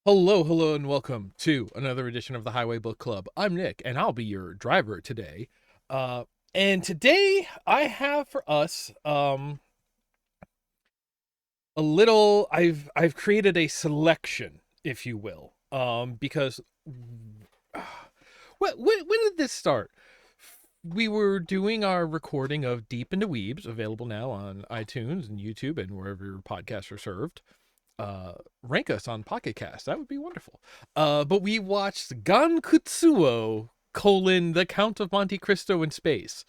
Hello, and welcome to another edition of the Highway Book Club. I'm Nick, and I'll be your driver today. And today I have for us a little. I've created a selection, if you will, because when did this start? We were doing our recording of Deep into Weebs, available now on iTunes and YouTube and wherever your podcasts are served. Rank us on Pocket Cast. That would be wonderful. But we watched Gankutsuo, the Count of Monte Cristo in space.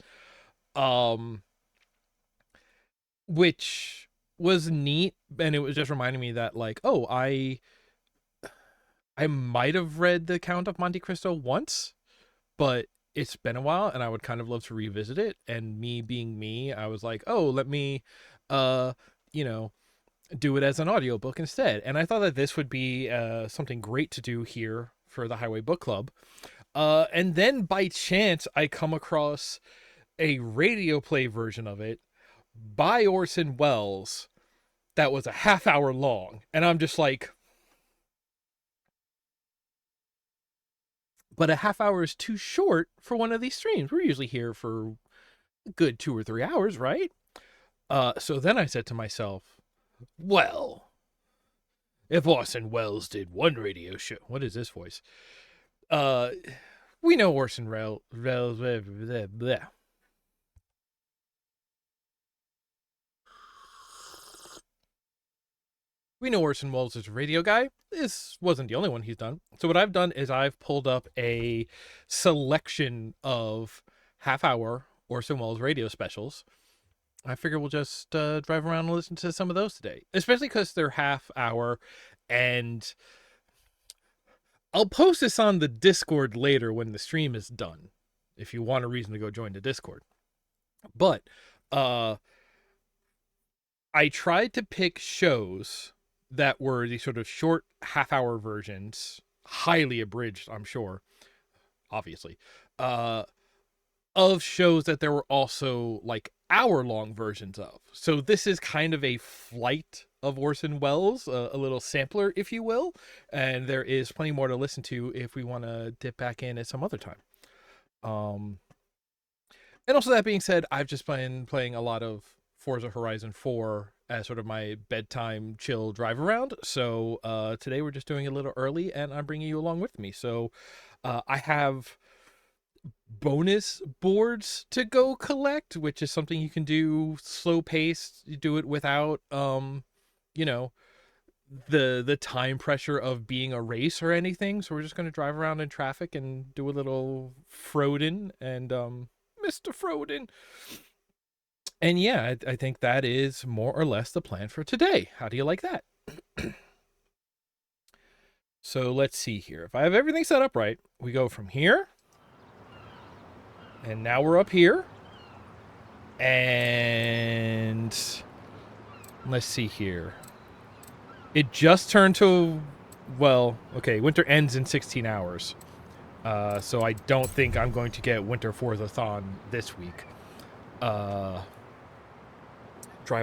Um, which was neat, and it was just reminding me that, like, oh, I might have read the Count of Monte Cristo once, but it's been a while, and I would kind of love to revisit it. And me being me, I was like, oh, let me uh you know do it as an audiobook instead. And I thought that this would be something great to do here for the Highway Book Club. And then by chance, I come across a radio play version of it by Orson Welles that was a half hour long. And I'm just like, but a half hour is too short for one of these streams. We're usually here for a good 2 or 3 hours, right? So then I said to myself, well, if Orson Welles did one radio show, what is this voice? Uh, we know Orson Welles. We know Orson Welles is a radio guy. This wasn't the only one he's done. So what I've done is I've pulled up a selection of half-hour Orson Welles radio specials. I figure we'll just drive around and listen to some of those today, especially because they're half hour, and I'll post this on the Discord later when the stream is done, if you want a reason to go join the Discord. But I tried to pick shows that were the sort of short half-hour versions, highly abridged, I'm sure, obviously, of shows that there were also like hour-long versions of. So this is kind of a flight of Orson Welles, a little sampler, if you will, and there is plenty more to listen to if we want to dip back in at some other time. Um, and also, that being said, I've just been playing a lot of Forza Horizon 4 as sort of my bedtime chill drive around. So today we're just doing it a little early, and I'm bringing you along with me. So I have bonus boards to go collect, which is something you can do slow paced. You do it without you know, the time pressure of being a race or anything. So we're just going to drive around in traffic and do a little Froden and Mr. Froden. And yeah, I think that is more or less the plan for today. How do you like that? So let's see here. If I have everything set up right, we go from here. And now we're up here. And let's see here. It just turned to, well, okay, winter ends in 16 hours. So I don't think I'm going to get Winter Forzathon this week. Drive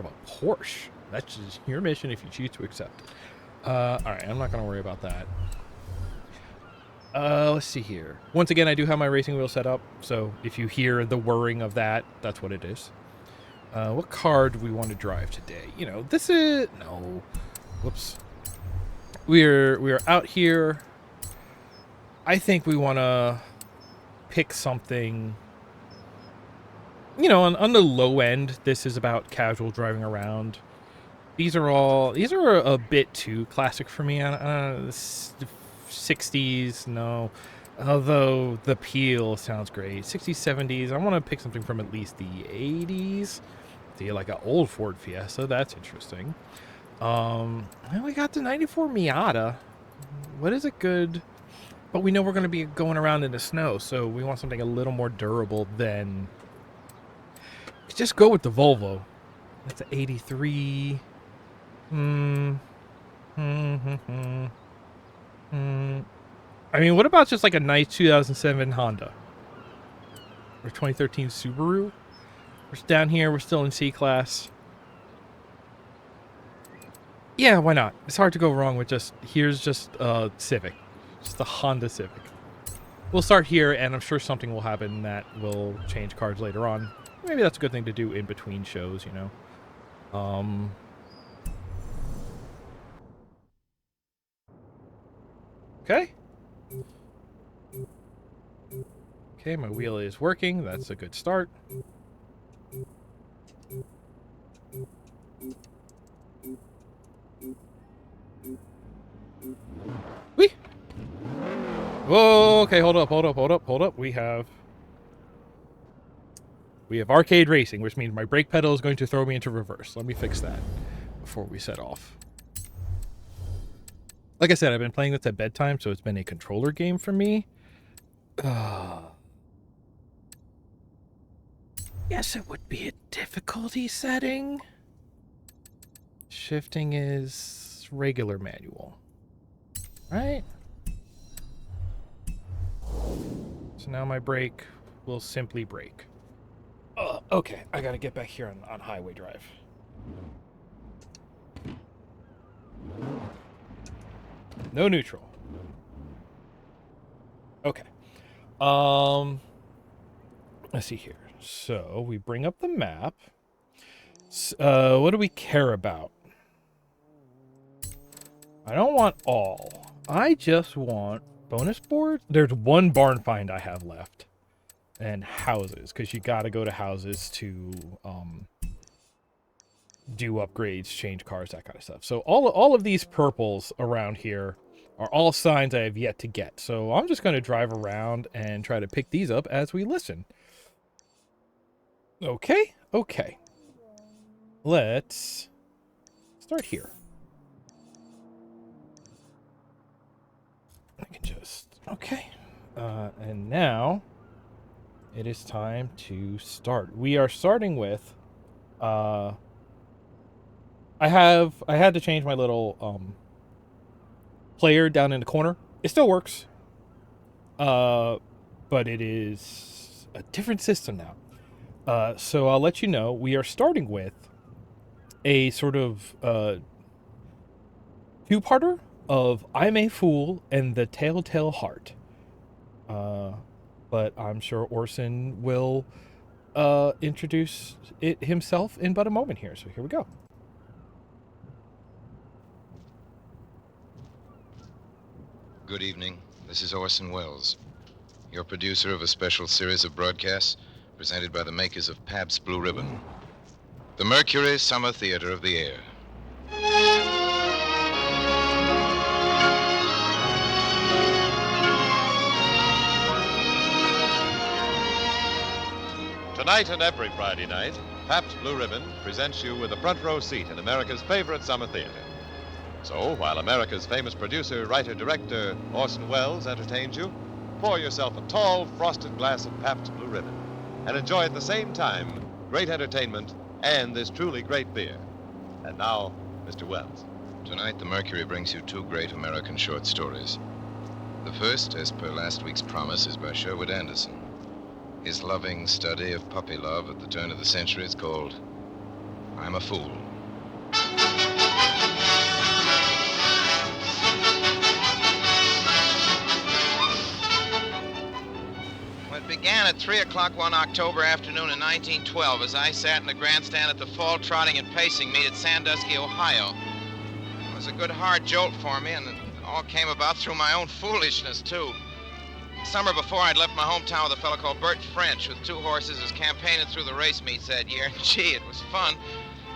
a Porsche. That's just your mission if you choose to accept it. Alright, I'm not going to worry about that. Let's see here. Once again, I do have my racing wheel set up, so if you hear the whirring of that, that's what it is. What car do we want to drive today? You know, this is... No. Whoops. We're out here. I think we want to pick something... You know, on the low end, this is about casual driving around. These are a bit too classic for me. 60s, no. Although the Peel sounds great. 60s, 70s. I want to pick something from at least the 80s. See, like an old Ford Fiesta. That's interesting. And we got the 94 Miata. What is it good? But we know we're going to be going around in the snow, so we want something a little more durable than... Just go with the Volvo. That's an 83. I mean, what about just like a nice 2007 Honda? Or 2013 Subaru? We're down here. We're still in C-Class. Yeah, why not? It's hard to go wrong with here's just a Civic. Just a Honda Civic. We'll start here, and I'm sure something will happen that will change cars later on. Maybe that's a good thing to do in between shows, you know. Okay. Okay, my wheel is working. That's a good start. Whee! Whoa, okay, hold up. We have arcade racing, which means my brake pedal is going to throw me into reverse. Let me fix that before we set off. Like I said, I've been playing this at bedtime, so it's been a controller game for me. Yes, it would be a difficulty setting. Shifting is regular manual. Right? So now my brake will simply brake. Okay, I gotta get back here on highway drive. No neutral. Okay. Let's see here. So we bring up the map. What do we care about? I don't want all. I just want bonus boards. There's one barn find I have left. And houses, because you gotta go to houses to do upgrades, change cars, that kind of stuff. So all of these purples around here are all signs I have yet to get. So I'm just going to drive around and try to pick these up as we listen. Okay. Let's start here. I can just... Okay. And now it is time to start. We are starting with... I had to change my little player down in the corner. It still works. But it is a different system now. So I'll let you know, we are starting with a sort of two-parter of I'm a Fool and the Telltale Heart. But I'm sure Orson will introduce it himself in but a moment here. So here we go. Good evening. This is Orson Welles, your producer of a special series of broadcasts presented by the makers of Pabst Blue Ribbon, the Mercury Summer Theater of the Air. Tonight and every Friday night, Pabst Blue Ribbon presents you with a front row seat in America's favorite summer theater. So, while America's famous producer, writer, director, Orson Welles entertains you, pour yourself a tall, frosted glass of Pabst Blue Ribbon and enjoy at the same time great entertainment and this truly great beer. And now, Mr. Welles. Tonight, the Mercury brings you two great American short stories. The first, as per last week's promise, is by Sherwood Anderson. His loving study of puppy love at the turn of the century is called I'm a Fool. It began at 3 o'clock one October afternoon in 1912 as I sat in the grandstand at the fall trotting and pacing meet at Sandusky, Ohio. It was a good hard jolt for me, and it all came about through my own foolishness, too. Summer before, I'd left my hometown with a fellow called Bert French with two horses as campaigning through the race meets that year. Gee, it was fun.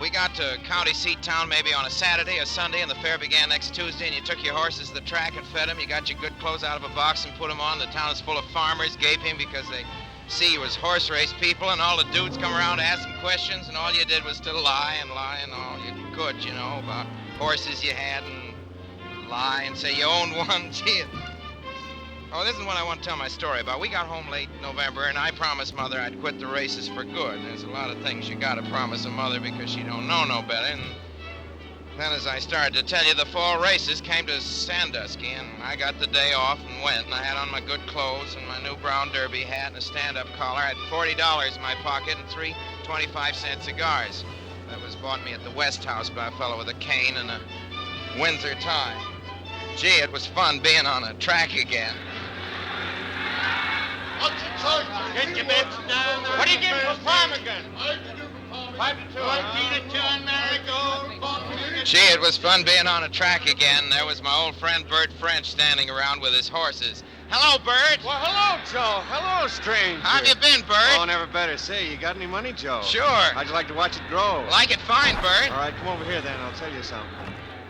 We got to county seat town maybe on a Saturday or Sunday, and the fair began next Tuesday, and you took your horses to the track and fed them. You got your good clothes out of a box and put them on. The town is full of farmers gaping because they see you as horse race people, and all the dudes come around asking questions, and all you did was to lie and all you could, you know, about horses you had, and lie and say you owned one. Gee. Oh, this is what I want to tell my story about. We got home late November, and I promised Mother I'd quit the races for good. There's a lot of things you got to promise a mother because she don't know no better. And then as I started to tell you, the fall races came to Sandusky, and I got the day off and went, and I had on my good clothes and my new brown derby hat and a stand-up collar. I had $40 in my pocket and three 25-cent cigars. That was bought me at the West House by a fellow with a cane and a Windsor tie. Gee, it was fun being on a track again. Get your bets down. What are you getting for Farmington? 5 to 2. 14 to 2 on Marigold. Gee, it was fun being on a track again. There was my old friend Bert French standing around with his horses. Hello, Bert. Well, hello, Joe. Hello, stranger. How have you been, Bert? Oh, never better. Say, you got any money, Joe? Sure. How'd you like to watch it grow? Like it fine, Bert. All right, come over here then. I'll tell you something.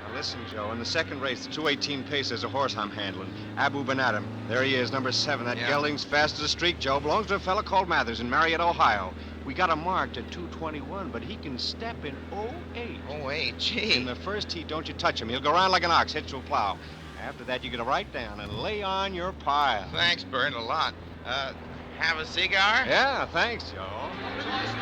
Now, listen, Joe. In the second race, the 218 pace, there's a horse I'm handling. Abu Ben Adam. There he is, number 7. That Yeah. gelding's fast as a streak, Joe. Belongs to a fella called Mathers in Marietta, Ohio. We got him marked at 221, but he can step in 08. Oh, wait, gee. In the first heat, don't you touch him. He'll go around like an ox, hitched to a plow. After that, you get right down and lay on your pile. Thanks, Bert, a lot. Have a cigar? Yeah, thanks, Joe. What's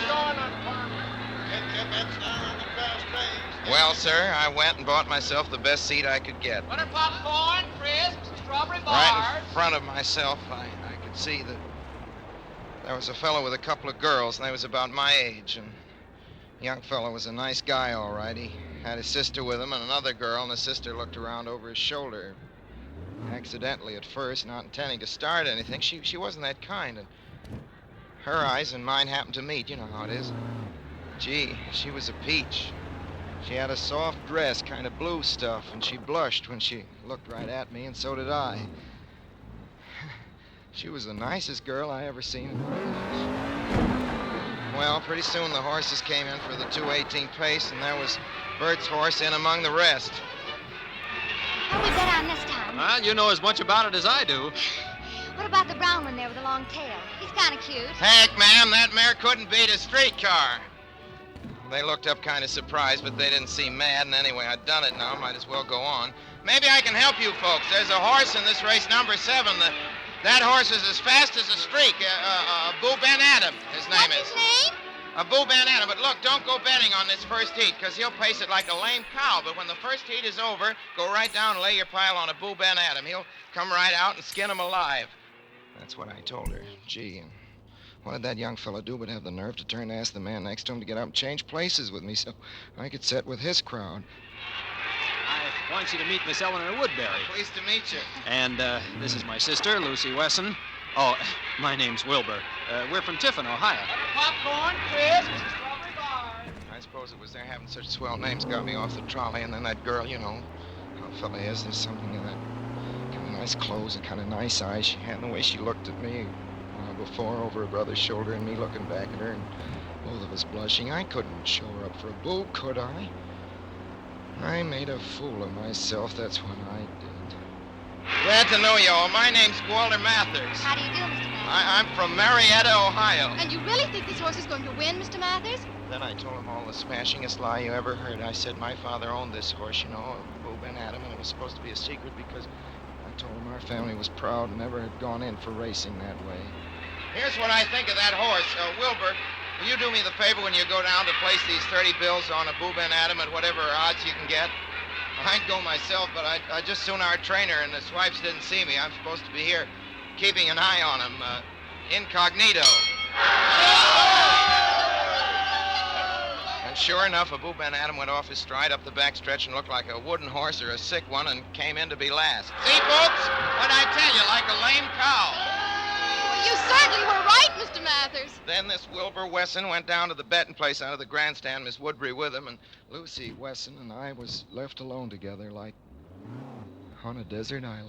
going on, Farmington? Get your bets down on the first race. Well, sir, I went and bought myself the best seat I could get. Butter popcorn, crisps, strawberry Right bars. in front of myself, I could see that there was a fellow with a couple of girls, and they was about my age. And the young fellow was a nice guy, all right. He had his sister with him and another girl, and the sister looked around over his shoulder. Accidentally at first, not intending to start anything. She wasn't that kind, and her eyes and mine happened to meet. You know how it is. Gee, she was a peach. She had a soft dress, kind of blue stuff, and she blushed when she looked right at me, and so did I. She was the nicest girl I ever seen in my life. Well, pretty soon the horses came in for the 218 pace, and there was Bert's horse in among the rest. What do we bet on this time? Well, you know as much about it as I do. What about the brown one there with the long tail? He's kind of cute. Heck, ma'am, that mare couldn't beat a streetcar. They looked up kind of surprised, but they didn't seem mad, and anyway, I'd done it now. Might as well go on. Maybe I can help you folks. There's a horse in this race, number 7. That horse is as fast as a streak. Boo Ben Adam, his name What's is. his name? Boo Ben Adam. But look, don't go betting on this first heat, because he'll pace it like a lame cow. But when the first heat is over, go right down and lay your pile on a Boo Ben Adam. He'll come right out and skin him alive. That's what I told her. Gee, and what did that young fellow do but have the nerve to turn to ask the man next to him to get up and change places with me so I could sit with his crowd? I want you to meet Miss Eleanor Woodbury. Pleased to meet you. And this is my sister, Lucy Wesson. Oh, my name's Wilbur. We're from Tiffin, Ohio. Butter popcorn, crisps, strawberry bars. I suppose it was their having such swell names got me off the trolley, and then that girl, you know, how a fella is, there's something in that kind of nice clothes and kind of nice eyes she had, and the way she looked at me before over her brother's shoulder, and me looking back at her, and both of us blushing. I couldn't show her up for a boo, could I? I made a fool of myself, that's what I did. Glad to know you all. My name's Walter Mathers. How do you do, Mr. Mathers? I'm from Marietta, Ohio. And you really think this horse is going to win, Mr. Mathers? Then I told him all the smashingest lie you ever heard. I said my father owned this horse, you know, Boo Ben Adam, and it was supposed to be a secret because I told him our family was proud and never had gone in for racing that way. Here's what I think of that horse. Wilbur, will you do me the favor when you go down to place these 30 bills on a Boo Ben Adam at whatever odds you can get? I'd go myself, but I'd just soon our trainer and the swipes didn't see me. I'm supposed to be here keeping an eye on him, incognito. And sure enough, a Boo Ben Adam went off his stride up the backstretch and looked like a wooden horse or a sick one and came in to be last. See, folks? What'd I tell you? Like a lame cow. You certainly were right, Mr. Mathers. Then this Wilbur Wesson went down to the betting place out of the grandstand, Miss Woodbury with him, and Lucy Wesson and I was left alone together like on a desert island.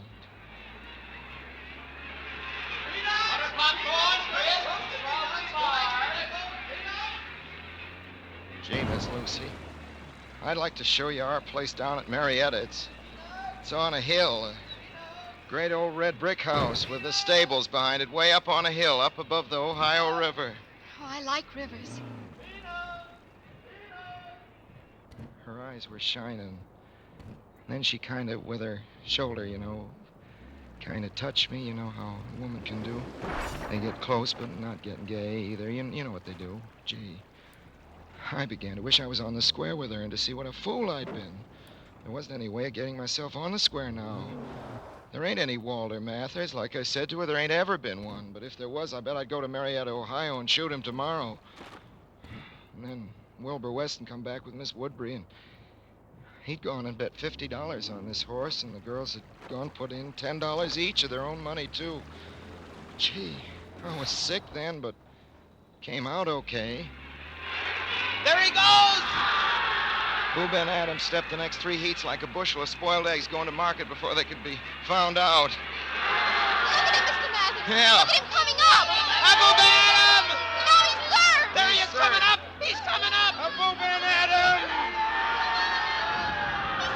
Butter popcorn, crisps, strawberry bars. Gee, Miss Lucy, I'd like to show you our place down at Marietta. It's on a hill. Great old red brick house with the stables behind it, way up on a hill, up above the Ohio River. Oh, I like rivers. Her eyes were shining. Then she kind of, with her shoulder, you know, kind of touched me. You know how a woman can do. They get close, but not getting gay either. You know what they do. Gee, I began to wish I was on the square with her and to see what a fool I'd been. There wasn't any way of getting myself on the square now. There ain't any Walter Mathers. Like I said to her, there ain't ever been one. But if there was, I bet I'd go to Marietta, Ohio, and shoot him tomorrow. And then Wilbur Weston come back with Miss Woodbury, and He'd gone and bet $50 on this horse, and the girls had gone put in $10 each of their own money, too. Gee, I was sick then, but came out okay. There he goes! Boo Ben Adams stepped the next 3 heats like a bushel of spoiled eggs going to market before they could be found out. Look at him, Mr. Mathers. Yeah. Look at him coming up. Abu Ben! No, he's third. There he is, sir. coming up! He's coming up! Boo Ben Adams!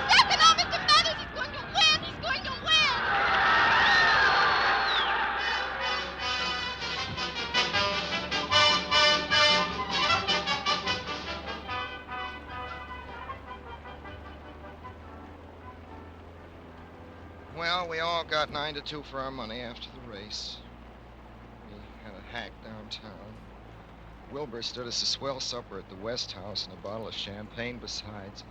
He's second. Oh, Mr. Mathers, he's going to win. He's going to win. Well, we all got 9-2 for our money after the race. We had a hack downtown. Wilbur stood us a swell supper at the West House and a bottle of champagne besides.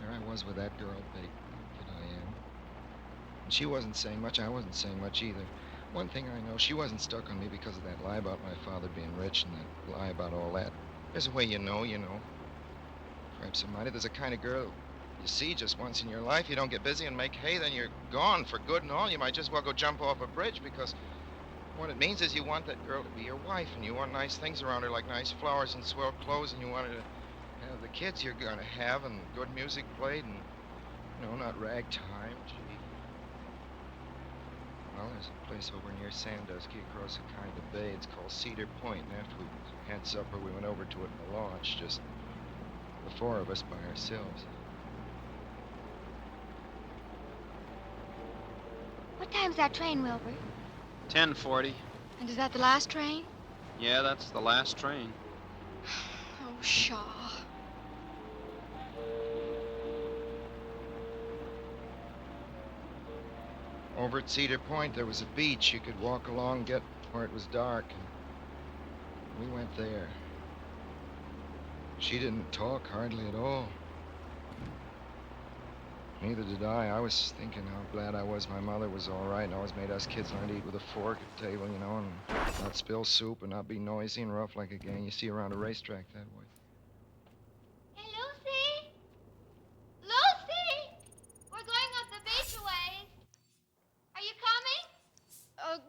There I was with that girl, big that I am. And she wasn't saying much, I wasn't saying much either. One thing I know, she wasn't stuck on me because of that lie about my father being rich and that lie about all that. There's a way you know. Perhaps somebody, there's a kind of girl you see just once in your life. You don't get busy and make hay, then you're gone for good and all. You might just well go jump off a bridge because what it means is you want that girl to be your wife and you want nice things around her like nice flowers and swell clothes and you want her to have the kids you're going to have and good music played and, not ragtime. Gee. Well, there's a place over near Sandusky across a kind of bay. It's called Cedar Point. And after we had supper, we went over to it in the launch, just the 4 of us by ourselves. What time's that train, Wilbur? 10:40. And is that the last train? Yeah, that's the last train. Oh, Shaw. Over at Cedar Point, there was a beach. You could walk along, get where it was dark. And we went there. She didn't talk hardly at all. Neither did I. I was thinking how glad I was my mother was all right and always made us kids learn to eat with a fork at the table, and not spill soup and not be noisy and rough like a gang you see around a racetrack that way. Hey, Lucy! Lucy! We're going up the beach a ways. Are you coming?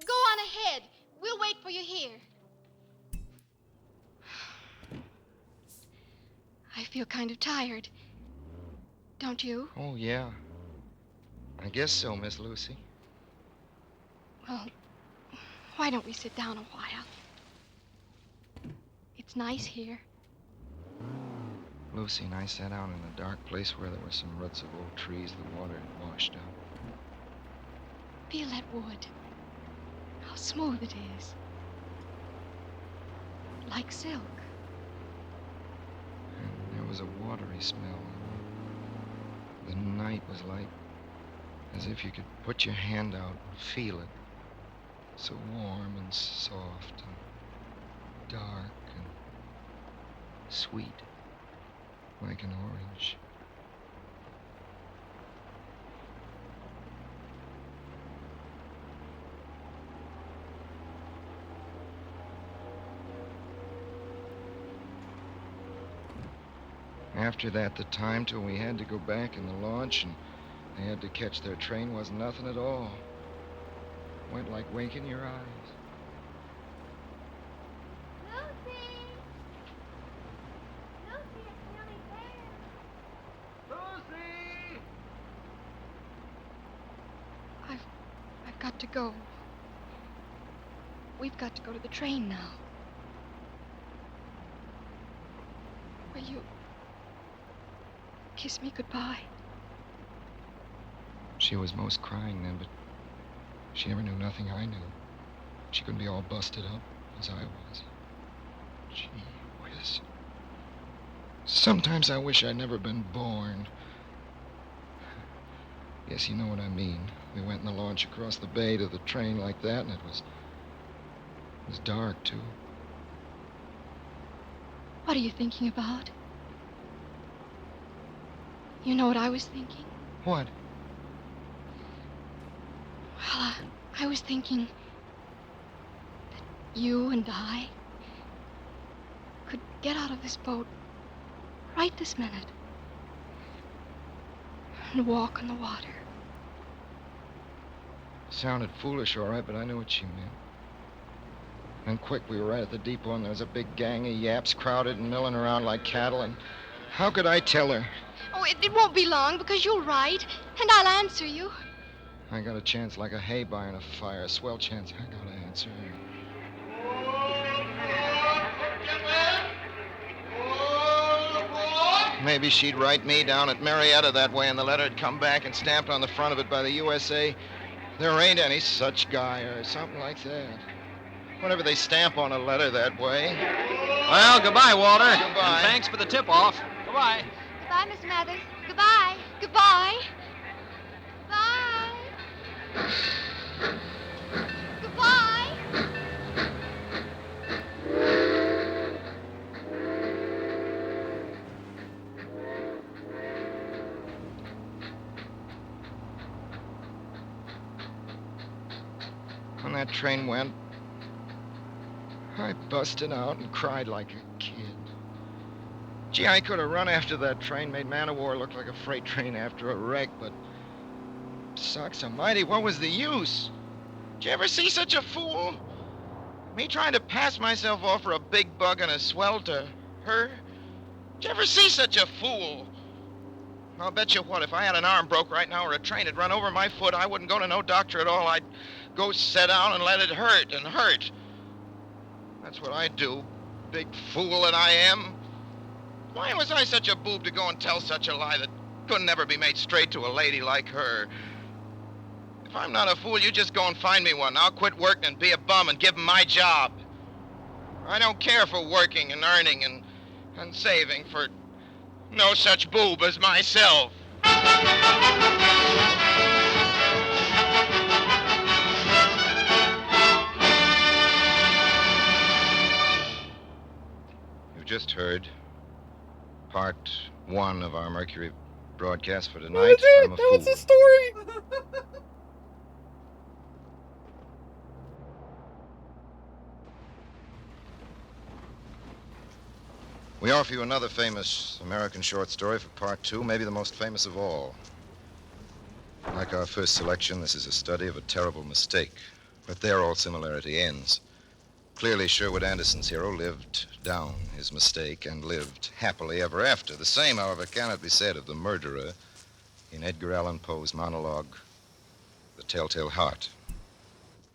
Go on ahead. We'll wait for you here. I feel kind of tired. Don't you? Oh, yeah. I guess so, Miss Lucy. Well, why don't we sit down a while? It's nice here. Lucy and I sat down in a dark place where there were some roots of old trees the water had washed out. Feel that wood. How smooth it is. Like silk. And there was a watery smell. The night was like as if you could put your hand out and feel it. So warm and soft and dark and sweet, like an orange. After that, the time till we had to go back in the launch and they had to catch their train wasn't nothing at all. Went like winking your eyes. Lucy! Lucy, it's nearly there. Lucy! I've got to go. We've got to go to the train now. Will you kiss me goodbye? She was most crying then, but she never knew nothing I knew. She couldn't be all busted up as I was. Gee whiz. Sometimes I wish I'd never been born. Yes, you know what I mean. We went in the launch across the bay to the train like that, and it was dark, too. What are you thinking about? You know what I was thinking? What? Well, I was thinking that you and I could get out of this boat right this minute. and walk on the water. Sounded foolish, all right, but I knew what she meant. And quick, we were right at the depot, and there was a big gang of yaps crowded and milling around like cattle, and how could I tell her? Oh, it won't be long because you'll write, and I'll answer you. I got a chance like a hay buyer in a fire. A swell chance. I gotta answer her. Maybe she'd write me down at Marietta that way, and the letter'd come back and stamped on the front of it by the USA. There ain't any such guy, or something like that. Whatever they stamp on a letter that way. Well, goodbye, Walter. Goodbye. And thanks for the tip-off. Goodbye. Goodbye, Mr. Mathers. Goodbye. Goodbye. Goodbye. Goodbye. When that train went, I busted out and cried like a kid. Gee, I could have run after that train, made Man o' War look like a freight train after a wreck, but sucks almighty, what was the use? Did you ever see such a fool? Me trying to pass myself off for a big bug and a swell to her? Did you ever see such a fool? I'll bet you what, if I had an arm broke right now or a train had run over my foot, I wouldn't go to no doctor at all. I'd go sit down and let it hurt and hurt. That's what I'd do, big fool that I am. Why was I such a boob to go and tell such a lie that couldn't ever be made straight to a lady like her? If I'm not a fool, you just go and find me one. I'll quit working and be a bum and give 'em my job. I don't care for working and earning and saving for no such boob as myself. You've just heard part 1 of our Mercury broadcast for tonight. I'm a fool. That was the story. We offer you another famous American short story for part 2, maybe the most famous of all. Like our first selection, this is a study of a terrible mistake, but there all similarity ends. Clearly, Sherwood Anderson's hero lived down his mistake and lived happily ever after. The same, however, cannot be said of the murderer in Edgar Allan Poe's monologue, The Telltale Heart.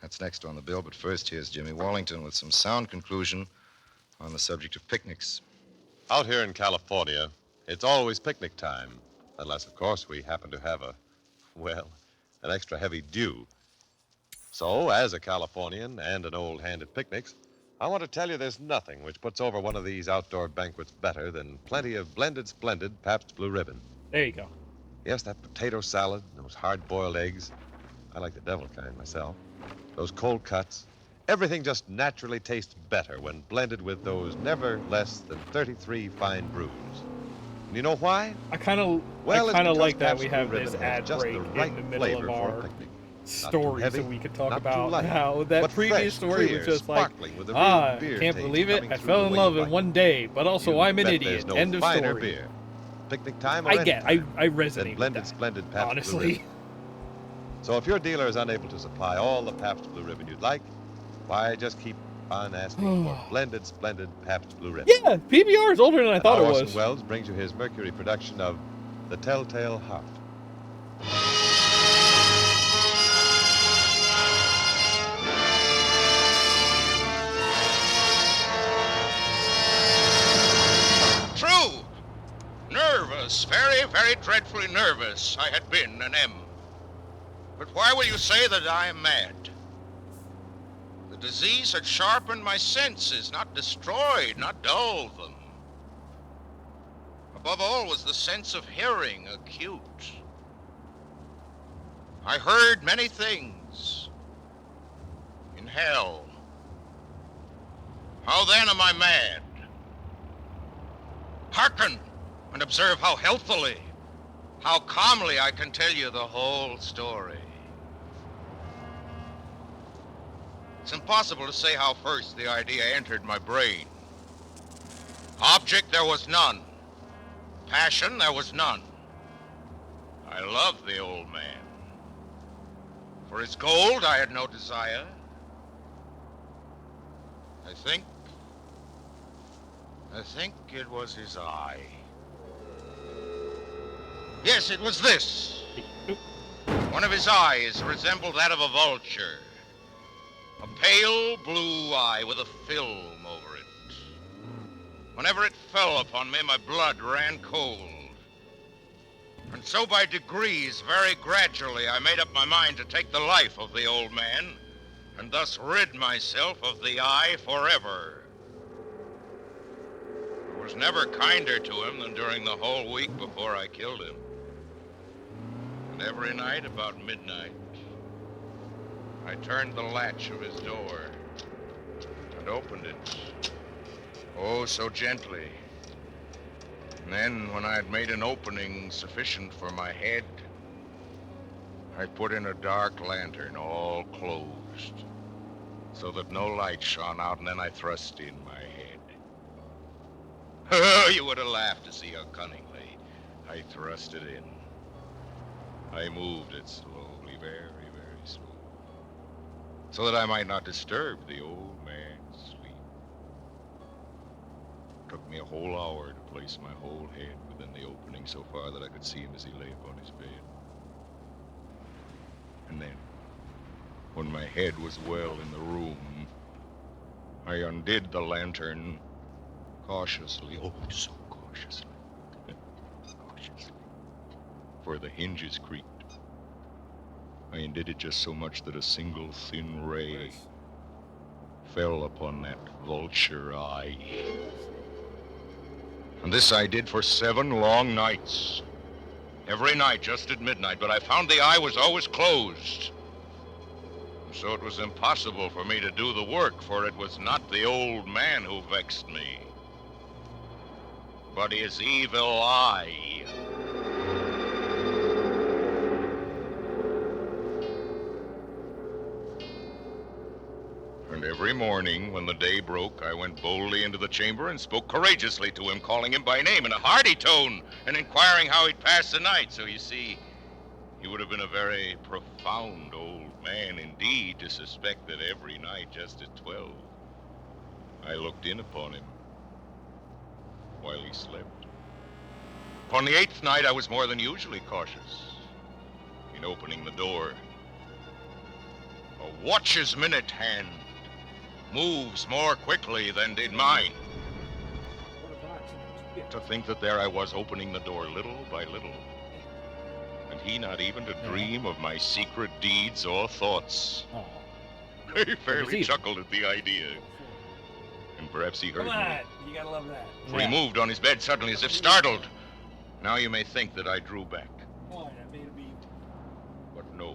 That's next on the bill, but first here's Jimmy Wallington with some sound conclusion on the subject of picnics. Out here in California, it's always picnic time. Unless, of course, we happen to have an extra heavy dew. So, as a Californian and an old hand at picnics, I want to tell you there's nothing which puts over one of these outdoor banquets better than plenty of blended, splendid Pabst Blue Ribbon. There you go. Yes, that potato salad, those hard-boiled eggs. I like the devil kind myself. Those cold cuts. Everything just naturally tastes better when blended with those never less than 33 fine brews. And you know why? I kind of Well, it's because like that Pabst we Blue have Ribbon this has ad just break the right in the middle flavor of for a our picnic. story heavy, so we could talk not too about light, how that but previous fresh, story clear, was just like, sparkling with a real beer can't taste believe it, coming I through fell the in way love you in like one day, but also You I'm an bet idiot. there's no End of finer story. beer. Picnic time or I any get, time. I resonate Then with blended, that, splendid Pabst Blue honestly. Ribbon. So if your dealer is unable to supply all the Pabst Blue Ribbon you'd like, why, just keep on asking for blended, splendid Pabst Blue Ribbon. Yeah, PBR is older than I thought it Orson was. Welles brings you his Mercury production of The Telltale Heart. True. Nervous, very, very dreadfully nervous I had been and am. But why will you say that I am mad? The disease had sharpened my senses, not destroyed, not dulled them. Above all was the sense of hearing acute. I heard many things in hell. How then am I mad? Hearken and observe how healthily, how calmly I can tell you the whole story. It's impossible to say how first the idea entered my brain. Object there was none. Passion there was none. I loved the old man. For his gold, I had no desire. I think it was his eye. Yes, it was this. One of his eyes resembled that of a vulture. A pale blue eye with a film over it. Whenever it fell upon me, my blood ran cold. And so by degrees, very gradually, I made up my mind to take the life of the old man, and thus rid myself of the eye forever. I was never kinder to him than during the whole week before I killed him. And every night about midnight, I turned the latch of his door and opened it. Oh, so gently. And then, when I had made an opening sufficient for my head, I put in a dark lantern, all closed, so that no light shone out, and then I thrust in my head. Oh, you would have laughed to see how cunningly I thrust it in. I moved it slowly, very, very slowly, so that I might not disturb the old man's sleep. It took me a whole hour to place my whole head within the opening so far that I could see him as he lay upon his bed. And then, when my head was well in the room, I undid the lantern cautiously, oh, so cautiously, cautiously, for the hinges creaked. I undid it just so much that a single thin ray fell upon that vulture eye. And this I did for 7 long nights. Every night, just at midnight, but I found the eye was always closed. And so it was impossible for me to do the work, for it was not the old man who vexed me, but his evil eye. And every morning, when the day broke, I went boldly into the chamber and spoke courageously to him, calling him by name in a hearty tone and inquiring how he'd passed the night. So you see, he would have been a very profound old man indeed to suspect that every night, just at 12, I looked in upon him while he slept. Upon the 8th night, I was more than usually cautious in opening the door. A watch's minute hand moves more quickly than did mine. To think that there I was opening the door little by little, and he not even to dream of my secret deeds or thoughts. He fairly chuckled at the idea, and perhaps he heard me. You gotta love that. For he moved on his bed suddenly as if startled. Now you may think that I drew back. Boy, that made me. But no.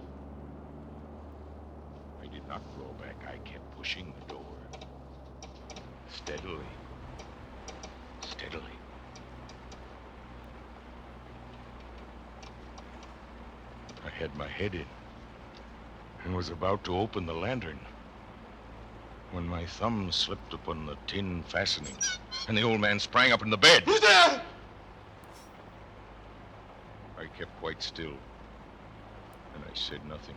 I did not draw back. I kept pushing the door. Steadily. Steadily. I had my head in and was about to open the lantern when my thumb slipped upon the tin fastening and the old man sprang up in the bed. Who's there? I kept quite still and I said nothing.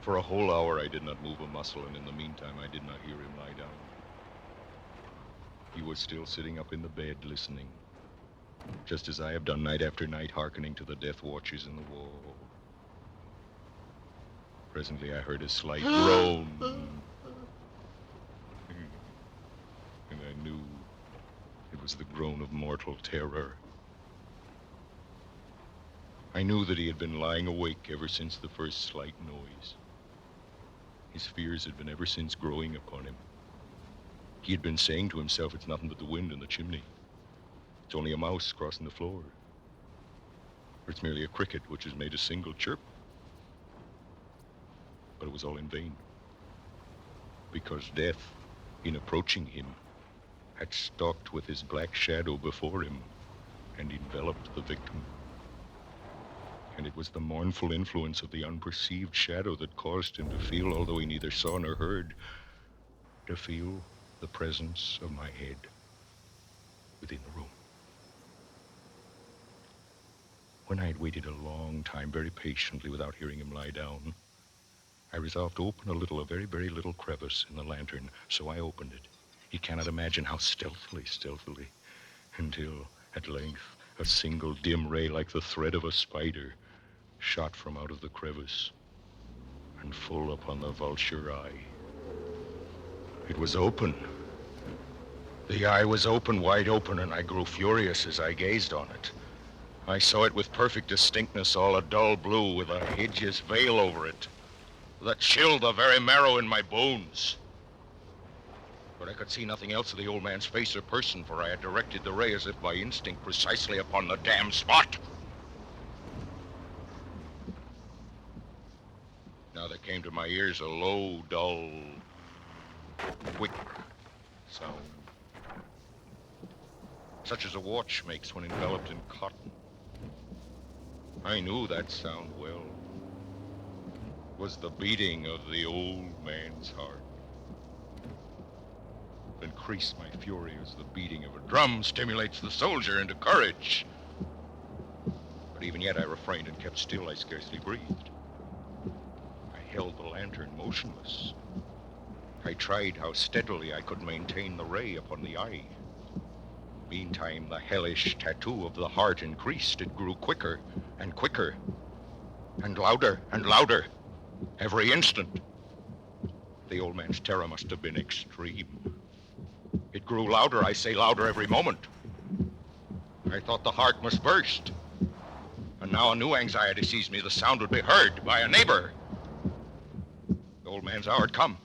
For a whole hour I did not move a muscle, and in the meantime I did not hear him lie down. He was still sitting up in the bed listening, just as I have done night after night, hearkening to the death watches in the wall. Presently I heard a slight groan, and I knew it was the groan of mortal terror. I knew that he had been lying awake ever since the first slight noise. His fears had been ever since growing upon him. He had been saying to himself, it's nothing but the wind in the chimney. It's only a mouse crossing the floor. Or it's merely a cricket which has made a single chirp. But it was all in vain. Because death, in approaching him, had stalked with his black shadow before him and enveloped the victim. And it was the mournful influence of the unperceived shadow that caused him to feel, although he neither saw nor heard, to feel the presence of my head within the room. When I had waited a long time, very patiently, without hearing him lie down, I resolved to open a very, very little crevice in the lantern. So I opened it. You cannot imagine how stealthily, until, at length, a single dim ray like the thread of a spider shot from out of the crevice and full upon the vulture eye. It was open. The eye was open, wide open, and I grew furious as I gazed on it. I saw it with perfect distinctness, all a dull blue with a hideous veil over it that chilled the very marrow in my bones. But I could see nothing else of the old man's face or person, for I had directed the ray as if by instinct precisely upon the damned spot. Now there came to my ears a low, dull, quick sound, such as a watch makes when enveloped in cotton. I knew that sound well. It was the beating of the old man's heart. It increased my fury as the beating of a drum stimulates the soldier into courage. But even yet I refrained and kept still. I scarcely breathed. I held the lantern motionless. I tried how steadily I could maintain the ray upon the eye. Meantime, the hellish tattoo of the heart increased. It grew quicker and quicker, and louder and louder, every instant. The old man's terror must have been extreme. It grew louder, I say louder, every moment. I thought the heart must burst. And now a new anxiety seized me. The sound would be heard by a neighbor. The old man's hour had come.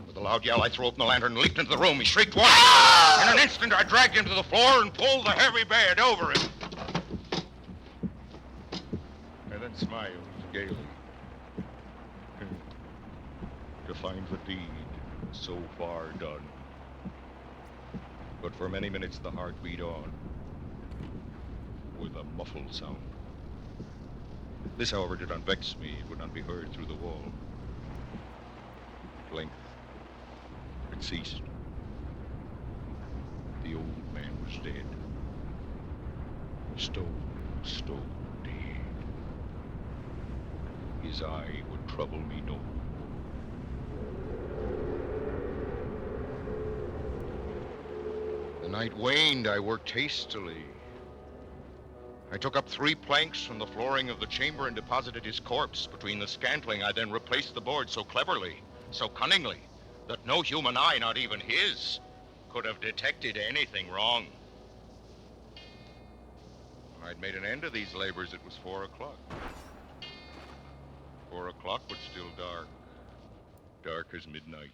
With a loud yell, I threw open the lantern and leaped into the room. He shrieked once. In an instant, I dragged him to the floor and pulled the heavy bed over him. I then smiled gaily to find the deed so far done. But for many minutes the heart beat on with a muffled sound. This, however, did not vex me. It would not be heard through the wall. At length, it ceased. The old man was dead. Stone dead. His eye would trouble me no more. The night waned. I worked hastily. I took up 3 planks from the flooring of the chamber and deposited his corpse between the scantling. I then replaced the board so cleverly, so cunningly, that no human eye, not even his, could have detected anything wrong. I'd made an end of these labors. It was 4 o'clock. 4 o'clock, but still dark. Dark as midnight.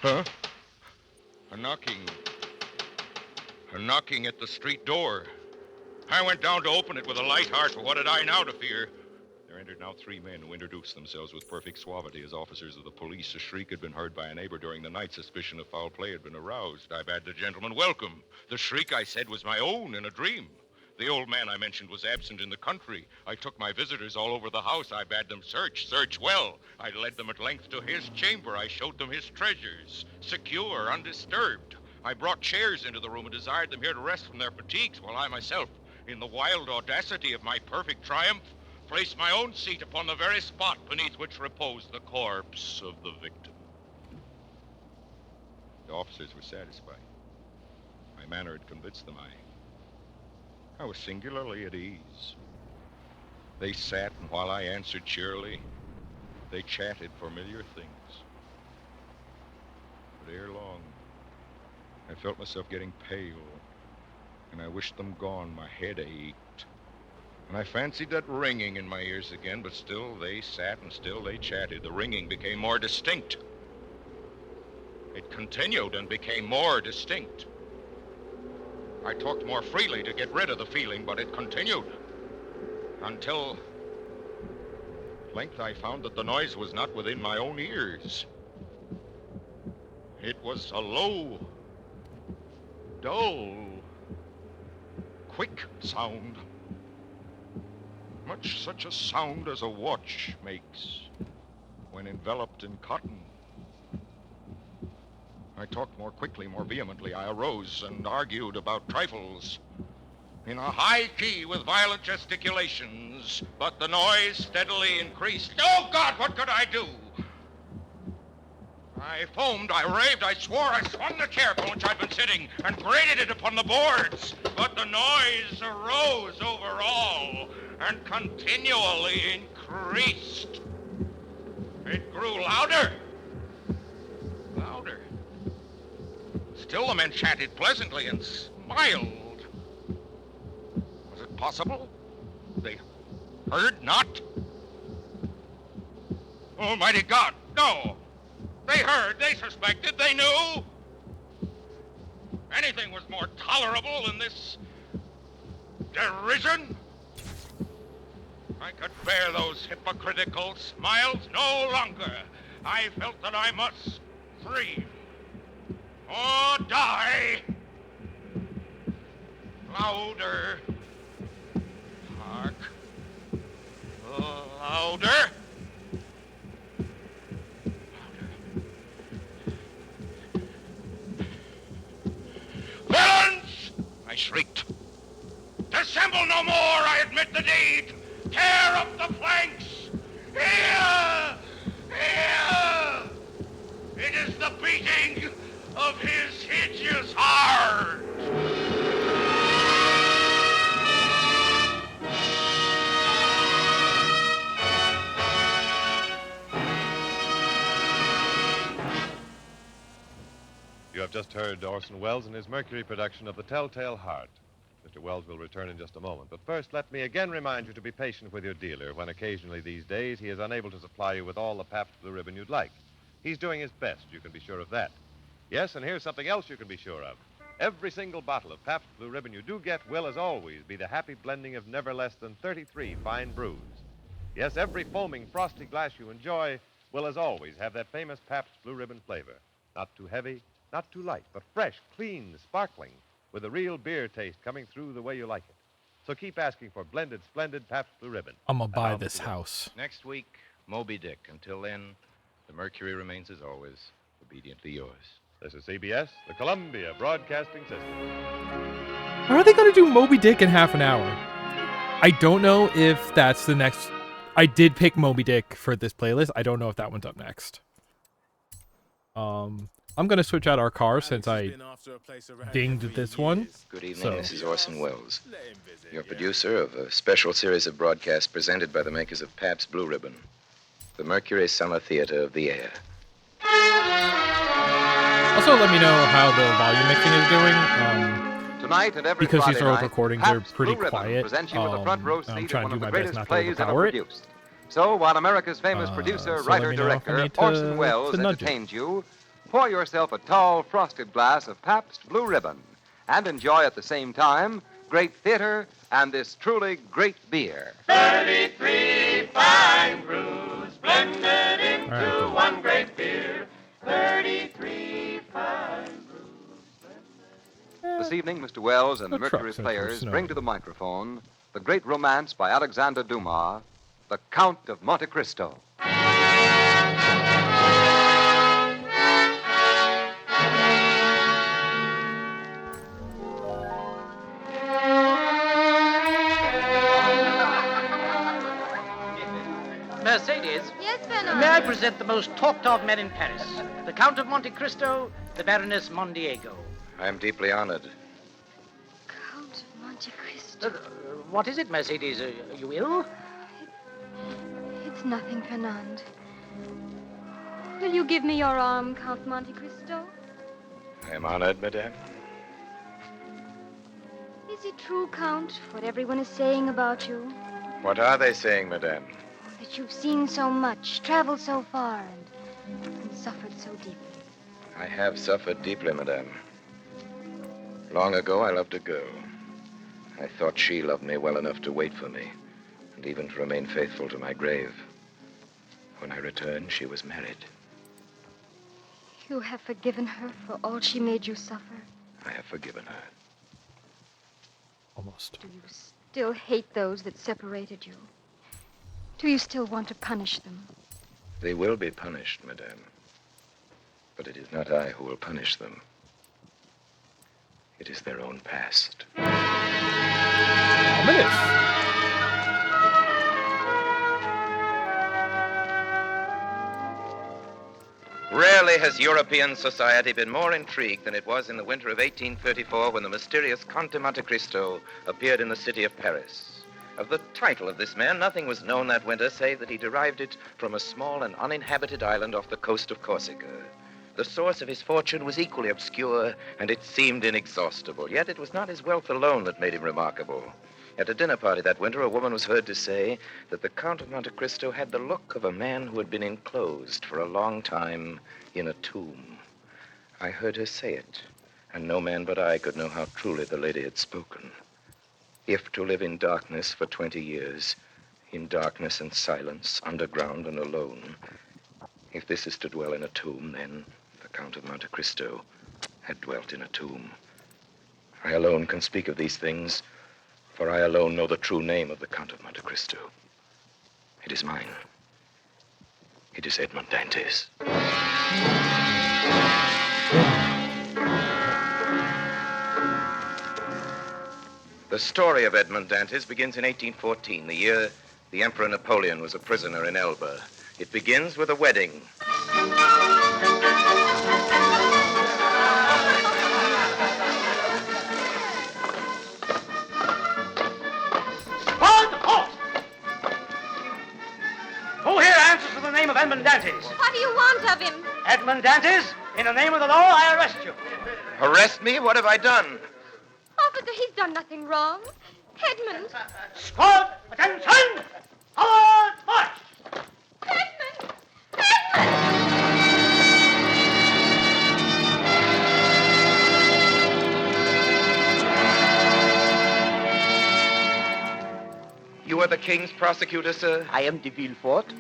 Huh? A knocking at the street door. I went down to open it with a light heart, for what had I now to fear? There entered now 3 men who introduced themselves with perfect suavity as officers of the police. A shriek had been heard by a neighbor during the night. Suspicion of foul play had been aroused. I bade the gentleman welcome. The shriek, I said, was my own in a dream. The old man I mentioned was absent in the country. I took my visitors all over the house. I bade them search well. I led them at length to his chamber. I showed them his treasures, secure, undisturbed. I brought chairs into the room and desired them here to rest from their fatigues, while I myself, in the wild audacity of my perfect triumph, placed my own seat upon the very spot beneath which reposed the corpse of the victim. The officers were satisfied. My manner had convinced them. I was singularly at ease. They sat, and while I answered cheerily, they chatted familiar things. But ere long, I felt myself getting pale, and I wished them gone. My head ached, and I fancied that ringing in my ears again, but still they sat and still they chatted. The ringing became more distinct. It continued and became more distinct. I talked more freely to get rid of the feeling, but it continued until at length I found that the noise was not within my own ears. It was a low, dull, quick sound, much such a sound as a watch makes when enveloped in cotton. I talked more quickly, more vehemently. I arose and argued about trifles. in a high key with violent gesticulations, but the noise steadily increased. Oh, God, what could I do? I foamed, I raved, I swore, I swung the chair upon which I'd been sitting and grated it upon the boards. But the noise arose over all and continually increased. It grew louder, louder. Still the men chatted pleasantly and smiled. Was it possible? They heard not? Almighty God, no! They heard, they suspected, they knew. Anything was more tolerable than this derision. I could bear those hypocritical smiles no longer. I felt that I must breathe or die. Louder. Hark. Louder. Villains! I shrieked. Dissemble no more, I admit the deed. Tear up the flanks. Here! Here! It is the beating of his hideous heart. You have just heard Orson Welles in his Mercury production of The Telltale Heart. Mr. Wells will return in just a moment. But first, let me again remind you to be patient with your dealer when occasionally these days he is unable to supply you with all the Pabst Blue Ribbon you'd like. He's doing his best, you can be sure of that. Yes, and here's something else you can be sure of. Every single bottle of Pabst Blue Ribbon you do get will, as always, be the happy blending of never less than 33 fine brews. Yes, every foaming, frosty glass you enjoy will, as always, have that famous Pabst Blue Ribbon flavor. Not too heavy, not too light, but fresh, clean, sparkling, with a real beer taste coming through the way you like it. So keep asking for blended, splendid Pabst Blue Ribbon. I'm gonna buy this house. Next week, Moby Dick. Until then, the Mercury remains as always, obediently yours. This is CBS, the Columbia Broadcasting System. How are they gonna do Moby Dick in half an hour? I don't know if that's the next. I did pick Moby Dick for this playlist. I don't know if that one's up next. I'm gonna switch out our car since I dinged this one. Good evening, this is Orson Welles, your producer of a special series of broadcasts presented by the makers of Pabst Blue Ribbon, the Mercury Summer Theater of the Air. Also, let me know how the volume mixing is doing. Tonight and every Because these Friday are old night, recordings, they're Pabst pretty Blue Ribbon quiet. presents you with a front row seat I'm in trying one to of do the my best greatest not to plays ever overpower it. produced. So while America's famous producer, so writer, let me know if I director need to- Orson Welles to nudge it. entertains you, pour yourself a tall, frosted glass of Pabst Blue Ribbon and enjoy at the same time great theater and this truly great beer. 33 fine brews blended into All right, one great beer. 33 fine brews. This evening, Mr. Wells and the The Mercury trucks are Players snowing. bring to the microphone the great romance by Alexander Dumas, The Count of Monte Cristo. Mercedes, Yes, Fernand. may I present the most talked-of men in Paris? The Count of Monte Cristo, the Baroness Mondiego. I am deeply honored. Count of Monte Cristo. What is it, Mercedes? Are you ill? It's nothing, Fernand. Will you give me your arm, Count Monte Cristo? I am honored, madame. Is it true, Count, what everyone is saying about you? What are they saying, madame? That you've seen so much, traveled so far, and suffered so deeply. I have suffered deeply, madame. Long ago, I loved a girl. I thought she loved me well enough to wait for me, and even to remain faithful to my grave. When I returned, she was married. You have forgiven her for all she made you suffer. I have forgiven her. Almost. Do you still hate those that separated you? Do you still want to punish them? They will be punished, madame. But it is not I who will punish them. It is their own past. ominous. Rarely has European society been more intrigued than it was in the winter of 1834 when the mysterious Count de Monte Cristo appeared in the city of Paris. Of the title of this man, nothing was known that winter save that he derived it from a small and uninhabited island off the coast of Corsica. The source of his fortune was equally obscure, and it seemed inexhaustible. Yet it was not his wealth alone that made him remarkable. At a dinner party that winter, a woman was heard to say that the Count of Monte Cristo had the look of a man who had been enclosed for a long time in a tomb. I heard her say it, and no man but I could know how truly the lady had spoken. If to live in darkness for 20 years, in darkness and silence, underground and alone, if this is to dwell in a tomb, then the Count of Monte Cristo had dwelt in a tomb. I alone can speak of these things, for I alone know the true name of the Count of Monte Cristo. It is mine. It is Edmond Dantes. The story of Edmond Dantes begins in 1814, the year the Emperor Napoleon was a prisoner in Elba. It begins with a wedding. Who here answers to the name of Edmond Dantes? What do you want of him? Edmond Dantes, in the name of the law, I arrest you. Arrest me? What have I done? Officer, he's done nothing wrong. Edmund. Squad, attention! Forward, march! Edmund! Edmund! You are the king's prosecutor, sir? I am de Villefort.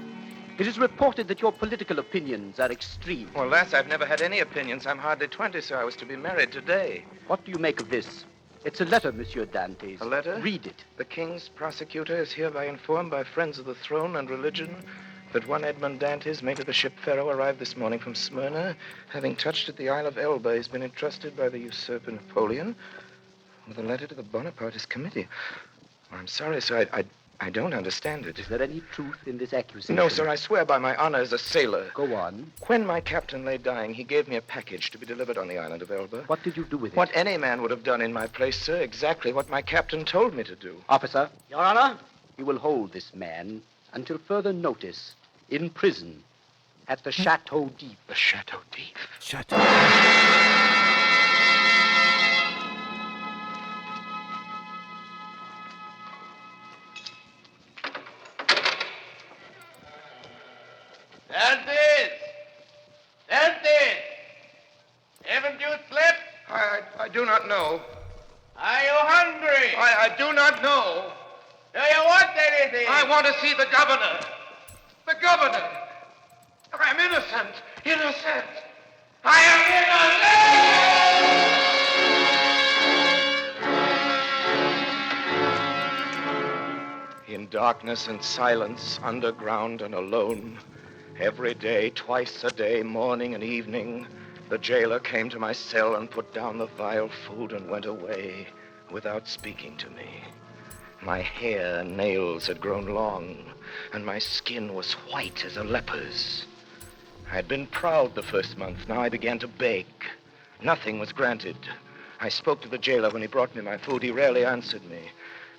It is reported that your political opinions are extreme. Well, lass, I've never had any opinions. I'm hardly 20, sir. I was to be married today. What do you make of this? It's a letter, Monsieur Dantes. A letter? Read it. The king's prosecutor is hereby informed by friends of the throne and religion that one Edmond Dantes, mate of the ship Pharaoh, arrived this morning from Smyrna. Having touched at the Isle of Elba, he's been entrusted by the usurper Napoleon with a letter to the Bonapartist committee. Well, I'm sorry, sir. I don't understand it. Is there any truth in this accusation? No, sir. I swear by my honor as a sailor. Go on. When my captain lay dying, he gave me a package to be delivered on the island of Elba. What did you do with it? What any man would have done in my place, sir. Exactly what my captain told me to do. Officer. Your Honor? You will hold this man until further notice in prison at the Chateau d'If. The Chateau d'If. Chateau. Dantes! Dantes! Haven't you slept? I do not know. Are you hungry? I do not know. Do you want anything? I want to see the governor. The governor. I'm innocent. Innocent. I am innocent! In darkness and silence, underground and alone, every day, twice a day, morning and evening, the jailer came to my cell and put down the vile food and went away without speaking to me. My hair and nails had grown long, and my skin was white as a leper's. I had been proud the first month. Now I began to beg. Nothing was granted. I spoke to the jailer when he brought me my food. He rarely answered me.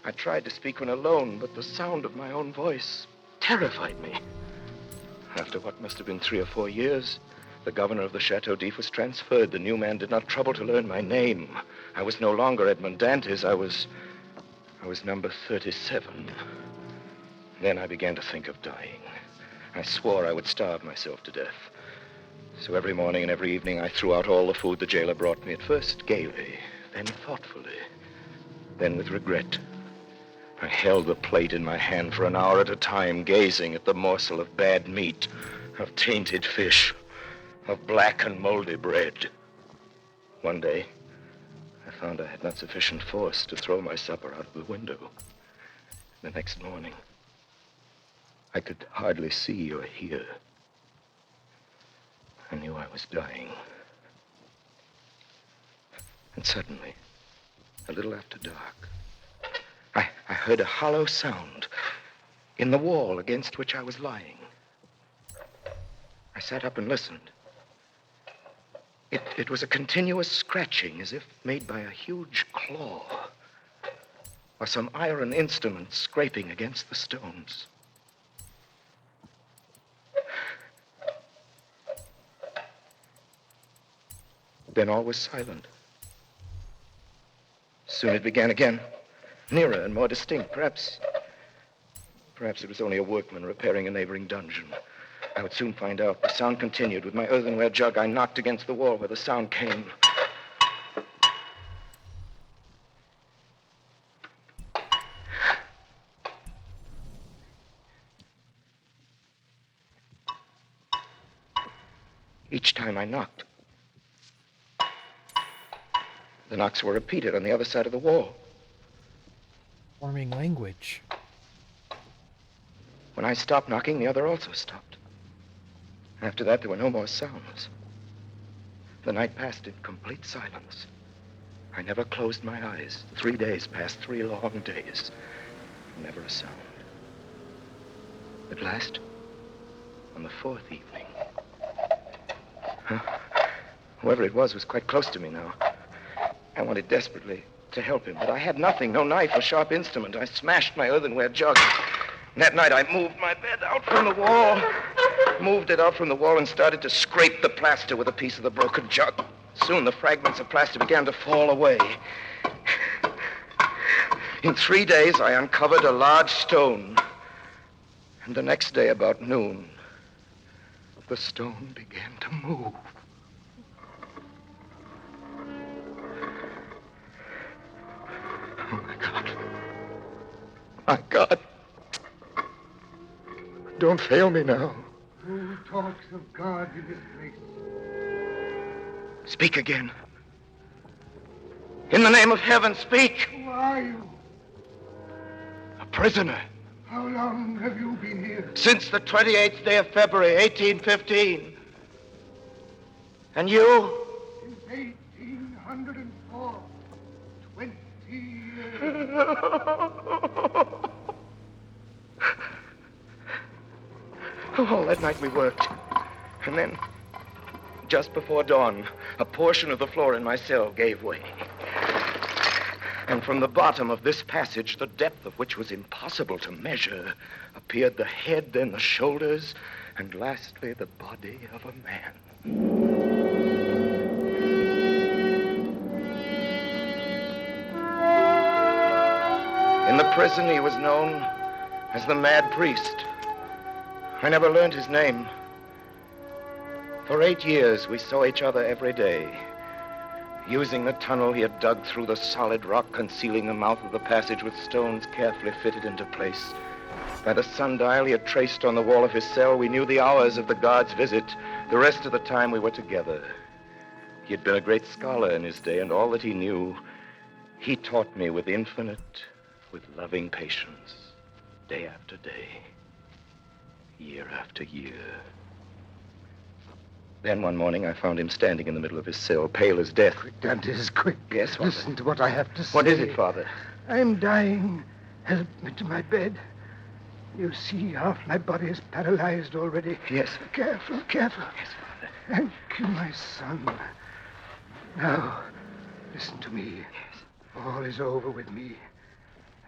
I tried to speak when alone, but the sound of my own voice terrified me. After what must have been 3 or 4 years, the governor of the Chateau d'If was transferred. The new man did not trouble to learn my name. I was no longer Edmond Dantes. I was number 37. Then I began to think of dying. I swore I would starve myself to death. So every morning and every evening I threw out all the food the jailer brought me, at first gaily, then thoughtfully, then with regret. I held the plate in my hand for an hour at a time, gazing at the morsel of bad meat, of tainted fish, of black and moldy bread. One day, I found I had not sufficient force to throw my supper out of the window. The next morning, I could hardly see or hear. I knew I was dying. And suddenly, a little after dark, I heard a hollow sound in the wall against which I was lying. I sat up and listened. It was a continuous scratching, as if made by a huge claw, or some iron instrument scraping against the stones. Then all was silent. Soon it began again, nearer and more distinct. Perhaps it was only a workman repairing a neighboring dungeon. I would soon find out. The sound continued. With my earthenware jug, I knocked against the wall where the sound came. Each time I knocked, the knocks were repeated on the other side of the wall. Forming language. When I stopped knocking, the other also stopped. After that, there were no more sounds. The night passed in complete silence. I never closed my eyes. 3 days passed, 3 long days. Never a sound. At last, on the 4th evening, whoever it was quite close to me now. I wanted desperately to help him, but I had nothing, no knife or sharp instrument. I smashed my earthenware jug. And that night, I moved my bed out from the wall. Moved it out from the wall and started to scrape the plaster with a piece of the broken jug. Soon the fragments of plaster began to fall away. In 3 days, I uncovered a large stone. And the next day, about noon, the stone began to move. Oh, my God. My God. Don't fail me now. Who talks of God in this place? Speak again. In the name of heaven, speak. Who are you? A prisoner. How long have you been here? Since the 28th day of February, 1815. And you? Since 1804. 20 years. All that night we worked. And then, just before dawn, a portion of the floor in my cell gave way. And from the bottom of this passage, the depth of which was impossible to measure, appeared the head, then the shoulders, and lastly, the body of a man. In the prison, he was known as the Mad Priest. I never learned his name. For 8 years, we saw each other every day. Using the tunnel he had dug through the solid rock, concealing the mouth of the passage with stones carefully fitted into place. By the sundial he had traced on the wall of his cell, we knew the hours of the guard's visit. The rest of the time we were together. He had been a great scholar in his day, and all that he knew, he taught me with loving patience, day after day, year after year. Then one morning I found him standing in the middle of his cell, pale as death. Quick, Dantes, quick. Yes, Father. Listen to what I have to say. What is it, Father? I'm dying. Help me to my bed. You see, half my body is paralyzed already. Yes. Careful, careful. Yes, Father. Thank you, my son. Now, listen to me. Yes. All is over with me.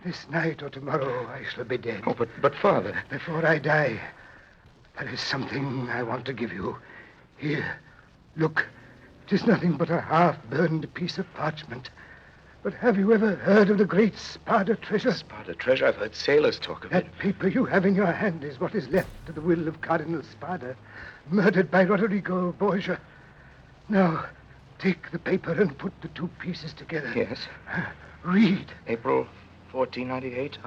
This night or tomorrow I shall be dead. Oh, but Father... Before I die, there is something I want to give you. Here, look. It is nothing but a half-burned piece of parchment. But have you ever heard of the great Sparta treasure? Sparta treasure? I've heard sailors talk of it. That paper you have in your hand is what is left of the will of Cardinal Sparta, murdered by Roderigo Borgia. Now, take the paper and put the 2 pieces together. Yes. Read. April 1498.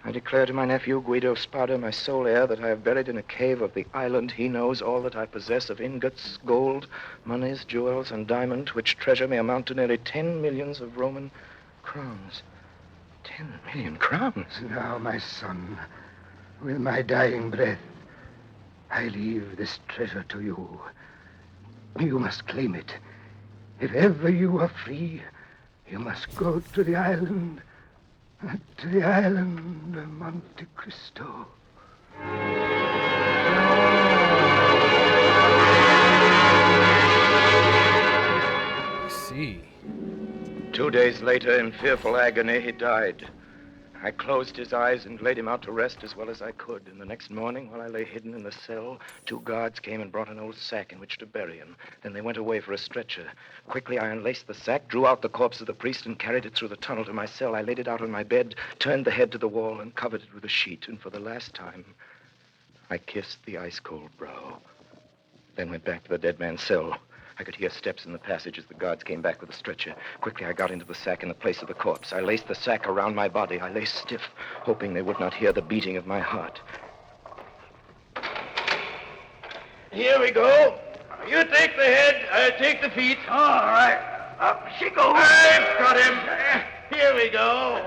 I declare to my nephew, Guido Sparta, my sole heir, that I have buried in a cave of the island he knows all that I possess of ingots, gold, monies, jewels, and diamonds, which treasure may amount to nearly 10 millions of Roman crowns. 10 million crowns? Now, my son, with my dying breath, I leave this treasure to you. You must claim it. If ever you are free, you must go to the island At the island of Monte Cristo. I see. 2 days later, in fearful agony, he died. I closed his eyes and laid him out to rest as well as I could. And the next morning, while I lay hidden in the cell, 2 guards came and brought an old sack in which to bury him. Then they went away for a stretcher. Quickly, I unlaced the sack, drew out the corpse of the priest, and carried it through the tunnel to my cell. I laid it out on my bed, turned the head to the wall, and covered it with a sheet. And for the last time, I kissed the ice-cold brow. Then went back to the dead man's cell. I could hear steps in the passage as the guards came back with a stretcher. Quickly, I got into the sack in the place of the corpse. I laced the sack around my body. I lay stiff, hoping they would not hear the beating of my heart. Here we go. You take the head, I'll take the feet. All right. Up she goes. I've got him. Here we go.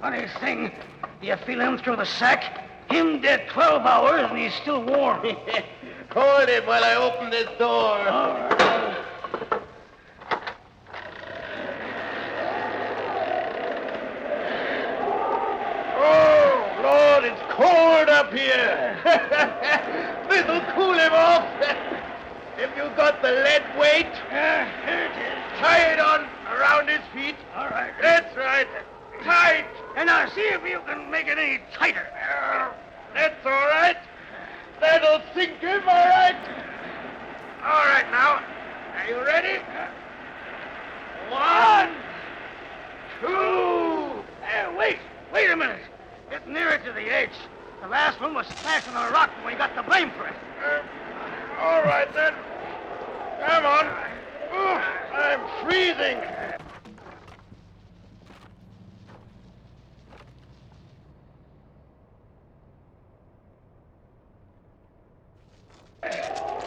Funny thing, you feel him through the sack? Him dead 12 hours and he's still warm. Hold him while I open this door. All right. Oh, Lord, it's cold up here. This'll cool him off. Have you got the lead weight? Here it is. Tie it on around his feet. All right. That's right. Tight. And now see if you can make it any tighter. That's all right. That'll sink him, all right. All right, now. Are you ready? 1, 2. Wait a minute. Get nearer to the edge. The last one was smashing on a rock and we got the blame for it. All right, then. Come on. I'm freezing.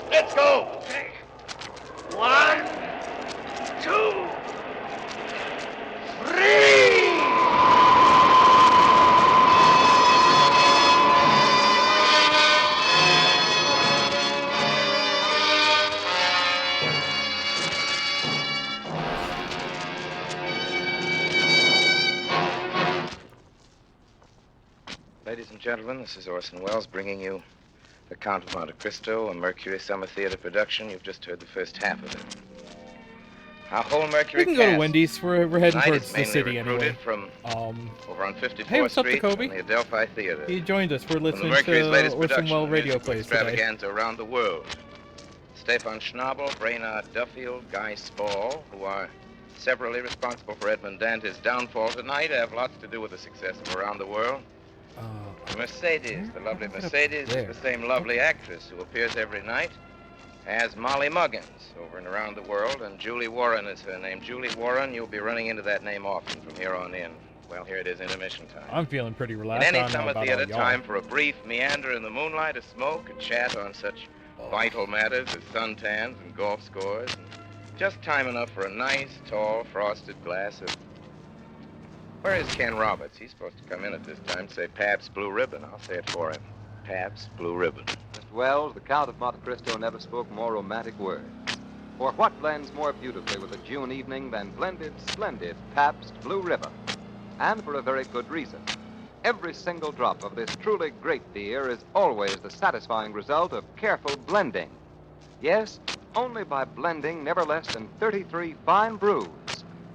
Let's go. 1, 2, 3. Ladies and gentlemen, this is Orson Welles bringing you The Count of Monte Cristo, a Mercury Summer Theater production. You've just heard the first half of it. Our whole Mercury We can go to cast Wendy's. We're heading tonight towards is the mainly city recruited anyway. from over on 54th Hey, what's up to Street Kobe? in the Adelphi Theater. He joined us. We're From listening the Mercury's to latest Orson production, Welles radio musical plays today. extravaganza around the world. Stefan Schnabel, Brainard Duffield, Guy Spall, who are severally responsible for Edmund Dante's downfall tonight, have lots to do with the success of Around the World. Mercedes, the lovely Mercedes, is the same lovely actress who appears every night as Molly Muggins over and Around the World, and Julie Warren is her name. Julie Warren, you'll be running into that name often from here on in. Well, here it is, intermission time. I'm feeling pretty In relaxed. I any don't know summer about theater, all y'all. time for a brief meander in the moonlight, a smoke, a chat on such vital matters as suntans and golf scores, and just time enough for a nice, tall, frosted glass of... Where is Ken Roberts? He's supposed to come in at this time, say Pabst Blue Ribbon. I'll say it for him. Pabst Blue Ribbon. Mr. Wells, the Count of Monte Cristo never spoke more romantic words. For what blends more beautifully with a June evening than blended, splendid Pabst Blue Ribbon? And for a very good reason. Every single drop of this truly great beer is always the satisfying result of careful blending. Yes, only by blending never less than 33 fine brews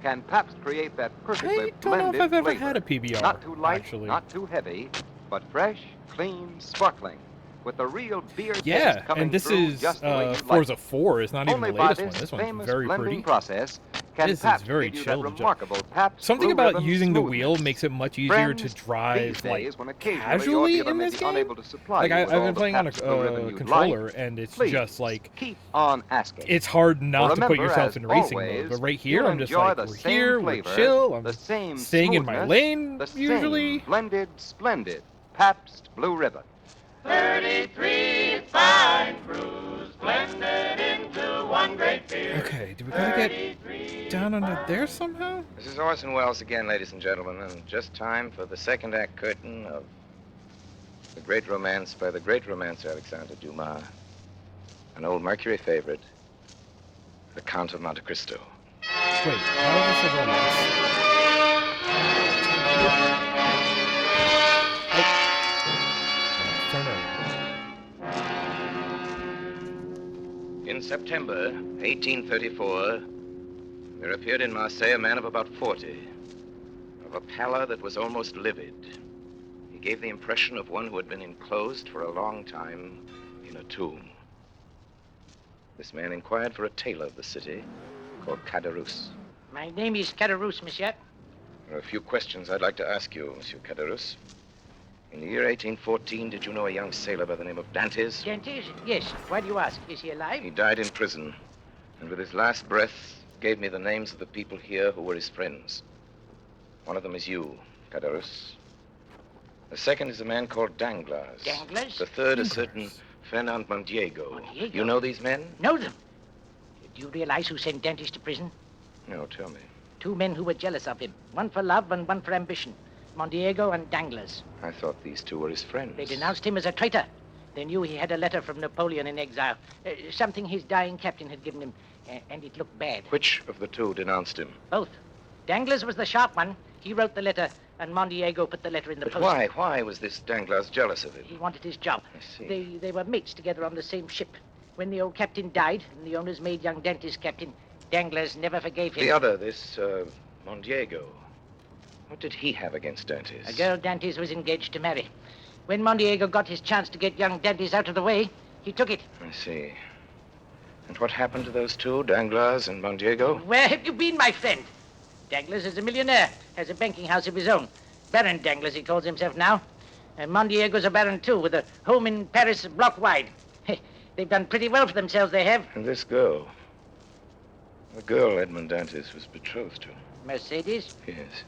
can Pabst create that perfectly I don't know blended if I've ever flavor. had a PBR, Not too light, actually. not too heavy, but fresh, clean, sparkling, with the real beer Yeah, taste coming and this through is just the way you like Forza it. 4. It's not even Only the by latest one. this This one's famous very blending pretty. process can This is Pabst very give you chill that to drink. remarkable Pabst Something Blue about Ribbon using the smoothness. wheel makes it much easier Friends, to these drive like days when occasionally casually your dealer in may this be game. unable to supply Like you I've with all been the playing on Pabst Blue Ribbon a you'd controller, like. and it's Please, just like keep on asking. it's hard not For to put remember, yourself as in racing always, mode. But right here, you'll I'm just enjoy like, the we're same here, we're flavors, chill, I'm the same staying in my smoothness, lane the usually. Same blended, splendid Pabst Blue Ribbon. 33 fine brews blended into one great beer. Okay, do we gotta get down under there somehow? This is Orson Welles again, ladies and gentlemen, and just time for the second act curtain of The Great Romance by the great romancer Alexander Dumas, an old Mercury favorite, The Count of Monte Cristo. Wait, how is this a romance? Turn over. In September 1834, there appeared in Marseille a man of about 40, of a pallor that was almost livid. He gave the impression of one who had been enclosed for a long time in a tomb. This man inquired for a tailor of the city called Caderousse. My name is Caderousse, monsieur. There are a few questions I'd like to ask you, Monsieur Caderousse. In the year 1814, did you know a young sailor by the name of Dantes? Dantes? Yes. Why do you ask? Is he alive? He died in prison, and with his last breath gave me the names of the people here who were his friends. One of them is you, Caderousse. The second is a man called Danglars. Danglars? The third is certain Fernand Mondiego. Mondiego? You know these men? Know them. Do you realize who sent Dantes to prison? No, tell me. 2 men who were jealous of him. One for love and one for ambition. Mondiego and Danglars. I thought these two were his friends. They denounced him as a traitor. They knew he had a letter from Napoleon in exile. Something his dying captain had given him, and it looked bad. Which of the two denounced him? Both. Danglars was the sharp one. He wrote the letter, and Mondiego put the letter in the But post. why was this Danglars jealous of him? He wanted his job. I see. They were mates together on the same ship. When the old captain died, and the owners made young Dantes captain, Danglars never forgave him. The other, this Mondiego. What did he have against Dantes? A girl Dantes was engaged to marry. When Mondiego got his chance to get young Dantes out of the way, he took it. I see. And what happened to those two, Danglars and Mondiego? Where have you been, my friend? Danglars is a millionaire, has a banking house of his own. Baron Danglars, he calls himself now. And Mondiego's a baron, too, with a home in Paris block wide. They've done pretty well for themselves, they have. And this girl? The girl Edmond Dantes was betrothed to. Mercedes? Yes.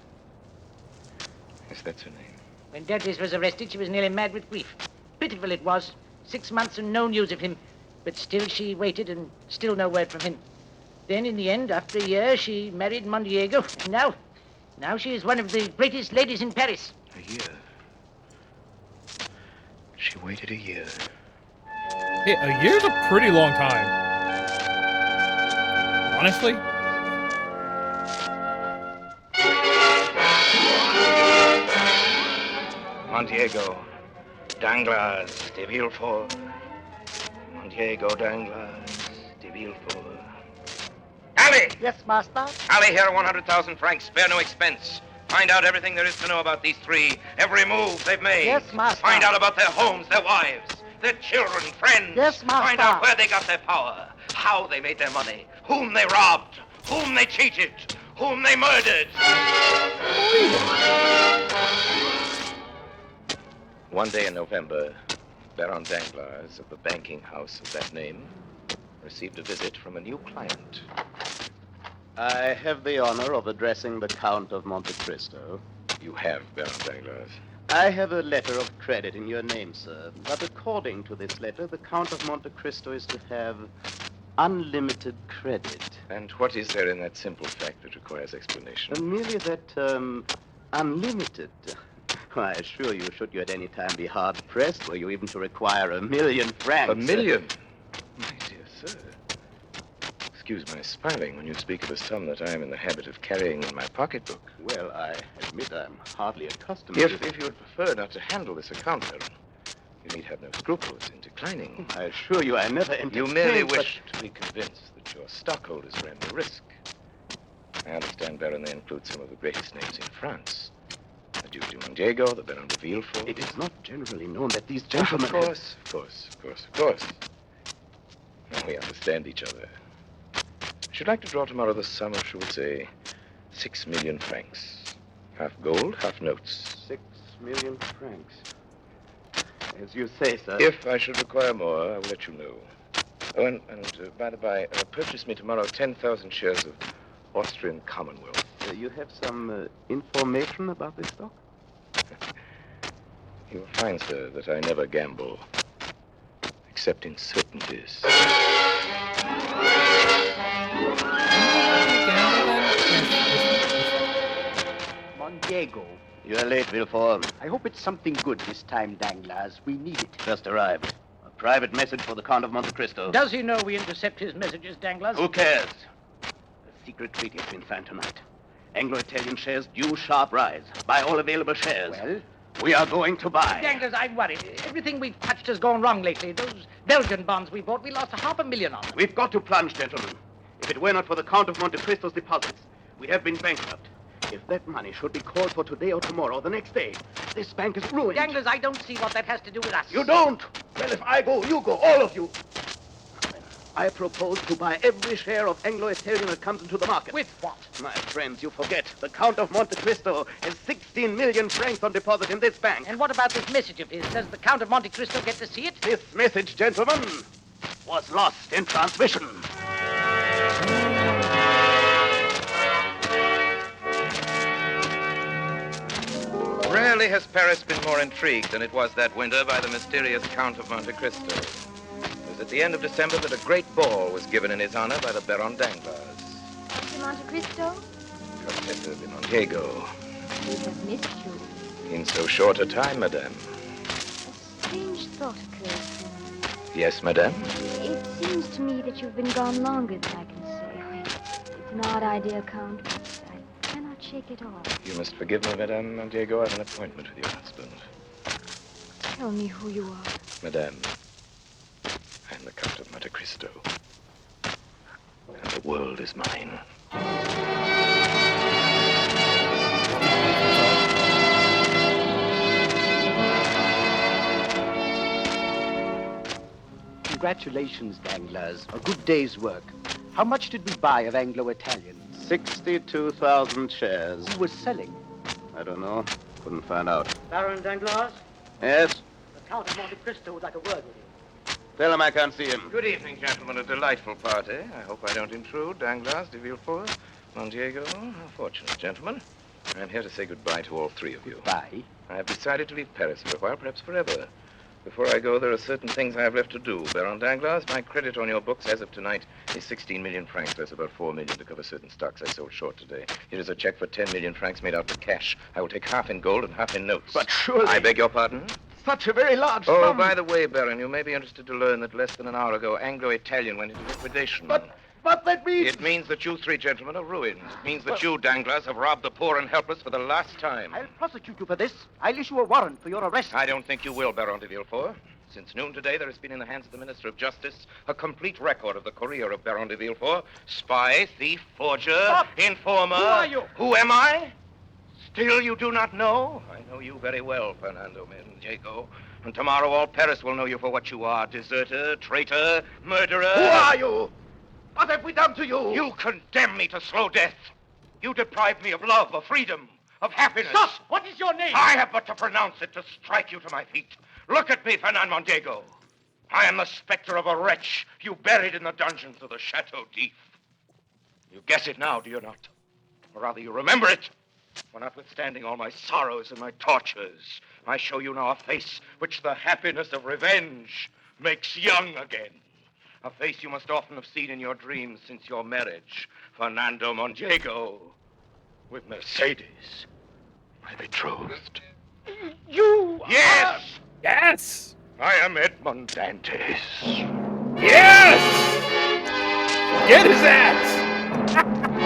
Yes, that's her name. When Dantes was arrested, she was nearly mad with grief. Pitiful it was. 6 months and no news of him. But still she waited and still no word from him. Then, in the end, after a year, she married Mondiego. And now she is one of the greatest ladies in Paris. A year? She waited a year. Hey, a year's a pretty long time. Honestly. Mondiego, Danglars, de Villefort. Mondiego, Danglars, de Villefort. Ali! Yes, master? Ali, here are 100,000 francs. Spare no expense. Find out everything there is to know about these three. Every move they've made. Yes, master. Find out about their homes, their wives, their children, friends. Yes, master. Find out where they got their power, how they made their money, whom they robbed, whom they cheated, whom they murdered. One day in November, Baron Danglars of the banking house of that name received a visit from a new client. I have the honor of addressing the Count of Monte Cristo. You have, Baron Danglars. I have a letter of credit in your name, sir. But according to this letter, the Count of Monte Cristo is to have unlimited credit. And what is there in that simple fact that requires explanation? Merely that, unlimited. Why, I assure you, should you at any time be hard-pressed, were you even to require 1,000,000 francs... 1,000,000? My dear sir, excuse my smiling when you speak of a sum that I am in the habit of carrying in my pocketbook. Well, I admit I'm hardly accustomed If to... you would prefer not to handle this account, Baron, you need have no scruples in declining. I assure you I never entertained... You merely wish to be convinced that your stockholders ran no risk. I understand, Baron, they include some of the greatest names in France. The Duke de Mondiego, the Baron de Villefort. It is not generally known that these gentlemen... Of course. Now we understand each other. I should like to draw tomorrow the sum of, shall we say, 6 million francs. Half gold, half notes. 6,000,000 francs. As you say, sir. If I should require more, I will let you know. Oh, and by the by, purchase me tomorrow 10,000 shares of Austrian Commonwealth. You have some information about this stock? You will find, sir, that I never gamble, except in certainties. Mondiego. You're late, Villefort. I hope it's something good this time, Danglars. We need it. Just arrived. A private message for the Count of Monte Cristo. Does he know we intercept his messages, Danglars? Who cares? A secret treaty has been signed tonight. Anglo-Italian shares due sharp rise. Buy all available shares. Well? We are going to buy. Danglers, I'm worried. Everything we've touched has gone wrong lately. Those Belgian bonds we bought, we lost $500,000 on. We've got to plunge, gentlemen. If it were not for the Count of Monte Cristo's deposits, we have been bankrupt. If that money should be called for today or tomorrow or the next day, this bank is ruined. Danglers, I don't see what that has to do with us. You don't? Well, if I go, you go, all of you. I propose to buy every share of Anglo-Italian that comes into the market. With what? My friends, you forget. The Count of Monte Cristo has 16 million francs on deposit in this bank. And what about this message of his? Does the Count of Monte Cristo get to see it? This message, gentlemen, was lost in transmission. Rarely has Paris been more intrigued than it was that winter by the mysterious Count of Monte Cristo. It was at the end of December that a great ball was given in his honor by the Baron Danglars. Mr. Monte Cristo? Professor de Montego. We have missed you. In so short a time, madame. A strange thought occurs to me. Yes, madame? It seems to me that you've been gone longer than I can say. It's an odd idea, Count, but I cannot shake it off. You must forgive me, Madame Montego. I have an appointment with your husband. Tell me who you are. Madame, I am the Count of Monte Cristo. And the world is mine. Congratulations, Danglars. A good day's work. How much did we buy of Anglo-Italian? 62,000 shares. Who was selling? I don't know. Couldn't find out. Baron Danglars? Yes? The Count of Monte Cristo would like a word with you. Tell him I can't see him. Good evening, gentlemen. A delightful party. I hope I don't intrude. Danglars, de Villefort, Montego. How fortunate, gentlemen. I'm here to say goodbye to all three of you. Bye. I have decided to leave Paris for a while, perhaps forever. Before I go, there are certain things I have left to do. Baron Danglars, my credit on your books as of tonight is 16 million francs. That's about 4 million to cover certain stocks I sold short today. Here is a check for 10 million francs made out for cash. I will take half in gold and half in notes. But surely... I beg your pardon? Such a very large Oh, sum. by the way, Baron, you may be interested to learn that less than an hour ago, Anglo-Italian went into liquidation. But that means... It means that you three gentlemen are ruined. It means that you, Danglars, have robbed the poor and helpless for the last time. I'll prosecute you for this. I'll issue a warrant for your arrest. I don't think you will, Baron de Villefort. Since noon today, there has been in the hands of the Minister of Justice a complete record of the career of Baron de Villefort. Spy, thief, forger, informer. Who are you? Who am I? Still you do not know? I know you very well, Fernando Montego. And tomorrow all Paris will know you for what you are. Deserter, traitor, murderer. Who are you? What have we done to you? You condemn me to slow death. You deprive me of love, of freedom, of happiness. Stop! What is your name? I have but to pronounce it to strike you to my feet. Look at me, Fernando Montego. I am the specter of a wretch you buried in the dungeons of the Chateau d'If. You guess it now, do you not? Or rather, you remember it. For notwithstanding all my sorrows and my tortures, I show you now a face which the happiness of revenge makes young again. A face you must often have seen in your dreams since your marriage, Fernando Montego, with Mercedes, my betrothed. You Yes! Yes! I am Edmond Dantes. Yes! Get his ass!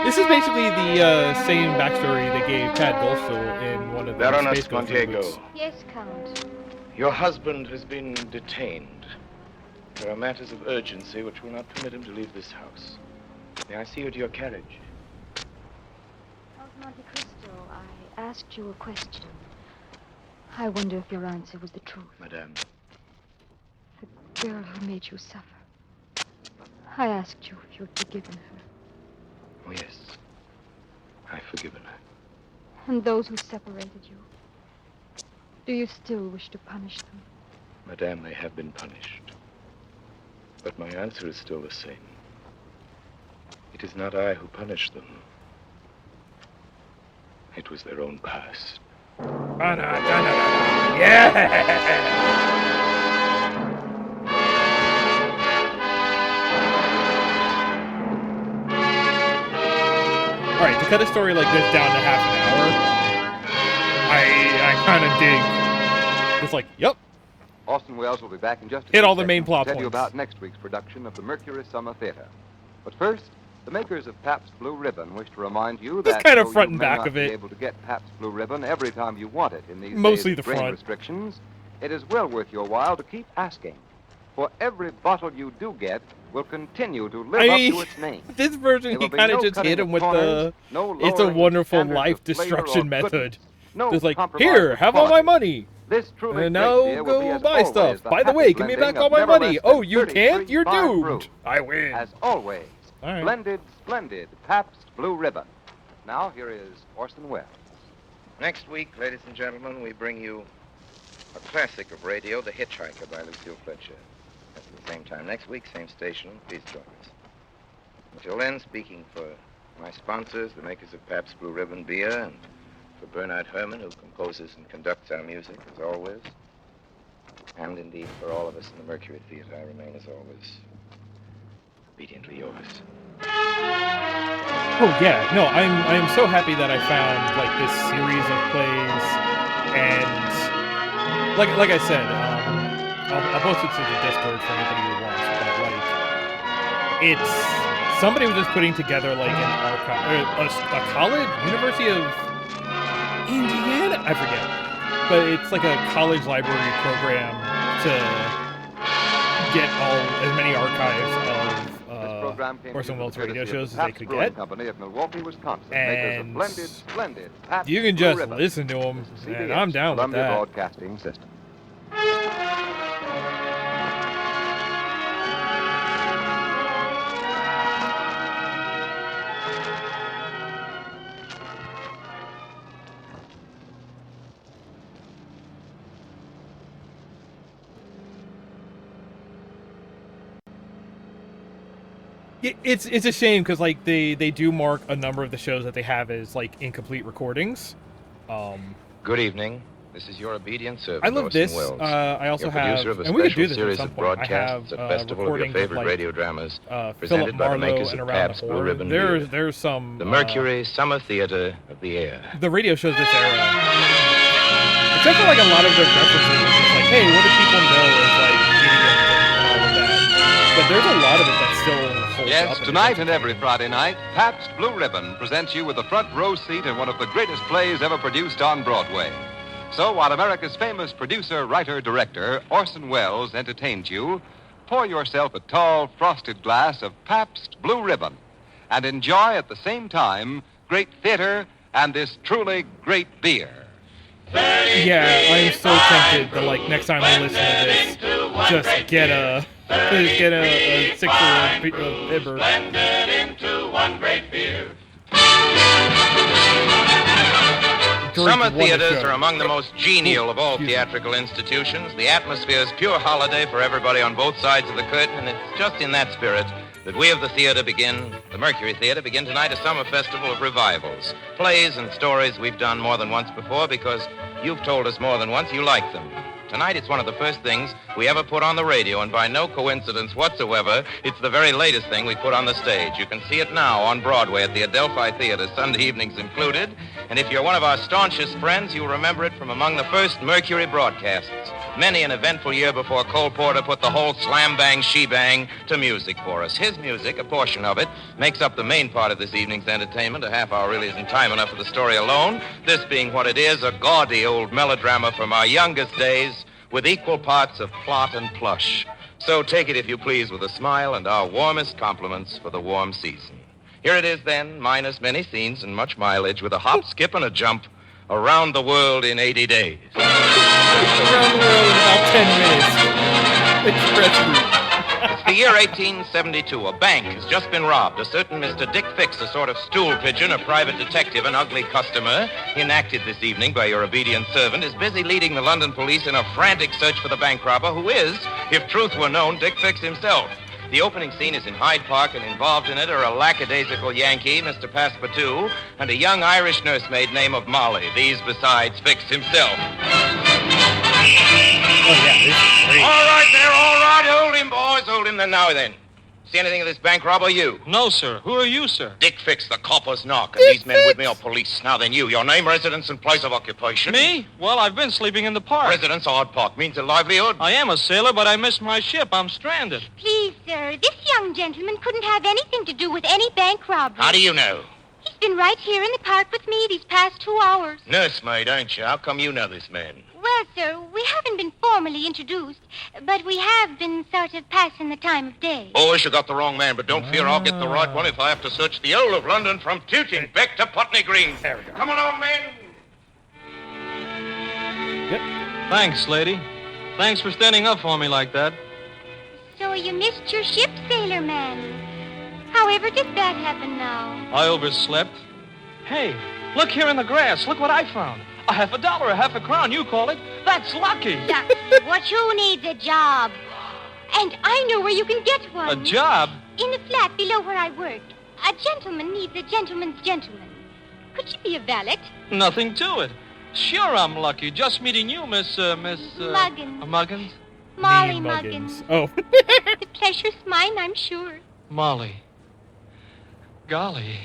This is basically the same backstory they gave Tad Golso in one of the Baroness Space Ghost Montego. reboots. Yes, Count. Your husband has been detained. There are matters of urgency which will not permit him to leave this house. May I see you to your carriage? Count Monte Cristo, I asked you a question. I wonder if your answer was the truth. Madame. The girl who made you suffer. I asked you if you'd forgiven her. Oh, yes. I've forgiven her. And those who separated you. Do you still wish to punish them? Madame, they have been punished. But my answer is still the same. It is not I who punished them. It was their own past. Yeah! All right, to cut a story like this down to half an hour, I kind of dig. It's like, yep, Orson Welles will be back in just a Hit few all the main seconds plot to tell you points. about next week's production of the Mercury Summer Theater. But first, the makers of Pabst Blue Ribbon wish to remind you Just that kind of though front you and may back not of be it. able to get Pabst Blue Ribbon every time you want it in these Mostly days the of grain front. restrictions, it is well worth your while to keep asking. For every bottle you do get will continue to live up to its name. This version, There he will be kind of no just cutting hit him of with corners, the, no it's a lowering of wonderful standards life of flavor or destruction method. goodness, no Just like, compromise here, with have all my quality. money. This truly And great now beer will be, go as buy always, stuff. the By the happy way, give me blending back all of my never money. less than Oh, you 33 can't? You're fine doomed. brews. I win. As always, All right. blended, splendid Pabst Blue Ribbon. Now, here is Orson Welles. Next week, ladies and gentlemen, we bring you a classic of radio, The Hitchhiker by Lucille Fletcher. At the same time next week, same station. Please join us. Until then, speaking for my sponsors, the makers of Pabst Blue Ribbon beer, and for Bernard Herrmann, who composes and conducts our music, as always, and indeed for all of us in the Mercury Theater, I remain, as always, obediently yours. Oh yeah, no, I'm so happy that I found like this series of plays, and like I said, I'll post it to the Discord for anybody who wants. But like, it's somebody was just putting together like an archive, a college, University of Indiana, I forget, but it's like a college library program to get as many archives of Orson Welles radio shows as they could get. Company of Milwaukee, Wisconsin, And makers of splendid Pabst you can Blue just Ribbon. listen to them, and CBS, I'm down with Columbia that. Broadcasting System. It's a shame because like they do mark a number of the shows that they have as like incomplete recordings. Good evening. This is your obedient servant, I love Orson this. Welles. I also your have, producer of a and we could special do this at series some of point. I broadcasts, have a festival of your recordings of, favorite like, radio dramas, Philip presented by the Marlowe makers and of Around Pabst the Blue Horn. Ribbon beer. There's some The Mercury Summer Theater of the Air. the radio shows this era. Except for like a lot of the references are just like, hey, what do people know as like idioms and all of that. But there's a lot of it that still holds Yes, up. tonight and every Friday night, Pabst Blue Ribbon presents you with a front row seat in one of the greatest plays ever produced on Broadway. So while America's famous producer, writer, director, Orson Welles entertains you, pour yourself a tall, frosted glass of Pabst Blue Ribbon and enjoy at the same time great theater and this truly great beer. Yeah, I'm so tempted to like next time I listen to this, just get a 6-year-old Bibber. Blended into one great beer. Summer theaters are among the most genial of all theatrical institutions. The atmosphere is pure holiday for everybody on both sides of the curtain, and it's just in that spirit that we of the Mercury Theater, begin tonight a summer festival of revivals. Plays and stories we've done more than once before because you've told us more than once you like them. Tonight, it's one of the first things we ever put on the radio, and by no coincidence whatsoever, it's the very latest thing we put on the stage. You can see it now on Broadway at the Adelphi Theater, Sunday evenings included. And if you're one of our staunchest friends, you'll remember it from among the first Mercury broadcasts. Many an eventful year before Cole Porter put the whole slam-bang-she-bang to music for us. His music, a portion of it, makes up the main part of this evening's entertainment. A half hour really isn't time enough for the story alone. This being what it is, a gaudy old melodrama from our youngest days with equal parts of plot and plush. So take it, if you please, with a smile and our warmest compliments for the warm season. Here it is, then, minus many scenes and much mileage, with a hop, skip, and a jump around the world in 80 days. Around the world in about 10 minutes. Express route. It's the year 1872. A bank has just been robbed. A certain Mr. Dick Fix, a sort of stool pigeon, a private detective, an ugly customer, enacted this evening by your obedient servant, is busy leading the London police in a frantic search for the bank robber, who is, if truth were known, Dick Fix himself. The opening scene is in Hyde Park, and involved in it are a lackadaisical Yankee, Mr. Passepartout, and a young Irish nursemaid named of Molly. These besides Fix himself. Oh, yeah, this is great. All right there, all right. Hold him, boys. Hold him. Now then. See anything of this bank robber, you? No, sir. Who are you, sir? Dick Fix, the copper's knock, and these men with me are police. Now then, you. Your name, residence, and place of occupation? Me? Well, I've been sleeping in the park. Residence, Odd Park. Means a livelihood? I am a sailor, but I missed my ship. I'm stranded. Please, sir, this young gentleman couldn't have anything to do with any bank robbery. How do you know? He's been right here in the park with me these past 2 hours. Nursemaid, ain't you? How come you know this man? Well, sir, we haven't been formally introduced, but we have been sort of passing the time of day. Boys, you got the wrong man, but don't fear, I'll get the right one if I have to search the whole of London from Tooting back to Putney Green. There we go. Come along, men. Yep. Thanks, lady. Thanks for standing up for me like that. So you missed your ship, sailor man. However did that happen now? I overslept. Hey, look here in the grass. Look what I found. A $50, a half a crown, you call it. That's lucky. Ducky, what you need's a job. And I know where you can get one. A job? In the flat below where I work. A gentleman needs a gentleman's gentleman. Could you be a valet? Nothing to it. Sure, I'm lucky. Just meeting you, Miss... Muggins. Muggins? Molly Me Muggins. Oh. The pleasure's mine, I'm sure. Molly. Golly.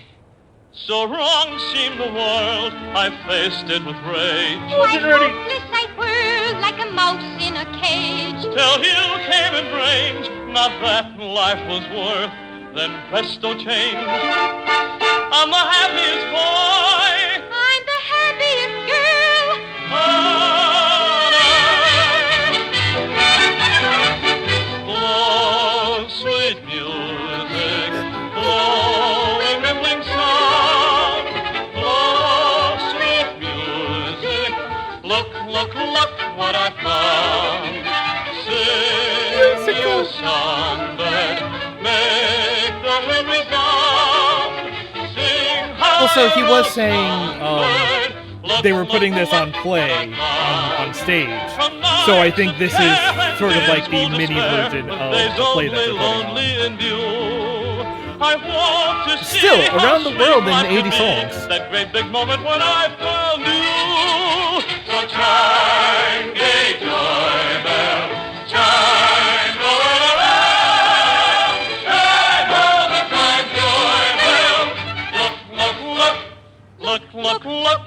So wrong seemed the world, I faced it with rage. Why, hopeless I whirled like a mouse in a cage. Till you came in range, not that life was worth, then presto change. I'm the happiest boy. I'm the happiest girl. Blow sweet music, blowing rippling sound. Blow sweet music, look what I found. Sing you songbird, make the wind resound. Sing Also, he was saying they were putting this on play on stage. So I think this is sort of like the mini version of the play that they're putting on. Still, around the world in 80 songs. That great big moment when I found you. So chime, gay joy bell, chime, going around. Chime, all the time, joy bell. Look what I found.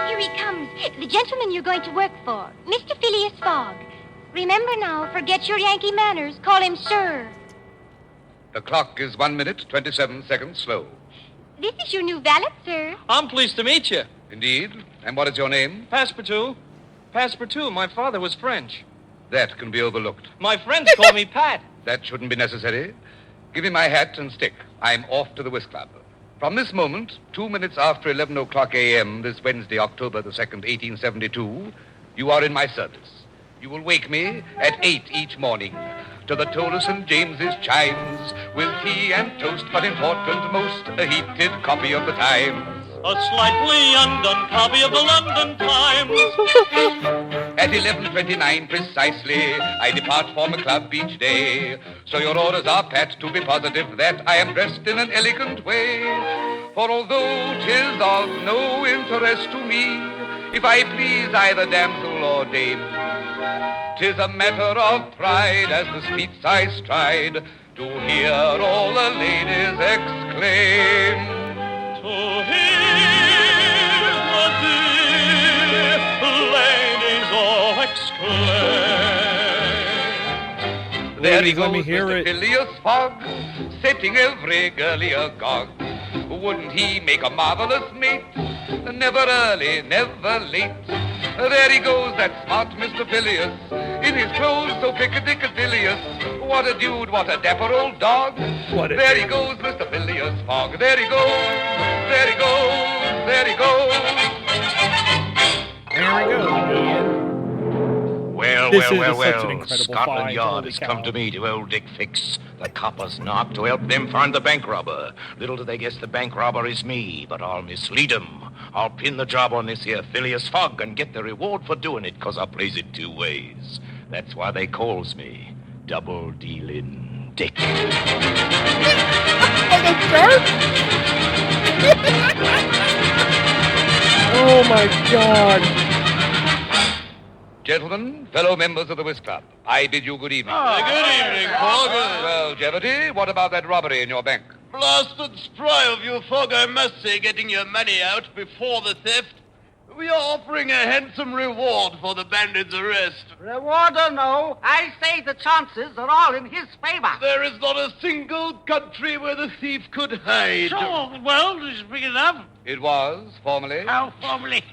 Here he comes. The gentleman you're going to work for. Mr. Phileas Fogg. Remember now, forget your Yankee manners. Call him Sir. The clock is 1 minute, 27 seconds slow. This is your new valet, sir. I'm pleased to meet you. Indeed. And what is your name? Passepartout. Passepartout. My father was French. That can be overlooked. My friends call me Pat. That shouldn't be necessary. Give me my hat and stick. I'm off to the whist club. From this moment, 2 minutes after 11 o'clock a.m., this Wednesday, October the 2nd, 1872, you are in my service. You will wake me at 8 each morning to the toll of St. James's chimes, with tea and toast, but important most, a heated copy of the Times. A slightly undone copy of the London Times. At 11:29 precisely, I depart for my club each day. So your orders are, Pat, to be positive that I am dressed in an elegant way. For although 'tis of no interest to me if I please either damsel or dame, 'tis a matter of pride as the streets I stride to hear all the ladies exclaim. To hear the dear ladies all exclaim. There he Ladies, let goes, me hear Mr. it. Phileas Fogg, setting every girlie agog. Wouldn't he make a marvelous mate? Never early, never late. There he goes, that smart Mr. Phileas, in his clothes so piccadillious. What a dude, what a dapper old dog. There he goes, Mr. Phileas Fogg. There he goes, there he goes, there he goes. There we go. Well, This is well, such well, an well. incredible Scotland find, Yard holy has cow. come to me, to old Dick Fix, the copper's knock, to help them find the bank robber. Little do they guess the bank robber is me, but I'll mislead 'em. I'll pin the job on this here Phileas Fogg and get the reward for doing it, 'cause I plays it 2 ways. That's why they calls me Double Dealin' Dick. Like a shark? my God. Gentlemen, fellow members of the Whist Club, I bid you good evening. Good evening, Fogg. Well, Jeopardy, what about that robbery in your bank? Blasted spry of you, Fogg, I must say, getting your money out before the theft. We are offering a handsome reward for the bandit's arrest. Reward or no, I say the chances are all in his favor. There is not a single country where the thief could hide. So, well, it's big enough. It was, formerly. How formerly?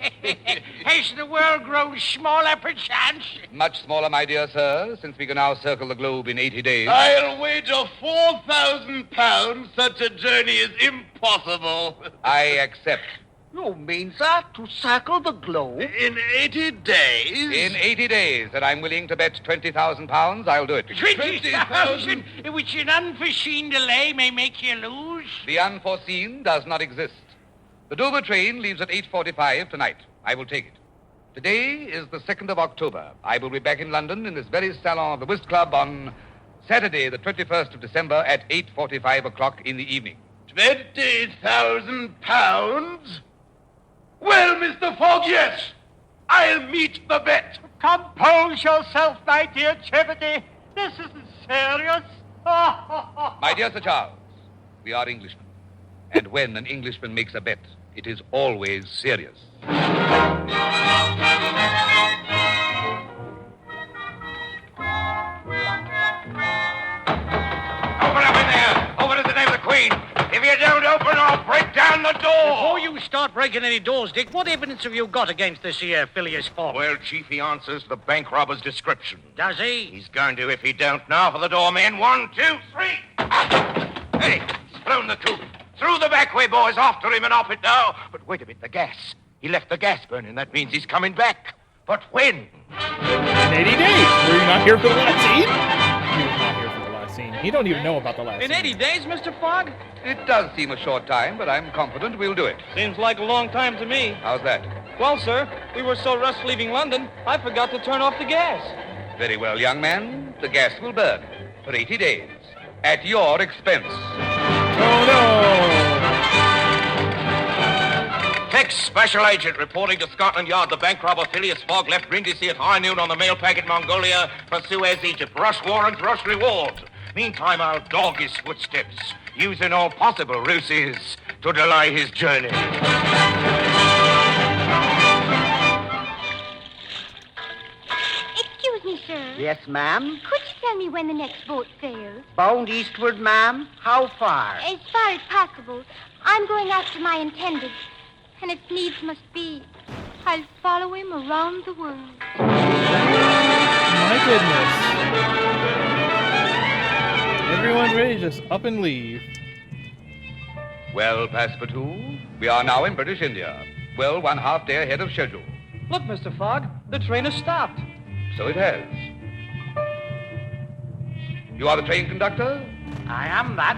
Has the world grown smaller, perchance? Much smaller, my dear sir, since we can now circle the globe in 80 days. I'll wager £4,000 such a journey is impossible. I accept. You mean, sir, to circle the globe? In 80 days? In 80 days, and I'm willing to bet £20,000 I'll do it. 20,000, which an unforeseen delay may make you lose? The unforeseen does not exist. The Dover train leaves at 8:45 tonight. I will take it. Today is the 2nd of October. I will be back in London in this very salon of the Whist Club on Saturday, the 21st of December at 8:45 o'clock in the evening. £20,000? Well, Mr. Fogg, yes. I'll meet the bet. Compose yourself, my dear Jeopardy. This isn't serious. My dear Sir Charles, we are Englishmen. And when an Englishman makes a bet, it is always serious. Open up in there. Open in the name of the Queen. If you don't open, I'll break down the door. Before you start breaking any doors, Dick, what evidence have you got against this here Phileas Fogg? Well, Chief, he answers the bank robber's description. Does he? He's going to if he don't. Now for the door, men. 1, 2, 3. Hey, he's blown the coop. Through the back way, boys. After him and off it now. But wait a bit, the gas. He left the gas burning. That means he's coming back. But when? In 80 days. Were you not here for the last scene? He was not here for the last scene. He don't even know about the last In scene. 80 days, Mr. Fogg? It does seem a short time, but I'm confident we'll do it. Seems like a long time to me. How's that? Well, sir, we were so rushed leaving London, I forgot to turn off the gas. Very well, young man. The gas will burn for 80 days. At your expense. Oh, no! Tex, Special Agent, reporting to Scotland Yard. The bank robber Phileas Fogg left Brindisi at high noon on the mail packet Mongolia for Suez, Egypt. Rush warrant, rush reward. Meantime, I'll dog his footsteps, using all possible ruses to delay his journey. Excuse me, sir. Yes, ma'am. Could you tell me when the next boat sails? Bound eastward, ma'am. How far? As far as possible. I'm going after my intended. And if needs must be, I'll follow him around the world. My goodness. Everyone's ready to just up and leave. Well, Passepartout, we are now in British India. Well, 1/2 day ahead of schedule. Look, Mr. Fogg, the train has stopped. So it has. You are the train conductor? I am that.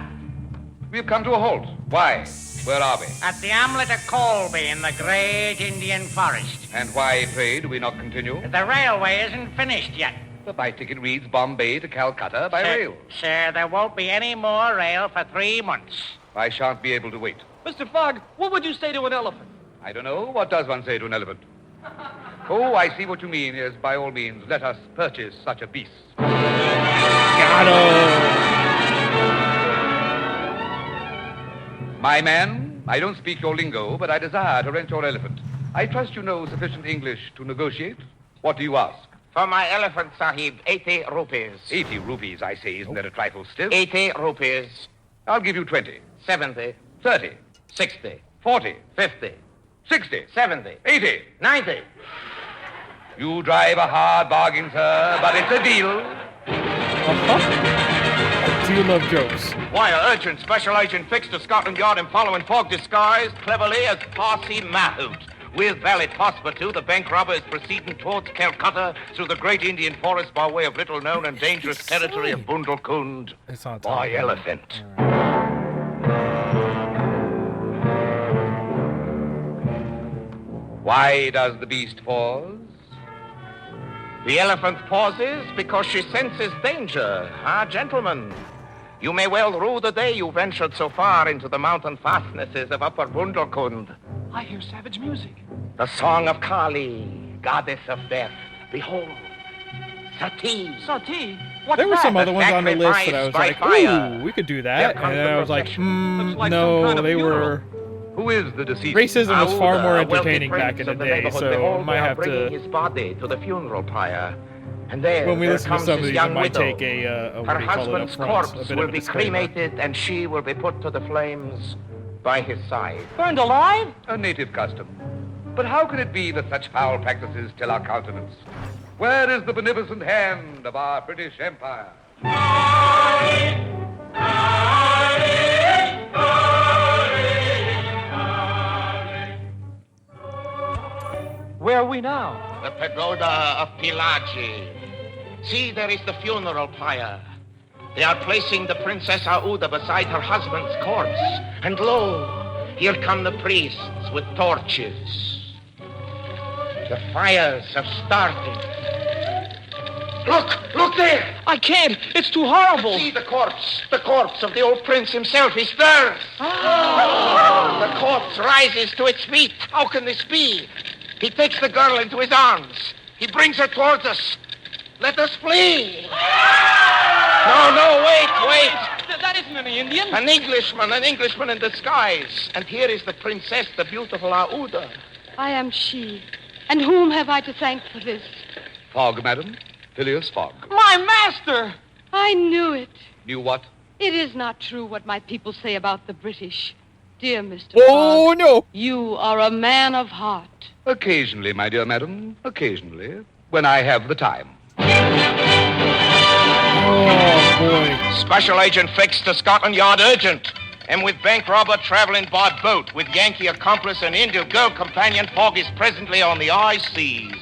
We've come to a halt. Why? Where are we? At the hamlet of Colby in the great Indian forest. And why, pray, do we not continue? The railway isn't finished yet. The by ticket reads Bombay to Calcutta by rail. Sir, there won't be any more rail for 3 months. I shan't be able to wait. Mr. Fogg, what would you say to an elephant? I don't know. What does one say to an elephant? Oh, I see what you mean. Yes, by all means, let us purchase such a beast. Got him! My man, I don't speak your lingo, but I desire to rent your elephant. I trust you know sufficient English to negotiate. What do you ask? For my elephant, Sahib, 80 rupees. 80 rupees, I say. Isn't that a trifle stiff? 80 rupees. I'll give you 20. 70. 30. 60. 40. 50. 60. 70. 80. 90. You drive a hard bargain, sir, but it's a deal. Do you love jokes? Wire urgent. Special Agent fixed to Scotland Yard and following Fogg disguised cleverly as Parsi Mahout. With valid Passepartout, the bank robber is proceeding towards Calcutta through the great Indian forest by way of little-known and dangerous territory of Bundelkund by elephant. Why does the beast pause? The elephant pauses because she senses danger. Ah, gentlemen, you may well rue the day you ventured so far into the mountain fastnesses of Upper Bundelkund. I hear savage music. The song of Kali, goddess of death. Behold, Sati. Sati? There were some that? other ones on the list that I was like, ooh, we could do that. And then I was like, no, they were... Who is the deceased? Racism was far more A wealthy entertaining back in prince the of day, neighborhood. so I Behold, might they are have bringing to... his body to the funeral pyre. And there, When we there listen to comes some of his these, I young might widow. take a what Her do you call it up husband's front? corpse A bit will of a be disclaimer. cremated, and she will be put to the flames by his side. Burned alive? A native custom. But how can it be that such foul practices still our countenance? Where is the beneficent hand of our British Empire? Where are we now? The pagoda of Pilaji. See, there is the funeral pyre. They are placing the Princess Aouda beside her husband's corpse. And lo, here come the priests with torches. The fires have started. Look there! I can't. It's too horrible. See the corpse of the old prince himself. He stirs. The corpse rises to its feet. How can this be? He takes the girl into his arms. He brings her towards us. Let us flee. No, wait. That isn't an Indian. An Englishman in disguise. And here is the princess, the beautiful Aouda. I am she. And whom have I to thank for this? Fogg, madam. Phileas Fogg. My master! I knew it. Knew what? It is not true what my people say about the British. Dear Mr. Oh, Fogg, no. You are a man of heart. Occasionally, my dear madam. Occasionally. When I have the time. Oh, boy. Special Agent fixed to Scotland Yard urgent. And with bank robber traveling by boat with Yankee accomplice and Indian girl companion, Fogg is presently on the high seas,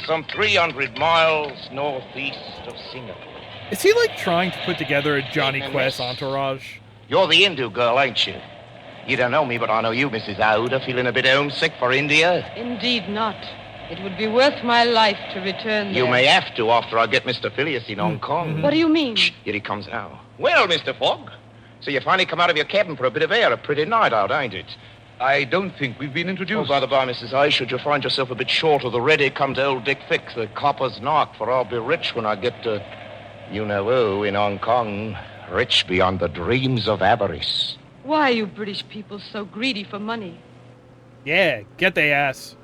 some 300 miles northeast of Singapore. Is he like trying to put together a Johnny Quest entourage? You're the Hindu girl, ain't you? You don't know me, but I know you, Mrs. Aouda, feeling a bit homesick for India. Indeed not. It would be worth my life to return there. You may have to after I get Mr. Phileas in Hong Kong. What do you mean? Shh, here he comes now. Well, Mr. Fogg, so you finally come out of your cabin for a bit of air. A pretty night out, ain't it? I don't think we've been introduced. Oh, by the by, Mrs. A, should you find yourself a bit short of the ready, come to old Dick Fix, the copper's knock, for I'll be rich when I get to, you know who, in Hong Kong. Rich beyond the dreams of avarice. Why are you British people so greedy for money? Yeah, get the ass.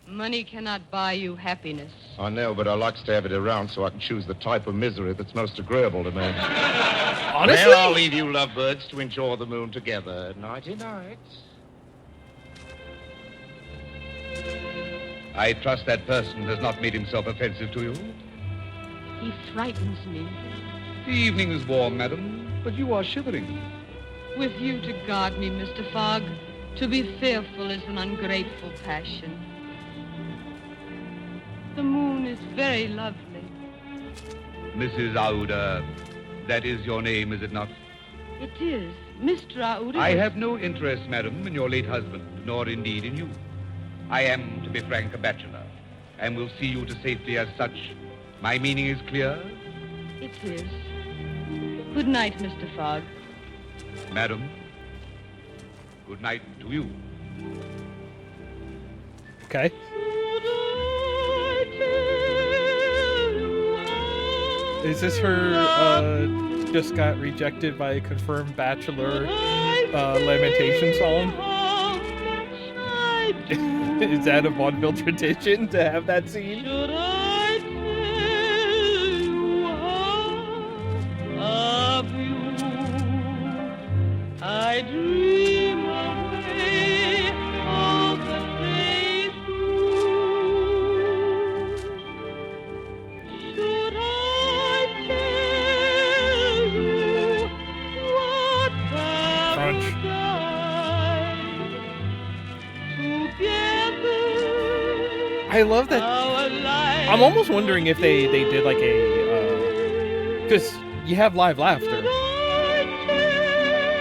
Money cannot buy you happiness. I know, but I like to have it around so I can choose the type of misery that's most agreeable to me. Honestly? Well, I'll leave you lovebirds to enjoy the moon together. Nighty-night. I trust that person has not made himself offensive to you. He frightens me. The evening is warm, madam, but you are shivering. With you to guard me, Mr. Fogg, to be fearful is an ungrateful passion. The moon is very lovely. Mrs. Aouda, that is your name, is it not? It is. Mr. Aouda. I have no interest, madam, in your late husband, nor indeed in you. I am, to be frank, a bachelor, and will see you to safety as such. My meaning is clear? It is. Good night, Mr. Fogg. Madam, good night to you. Okay. Is this her, just got rejected by a confirmed bachelor, lamentation song? Is that a vaudeville tradition to have that scene? I dream away of the days through. Should I tell you what Crunch. I love that. I'm almost wondering if they did like a, because you have live laughter.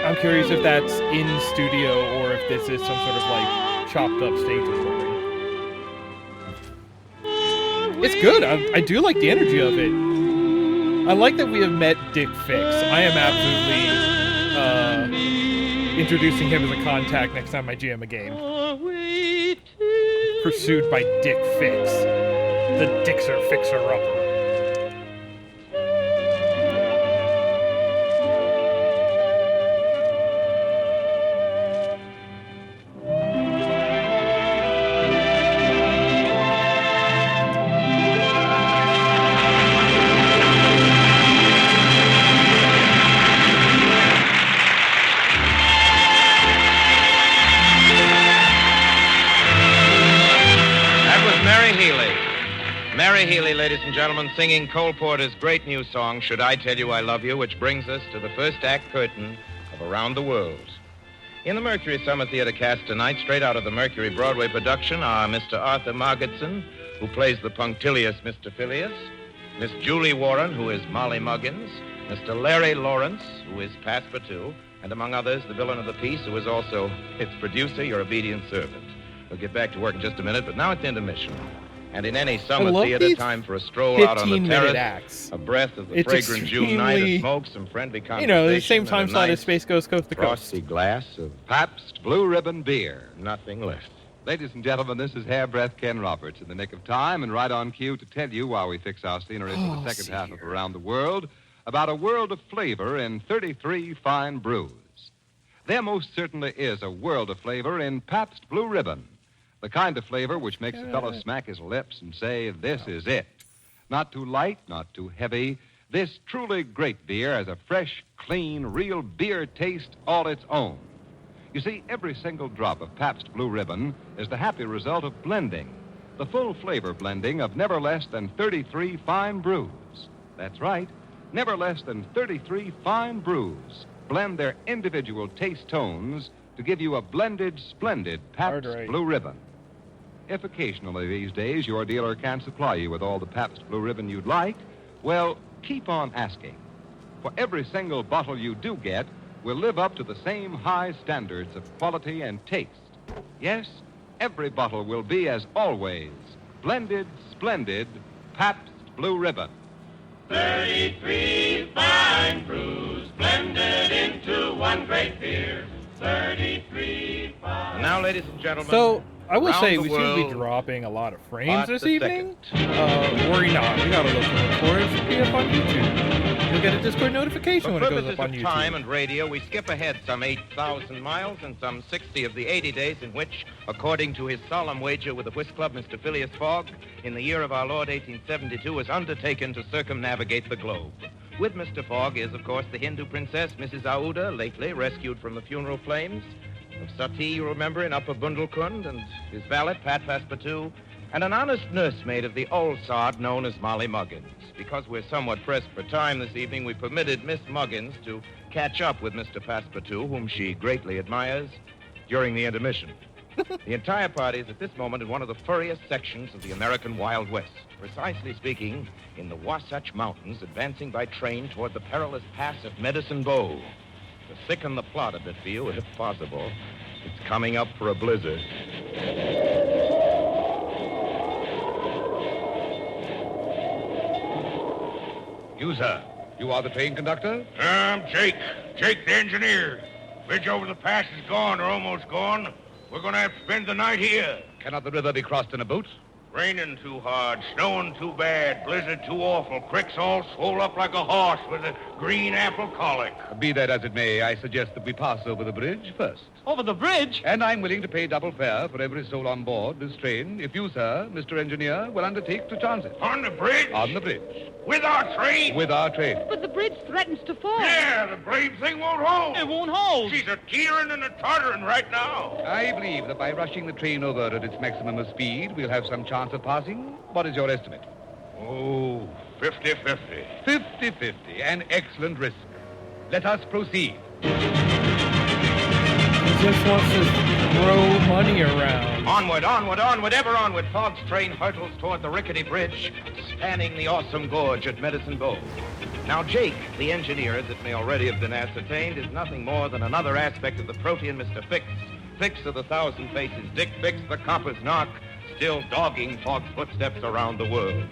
I'm curious if that's in studio or if this is some sort of like chopped up stage recording. It's good. I do like the energy of it. I like that we have met Dick Fix. I am absolutely introducing him as a contact next time I GM a game. Pursued by Dick Fix, the Dixer Fixer-Upper. Mary Healy, ladies and gentlemen, singing Cole Porter's great new song, Should I Tell You I Love You, which brings us to the first act curtain of Around the World. In the Mercury Summer Theater cast tonight, straight out of the Mercury Broadway production, are Mr. Arthur Margetson, who plays the punctilious Mr. Phileas, Miss Julie Warren, who is Molly Muggins, Mr. Larry Lawrence, who is Passepartout, and among others, the villain of the piece, who is also its producer, your obedient servant. We'll get back to work in just a minute, but now it's intermission. And in any summer theater, time for a stroll out on the terrace, acts. A breath of the fragrant June night, a smoke, some friendly conversation. You know, the same time slot as Space Ghost Coast to Coast. Frosty glass of Pabst Blue Ribbon Beer. Nothing left. Ladies and gentlemen, this is Hairbreath Ken Roberts in the nick of time and right on cue to tell you, while we fix our scenery for the second half of Around the World, about a world of flavor in 33 fine brews. There most certainly is a world of flavor in Pabst Blue Ribbon. The kind of flavor which makes a fellow smack his lips and say, this is it. Not too light, not too heavy. This truly great beer has a fresh, clean, real beer taste all its own. You see, every single drop of Pabst Blue Ribbon is the happy result of blending, the full flavor blending of never less than 33 fine brews. That's right, never less than 33 fine brews blend their individual taste tones to give you a blended, splendid Pabst Blue Ribbon. If occasionally these days your dealer can't supply you with all the Pabst Blue Ribbon you'd like, well, keep on asking. For every single bottle you do get will live up to the same high standards of quality and taste. Yes, every bottle will be, as always, blended, splendid Pabst Blue Ribbon. 33 fine brews blended into one great beer. 33 fine. And now, ladies and gentlemen. So, I will say we seem to be world, dropping a lot of frames this the evening. Worry not. We got a local record. It should be up on YouTube. You'll get a Discord notification when it goes up on YouTube. For time and radio, we skip ahead some 8,000 miles and some 60 of the 80 days in which, according to his solemn wager with the Whist Club, Mr. Phileas Fogg, in the year of our Lord 1872, was undertaken to circumnavigate the globe. With Mr. Fogg is, of course, the Hindu princess, Mrs. Aouda, lately rescued from the funeral flames, of Sati, you remember, in Upper Bundelkund, and his valet, Pat Passepartout, and an honest nursemaid of the old sod known as Molly Muggins. Because we're somewhat pressed for time this evening, we permitted Miss Muggins to catch up with Mr. Passepartout, whom she greatly admires, during the intermission. The entire party is at this moment in one of the furriest sections of the American Wild West, precisely speaking, in the Wasatch Mountains, advancing by train toward the perilous pass of Medicine Bow. To thicken the plot a bit for you, if possible, it's coming up for a blizzard. You, sir. You are the train conductor? I'm Jake. Jake, the engineer. Bridge over the pass is gone, or almost gone. We're going to have to spend the night here. Cannot the river be crossed in a boat? Raining too hard, snowing too bad, blizzard too awful, creeks all swole up like a horse with a green apple colic. Be that as it may, I suggest that we pass over the bridge first. Over the bridge? And I'm willing to pay double fare for every soul on board this train if you, sir, Mr. Engineer, will undertake to transit. On the bridge? On the bridge. With our train? With our train. But the bridge threatens to fall. Yeah, the brave thing won't hold. It won't hold. She's a tearing and a tottering right now. I believe that by rushing the train over at its maximum of speed, we'll have some chance of passing. What is your estimate? Oh, 50-50. 50-50, an excellent risk. Let us proceed. He just wants to throw money around. Onward, onward, onward, ever onward. Fogg's train hurtles toward the rickety bridge, spanning the awesome gorge at Medicine Bow. Now, Jake, the engineer, as it may already have been ascertained, is nothing more than another aspect of the protean Mr. Fix. Fix of the thousand faces. Dick Fix, the copper's knock, still dogging Fogg's footsteps around the world.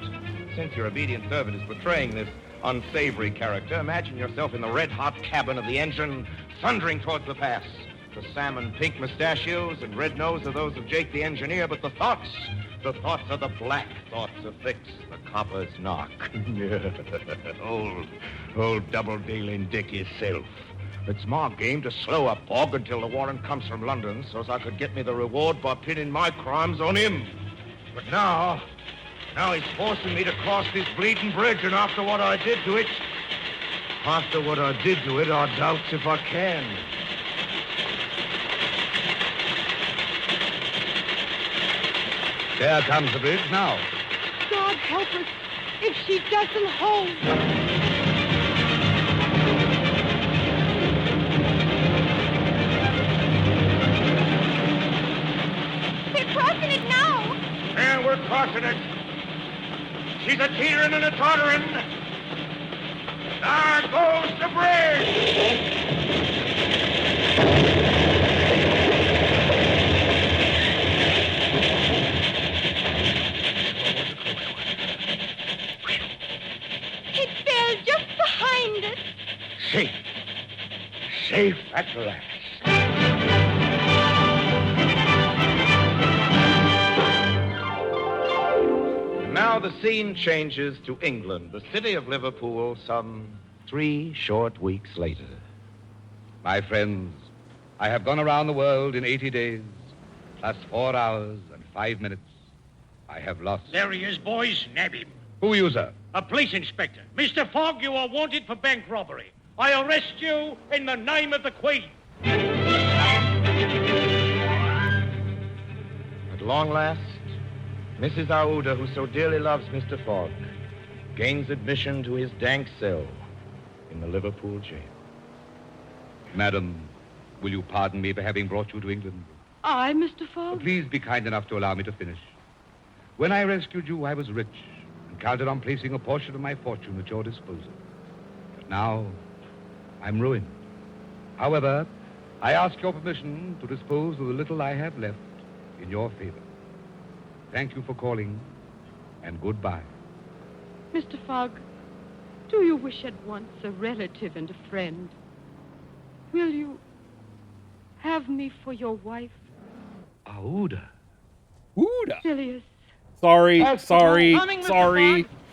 since your obedient servant is portraying this unsavory character, imagine yourself in the red-hot cabin of the engine, thundering towards the pass. The salmon-pink mustachios and red nose are those of Jake the engineer, but the thoughts are the black thoughts of Fix, the copper's knock. old double-dealing Dick himself. It's my game to slow up Fogg until the warrant comes from London, so as I could get me the reward by pinning my crimes on him. But now he's forcing me to cross this bleeding bridge, and after what I did to it, I doubt if I can. There comes the bridge now. God help us if she doesn't hold. They're crossing it now. And we're crossing it. She's a teetering and a tottering. There goes the bridge. Safe at last. Now the scene changes to England, the city of Liverpool, some 3 short weeks later. My friends, I have gone around the world in 80 days, plus 4 hours and 5 minutes. I have lost. There he is, boys. Nab him. Who are you, sir? A police inspector. Mr. Fogg, you are wanted for bank robbery. I arrest you in the name of the Queen. At long last, Mrs. Aouda, who so dearly loves Mr. Fogg, gains admission to his dank cell in the Liverpool jail. Madam, will you pardon me for having brought you to England? I, Mr. Fogg? Please be kind enough to allow me to finish. When I rescued you, I was rich and counted on placing a portion of my fortune at your disposal. But now, I'm ruined. However, I ask your permission to dispose of the little I have left in your favor. Thank you for calling, and goodbye. Mr. Fogg, do you wish at once a relative and a friend? Will you have me for your wife? Aouda. Ouda. Phileas. Sorry.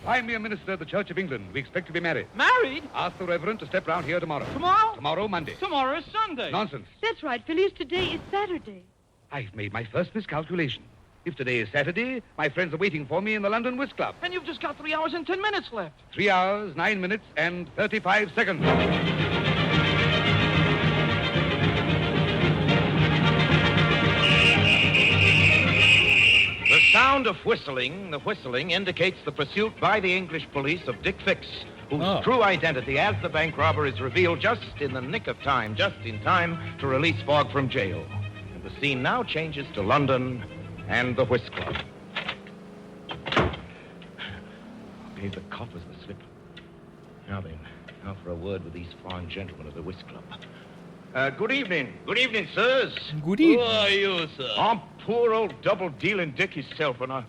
I'm a minister of the Church of England. We expect to be married. Married? Ask the Reverend to step round here tomorrow. Tomorrow? Tomorrow, Monday. Tomorrow is Sunday. Nonsense. That's right, Phileas. Today is Saturday. I've made my first miscalculation. If today is Saturday, my friends are waiting for me in the London Whist Club. And you've just got 3 hours and 10 minutes left. 3 hours, 9 minutes, and 35 seconds. The sound of the whistling indicates the pursuit by the English police of Dick Fix, whose true identity as the bank robber is revealed just in the nick of time, just in time to release Fogg from jail. And the scene now changes to London and the Whist Club. Gave the coppers the slip. Now then, now for a word with these fine gentlemen of the Whist Club. Good evening. Good evening, sirs. Good evening. Who are you, sir? I'm poor old double-dealing Dick himself, and I've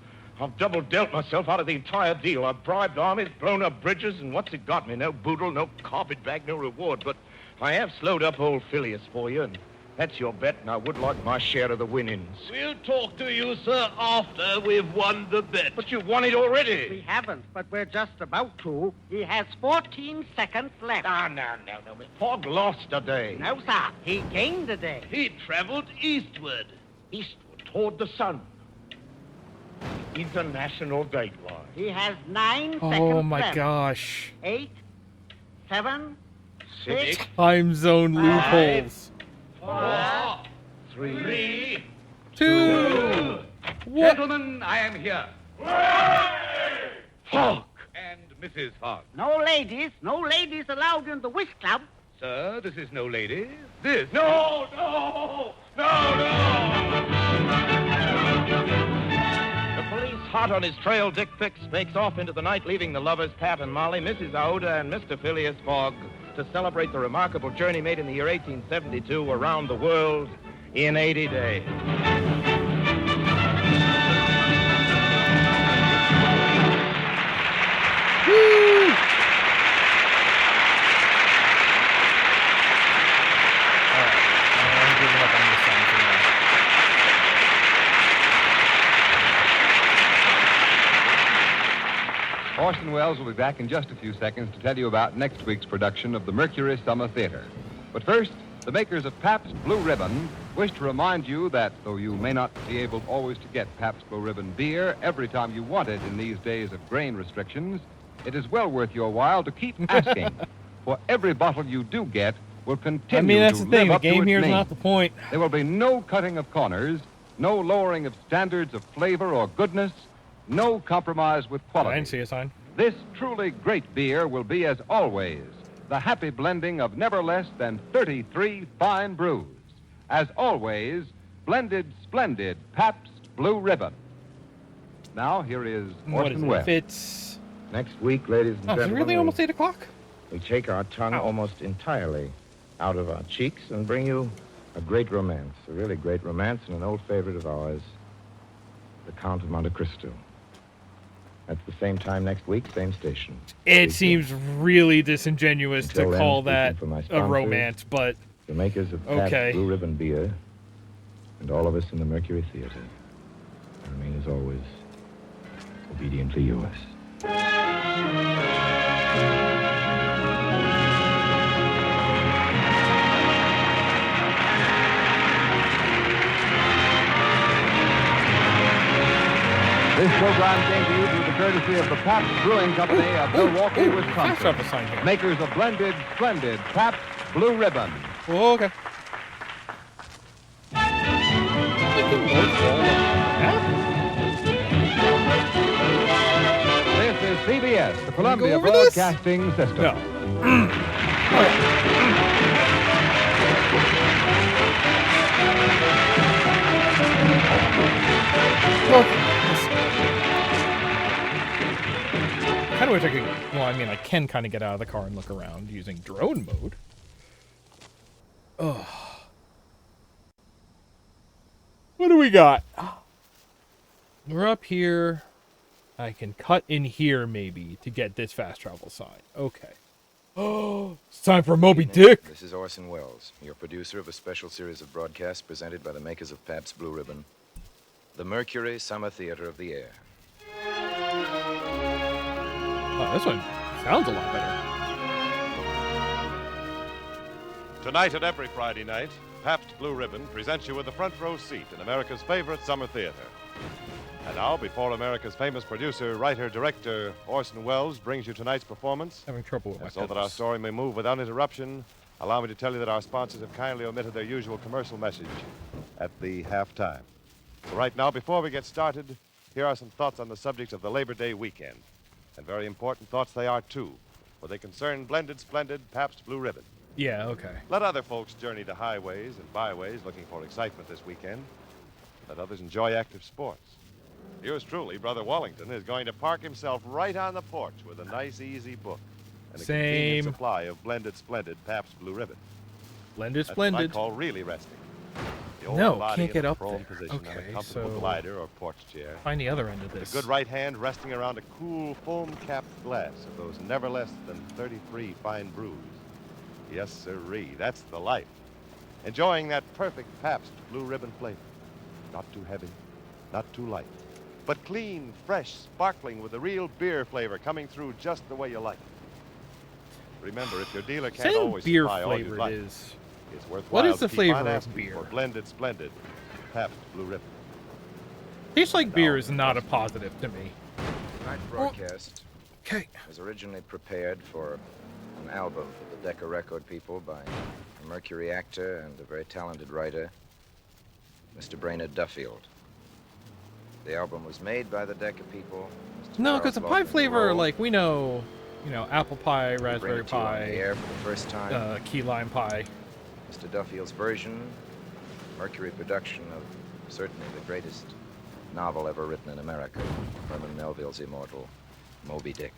double-dealt myself out of the entire deal. I've bribed armies, blown up bridges, and what's it got me? No boodle, no carpetbag, no reward. But I have slowed up old Phileas for you, and that's your bet, and I would like my share of the winnings. We'll talk to you, sir, after we've won the bet. But you've won it already. We haven't, but we're just about to. He has 14 seconds left. No. Fogg lost a day. No, sir. He gained a day. He traveled eastward. Eastward, toward the sun. International dateline. He has 9 seconds left. Oh, my gosh. 8, 7, 6, Time zone 5, loopholes. 4, 3, 2. Gentlemen, I am here. Fogg! And Mrs. Fogg. No ladies allowed in the whist club. Sir, this is no lady. This. No! The police, hot on his trail, Dick Fix makes off into the night, leaving the lovers, Pat and Molly, Mrs. Aouda, and Mr. Phileas Fogg to celebrate the remarkable journey made in the year 1872 around the world in 80 days. Wells will be back in just a few seconds to tell you about next week's production of the Mercury Summer Theater. But first, the makers of Pabst Blue Ribbon wish to remind you that though you may not be able always to get Pabst Blue Ribbon beer every time you want it in these days of grain restrictions, it is well worth your while to keep asking. For every bottle you do get will continue that's to the thing. live The up to game its here is name. not the point. There will be no cutting of corners, no lowering of standards of flavor or goodness, no compromise with quality. I didn't see a sign. This truly great beer will be, as always, the happy blending of never less than 33 fine brews. As always, blended splendid Pabst Blue Ribbon. Now, here is What is Orson it? Welles. If it's... Next week, ladies and Oh, is it gentlemen, really almost 8 o'clock? we take our tongue almost entirely out of our cheeks and bring you a great romance, a really great romance, and an old favorite of ours, The Count of Monte Cristo. At the same time next week, same station. It seems really disingenuous Until to then, call speaking that for my a sponsors, romance, but the makers of okay. Pabst Blue Ribbon beer, and all of us in the Mercury Theater, I remain, as always, obediently yours. This program came to you through the courtesy of the Pabst Brewing Company of Milwaukee, Wisconsin. Makers of blended, splendid Pabst Blue Ribbon. Oh, okay. This is CBS, the Columbia over this? Broadcasting System. No. Kind of wish I could. Well, I mean, I can kind of get out of the car and look around using drone mode. Ugh. What do we got? We're up here. I can cut in here maybe to get this fast travel sign. Okay. Oh, it's time for Moby Dick. This is Orson Welles, your producer of a special series of broadcasts presented by the makers of Pabst Blue Ribbon, the Mercury Summer Theater of the Air. Oh, this one sounds a lot better. Tonight and every Friday night, Pabst Blue Ribbon presents you with a front row seat in America's favorite summer theater. And now, before America's famous producer, writer, director, Orson Welles brings you tonight's performance, having trouble with my so that our story may move without interruption, allow me to tell you that our sponsors have kindly omitted their usual commercial message at the halftime. So right now, before we get started, here are some thoughts on the subject of the Labor Day weekend. And very important thoughts they are, too, for they concern blended, splendid Pabst Blue Ribbon. Yeah, okay. Let other folks journey to highways and byways looking for excitement this weekend. Let others enjoy active sports. Yours truly, Brother Wallington, is going to park himself right on the porch with a nice, easy book and a convenient supply of blended, splendid Pabst Blue Ribbon. Blended, That's splendid. what I call really resting. The old No, body can't in get a up prone there. position on Okay, a comfortable so glider or porch chair. find the other end of The this. good right hand resting around a cool foam-capped glass of those never less than 33 fine brews. Yes, sirree, that's the life. Enjoying that perfect Pabst Blue Ribbon flavor. Not too heavy, not too light, but clean, fresh, sparkling with the real beer flavor coming through just the way you like it. Remember, if your dealer can't Same always beer supply all you'd flavor like, it is. it's worthwhile What is to the keep flavor on of asking beer? for blended, splendid Pabst Blue Ribbon. Tastes like beer is not a positive to me. Tonight's broadcast was originally prepared for an album for the Decca record people by a Mercury actor and a very talented writer, Mr. Brainerd Duffield. The album was made by the Decca people. Mr. No, Charles because the pie Lawton flavor, Monroe. like we know, apple pie, We bring raspberry it to you on the pie, air for the first time. key lime pie. Mr. Duffield's version, Mercury production of certainly the greatest novel ever written in America, Herman Melville's immortal Moby Dick.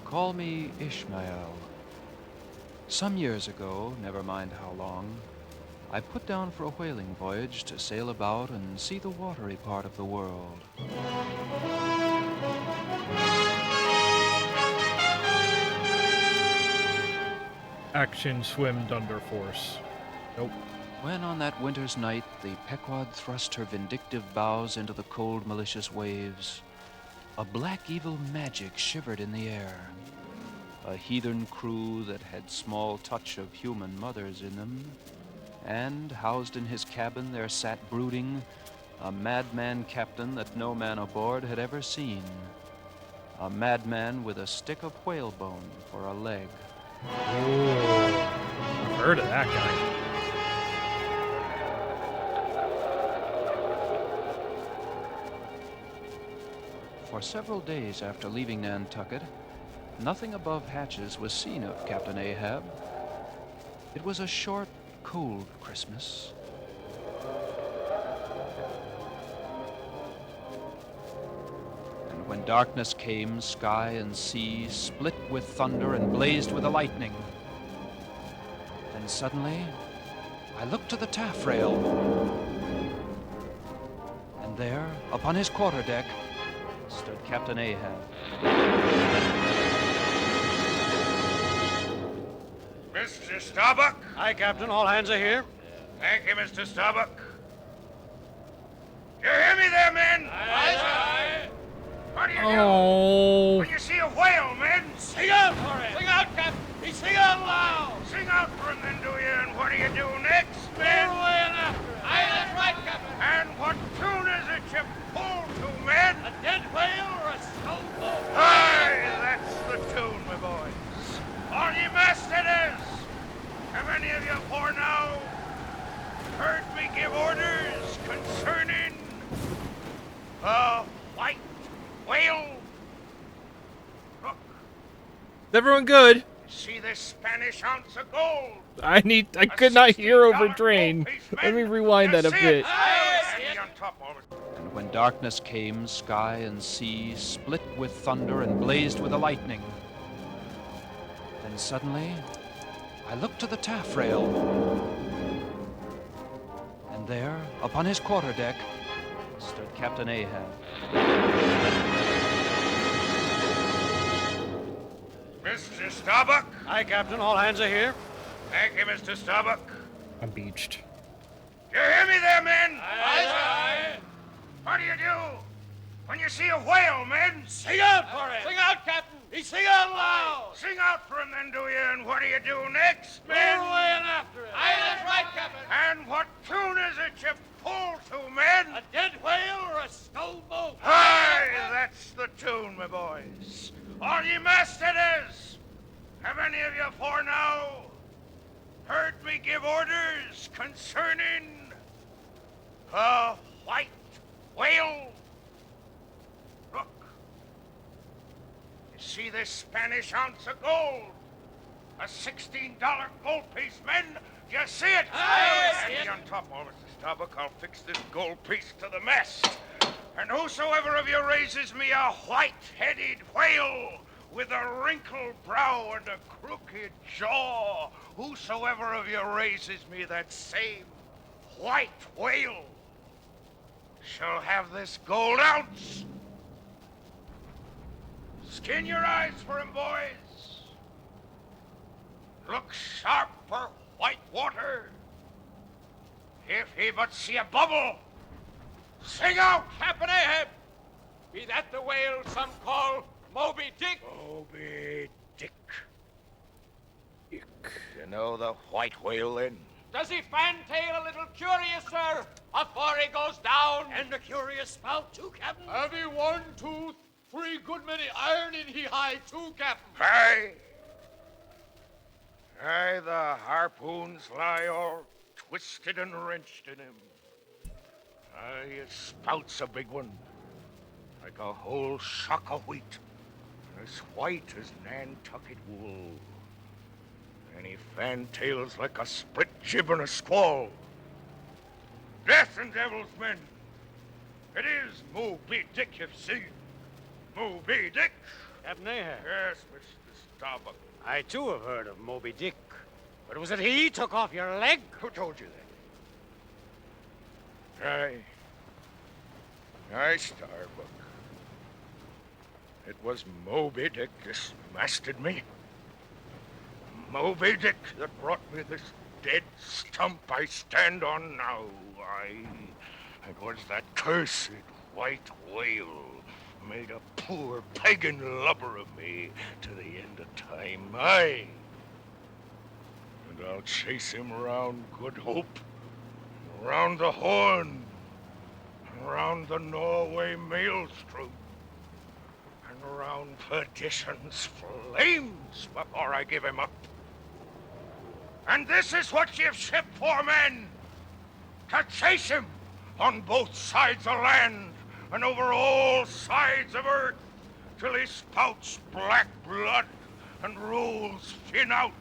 Call me Ishmael. Some years ago, never mind how long, I put down for a whaling voyage to sail about and see the watery part of the world. Action swim dunder force. Nope. When on that winter's night the Pequod thrust her vindictive bows into the cold, malicious waves, a black evil magic shivered in the air. A heathen crew that had small touch of human mothers in them, and housed in his cabin there sat brooding a madman captain that no man aboard had ever seen. A madman with a stick of whalebone for a leg. Heard of that guy. For several days after leaving Nantucket, nothing above hatches was seen of Captain Ahab. It was a short, cold Christmas. And when darkness came, sky and sea split with thunder and blazed with the lightning. Then suddenly, I looked to the taffrail. And there, upon his quarterdeck, stood Captain Ahab. Mr. Starbuck? Aye, Captain. All hands are here. Thank you, Mr. Starbuck. You hear me there, men? Aye, What do you Oh. do when you see a whale, men? Sing out for him. Sing out, Captain. He sing out loud. Sing out for him, then, do you? And what do you do next, men? away and after it. Aye, that's right, Captain. And what tune is it you pull to, men? A dead whale or a stone Aye, that's the tune, my boys. All ye mastheaders, have any of you for now heard me give orders concerning a white whale? Look, Is everyone good? see this Spanish ounce of gold? I could not hear over Drain. Let me rewind that a bit. And when darkness came, sky and sea split with thunder and blazed with the lightning. Then suddenly, I looked to the taffrail. And there, upon his quarterdeck, stood Captain Ahab. Mr. Starbuck? Aye, Captain. All hands are here. Thank you, Mr. Starbuck. I'm beached. You hear me there, men? Aye. What do you do when you see a whale, men? Sing out for him. Sing out, Captain. He sing out loud. Sing out for him, then, do you? And what do you do next, men? away and after it. Aye, that's right, Captain. And what tune is it you pull to, men? A dead whale or a stone boat? Aye, that's the tune, my boys. All ye mastheaders, have any of you for now heard me give orders concerning a white whale? Look, you see this Spanish ounce of gold? A $16 gold piece, men? Do you see it? Aye, I see Hand it. me on top, oh, Mr. Starbuck. I'll fix this gold piece to the mast. And whosoever of you raises me a white-headed whale with a wrinkled brow and a crooked jaw, whosoever of you raises me that same white whale shall have this gold ounce. Skin your eyes for him, boys. Look sharp for white water. If he but see a bubble, sing out! Captain Ahab. Be that the whale some call Moby Dick? Moby Dick. You know the white whale, then? Does he fantail a little curious, sir, afore he goes down? And a curious spout, too, Captain? Have he 1, 2, 3 good many iron in he high, too, Captain? Aye. Aye, the harpoons lie all twisted and wrenched in him. Aye, his spout's a big one, like a whole shock of wheat, as white as Nantucket wool. And he fantails like a split jib in a squall. Death and devil's men, it is Moby Dick you've seen. Moby Dick. Captain Ahab. Yes, Mr. Starbuck. I, too, have heard of Moby Dick. But was it he took off your leg? Who told you that? Aye, Starbuck. It was Moby Dick that masted me. Moby Dick that brought me this dead stump I stand on now. It was that cursed white whale made a poor pagan lubber of me to the end of time. Aye. And I'll chase him round Good Hope, round the Horn, and round the Norway Maelstrom, and round perdition's flames before I give him up. And this is what you've shipped for, men, to chase him on both sides of land and over all sides of earth till he spouts black blood and rolls fin out.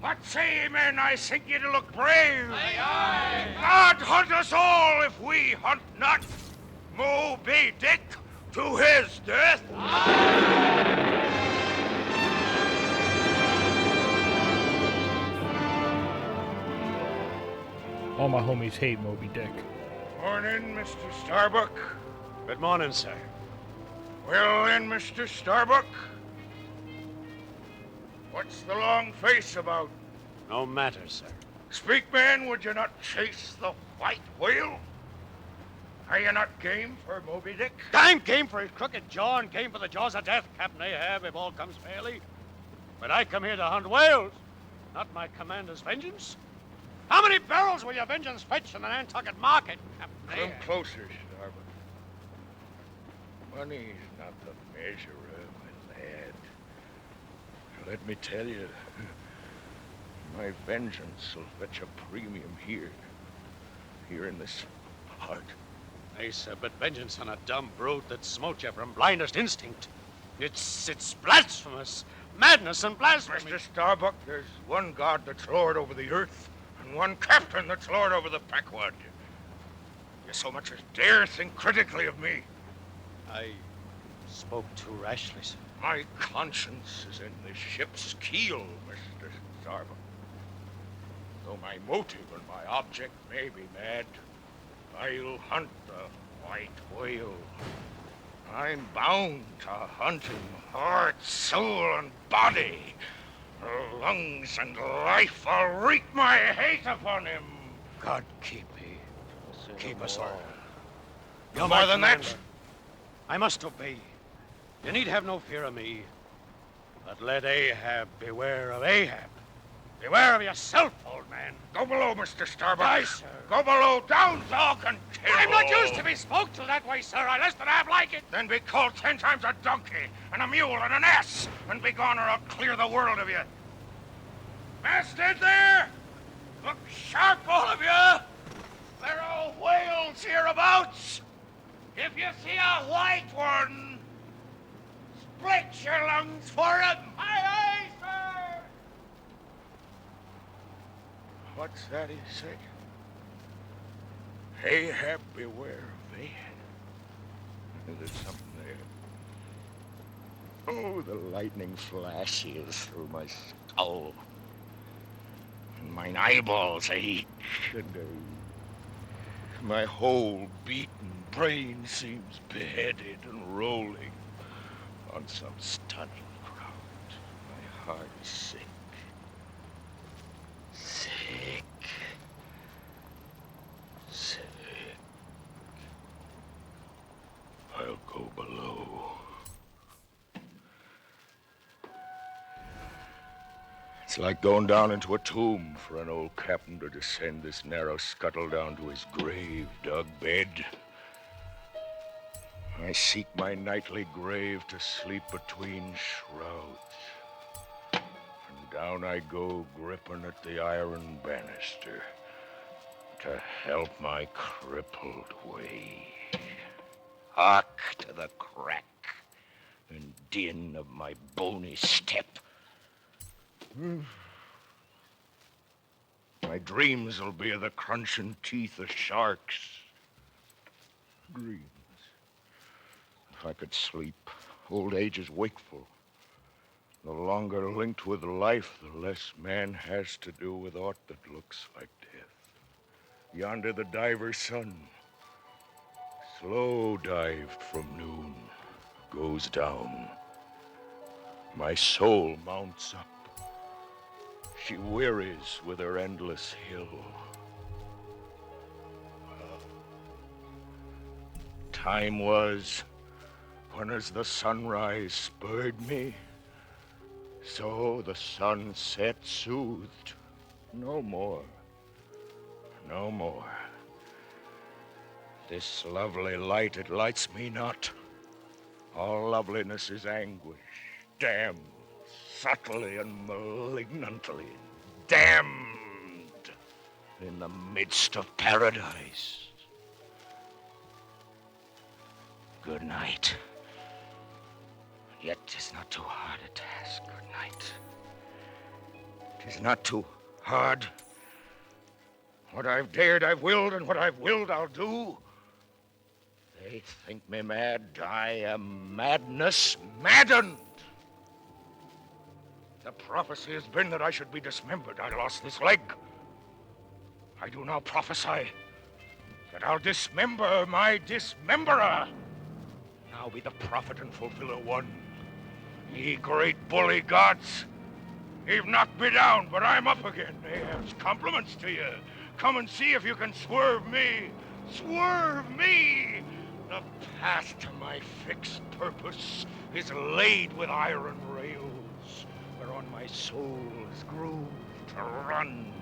What say ye, men? I think ye to look brave. Aye, aye. God hunt us all if we hunt not. Moby Dick to his death. All my homies hate Moby Dick. Morning, Mr. Starbuck. Good morning, sir. Well then, Mr. Starbuck, what's the long face about? No matter, sir. Speak, man, would you not chase the white whale? Are you not game for Moby Dick? I'm game for his crooked jaw and game for the jaws of death, Captain Ahab, if all comes fairly. But I come here to hunt whales, not my commander's vengeance. How many barrels will your vengeance fetch in the Nantucket market, Captain Come Ahab? closer, Starbuck. Money's not the measure, my lad. Let me tell you, my vengeance will fetch a premium here in this heart. Aye, sir, but vengeance on a dumb brute that smote you from blindest instinct. It's blasphemous. Madness and blasphemy. Mr. Starbuck, there's one God that's Lord over the earth, and one captain that's Lord over the packwood. You so much as dare think critically of me. I spoke too rashly, sir. My conscience is in this ship's keel, Mr. Starbuck. Though my motive and my object may be mad, I'll hunt the white whale. I'm bound to hunt him, heart, soul, and body. Lungs and life, I'll wreak my hate upon him. God keep me. Keep us all. No more than that. I must obey. You need have no fear of me. But let Ahab beware of Ahab. Beware of yourself, old man. Go below, Mr. Starbuck. Aye, sir. Go below, down, dog, and kill. I'm not used to be spoke to that way, sir. I less than half like it. Then be called 10 times a donkey, and a mule, and an ass, and be gone, or I'll clear the world of you. Masthead there! Look sharp, all of you! There are whales hereabouts! If you see a white one, split your lungs for him! Aye, aye, sir! What's that he said? Ahab, beware of Ahab. There's something there. Oh, the lightning flashes through my skull. And mine eyeballs ache, and my whole beaten brain seems beheaded and rolling on some stunning ground. My heart is sick. Sick. Sick. I'll go below. It's like going down into a tomb for an old captain to descend this narrow scuttle down to his grave dug bed. I seek my nightly grave to sleep between shrouds. And down I go, gripping at the iron banister to help my crippled way. Hark to the crack and din of my bony step. My dreams will be of the crunching teeth of sharks. Dreams. If I could sleep, old age is wakeful. The longer linked with life, the less man has to do with aught that looks like death. Yonder the diver's sun, slow dived from noon, goes down. My soul mounts up, she wearies with her endless hill. Time was when as the sunrise spurred me, so the sunset soothed. No more, no more. This lovely light, it lights me not. All loveliness is anguish, damned subtly and malignantly, damned in the midst of paradise. Good night. Yet 'tis not too hard a task. Good night. 'Tis not too hard. What I've dared, I've willed, and what I've willed, I'll do. They think me mad. I am madness maddened. The prophecy has been that I should be dismembered. I lost this leg. I do now prophesy that I'll dismember my dismemberer. Now be the prophet and fulfiller one. Ye great bully gods, you've knocked me down, but I'm up again. Ahab's compliments to you. Come and see if you can swerve me. Swerve me! The path to my fixed purpose is laid with iron rails, whereon my soul is grooved to run,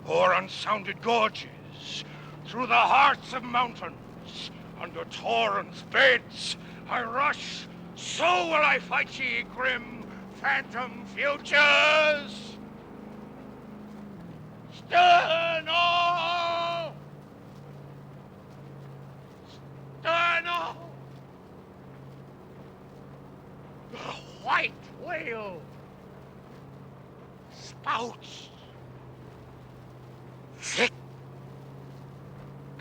o'er unsounded gorges, through the hearts of mountains, under torrents' beds, I rush. So will I fight ye, grim phantom futures. Sterno! Sterno! The white whale spouts thick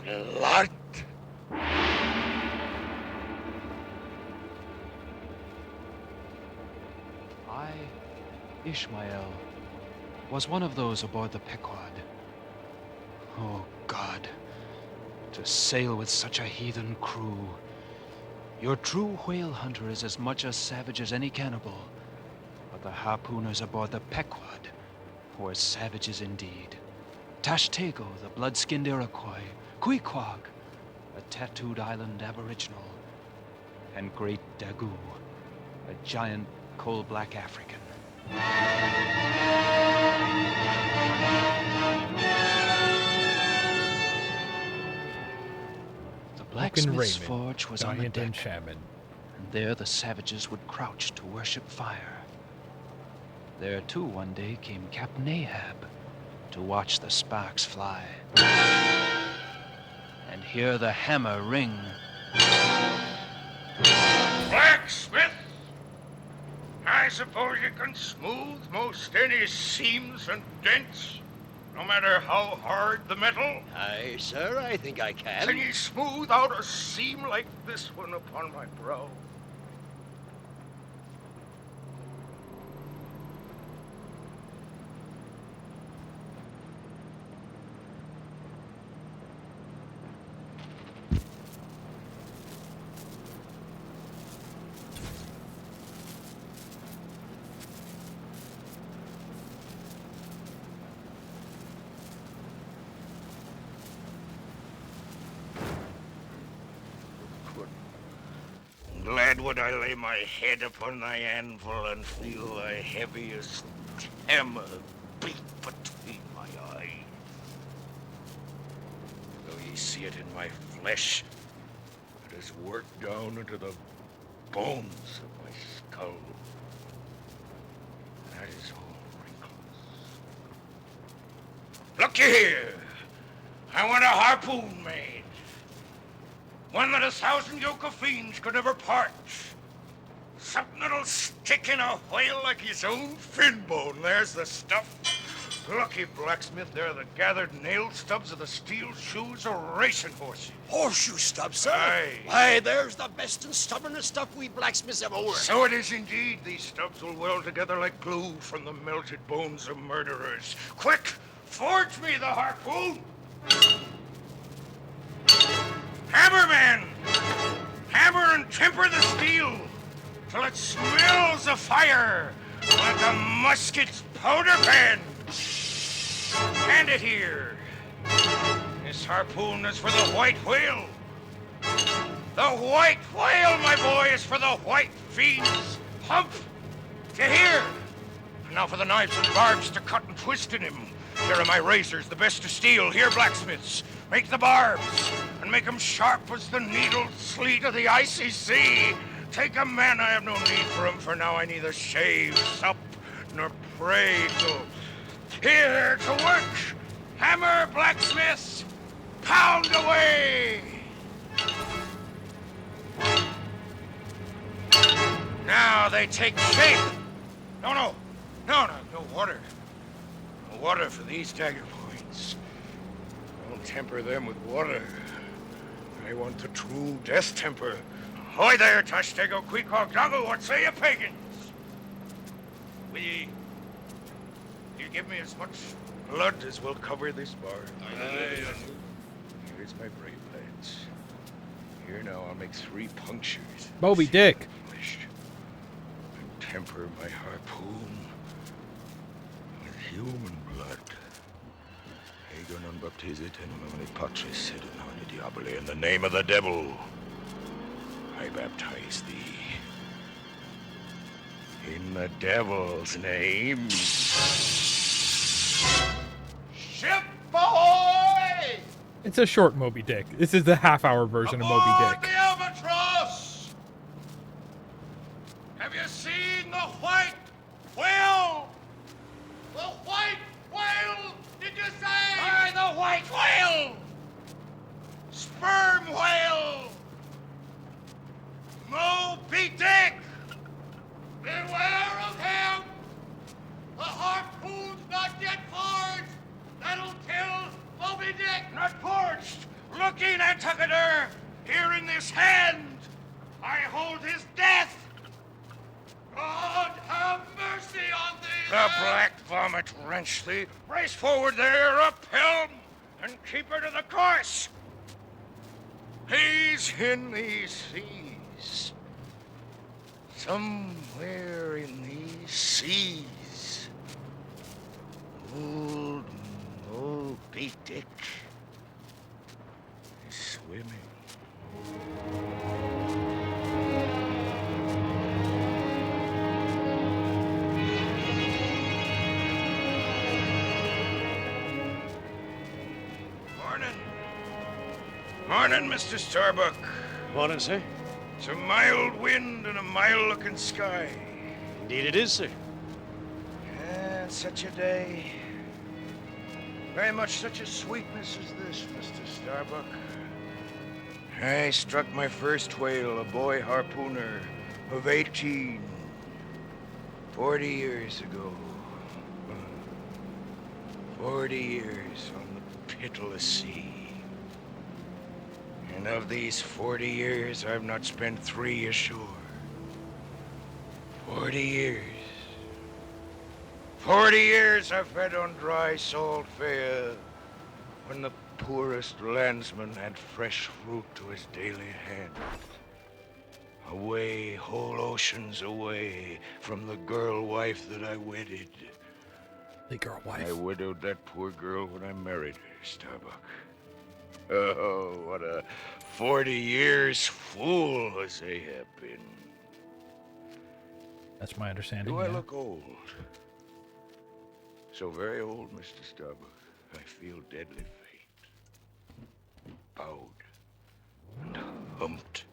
blood. I, Ishmael, was one of those aboard the Pequod. Oh, God, to sail with such a heathen crew. Your true whale hunter is as much a savage as any cannibal, but the harpooners aboard the Pequod were savages indeed. Tashtego, the blood-skinned Iroquois, Queequeg, a tattooed island aboriginal, and Great Dagu, a giant coal-black African. The blacksmith's forge was on the deck, and there the savages would crouch to worship fire. There, too, one day came Captain Ahab to watch the sparks fly, and hear the hammer ring. Blacksmith! I suppose you can smooth most any seams and dents, no matter how hard the metal? Aye, sir, I think I can. Can ye smooth out a seam like this one upon my brow? Glad would I lay my head upon thy anvil and feel thy heaviest hammer beat between my eyes. Though ye see it in my flesh, it is worked down into the bones of my skull. That is all wrinkles. Look ye here! I want a harpoon made. One that 1,000 yoke of fiends could never part. Something that'll stick in a whale like his own fin bone. There's the stuff. Lucky blacksmith, they're the gathered nail stubs of the steel shoes of racing horses. Horseshoe stubs, sir? Aye. Why, there's the best and stubbornest stuff we blacksmiths ever worked. So it is indeed. These stubs will weld together like glue from the melted bones of murderers. Quick, forge me the harpoon. Hammerman! Hammer and temper the steel till it smells of fire like a musket's powder pan. Hand it here. This harpoon is for the white whale. The white whale, my boy, is for the white fiend's hump. Do you hear? Now for the knives and barbs to cut and twist in him. Here are my razors, the best of steel. Here, blacksmiths, make the barbs, and make 'em sharp as the needled sleet of the icy sea. Take 'em, man, I have no need for 'em, for now I neither shave, sup, nor pray. So, here to work. Hammer, blacksmiths, pound away. Now they take shape. No water. No water for these dagger points. Don't temper them with water. I want the true death temper. Hoy there, Tashtego, Queequeg, Doggo, what say you, pagans? Will you give me as much blood as will cover this bar? Aye. Here's my brave lads. Here now, I'll make 3 punctures. Moby Dick. And temper my harpoon with human blood. Ego non baptizit in nomine Patris et in nomine Diaboli. In the name of the devil, I baptize thee. In the devil's name. Ship ahoy! It's a short Moby Dick. This is the half-hour version of Moby Aboard Dick. the Albatross! Have you seen the white whale? The white whale, did you say? Aye, the white whale! Sperm whale! Moby Dick! Beware of him! The harpoon's not yet forged! That'll kill Moby Dick! Not forged! Looking, Anticator! Here in this hand, I hold his death! God have mercy on thee! The black vomit wrench thee! Race forward there, up helm, and keep her to the course! He's in these seas. Somewhere in these seas. Old Moby Dick is swimming. Morning, Mr. Starbuck. Morning, sir. It's a mild wind and a mild-looking sky. Indeed it is, sir. And such a day. Very much such a sweetness as this, Mr. Starbuck. I struck my first whale, a boy harpooner of 18, 40 years ago. 40 years on the pitiless sea. And of these 40 years, I've not spent 3 ashore. 40 years. 40 years I've fed on dry salt fare when the poorest landsman had fresh fruit to his daily hand. Away, whole oceans away from the girl wife that I wedded. The girl wife. I widowed that poor girl when I married her, Starbuck. Oh, what a 40 years fool as they have been. That's my understanding. Do I yeah. look old? So very old, Mr. Starbuck. I feel deadly faint. Bowed and humped.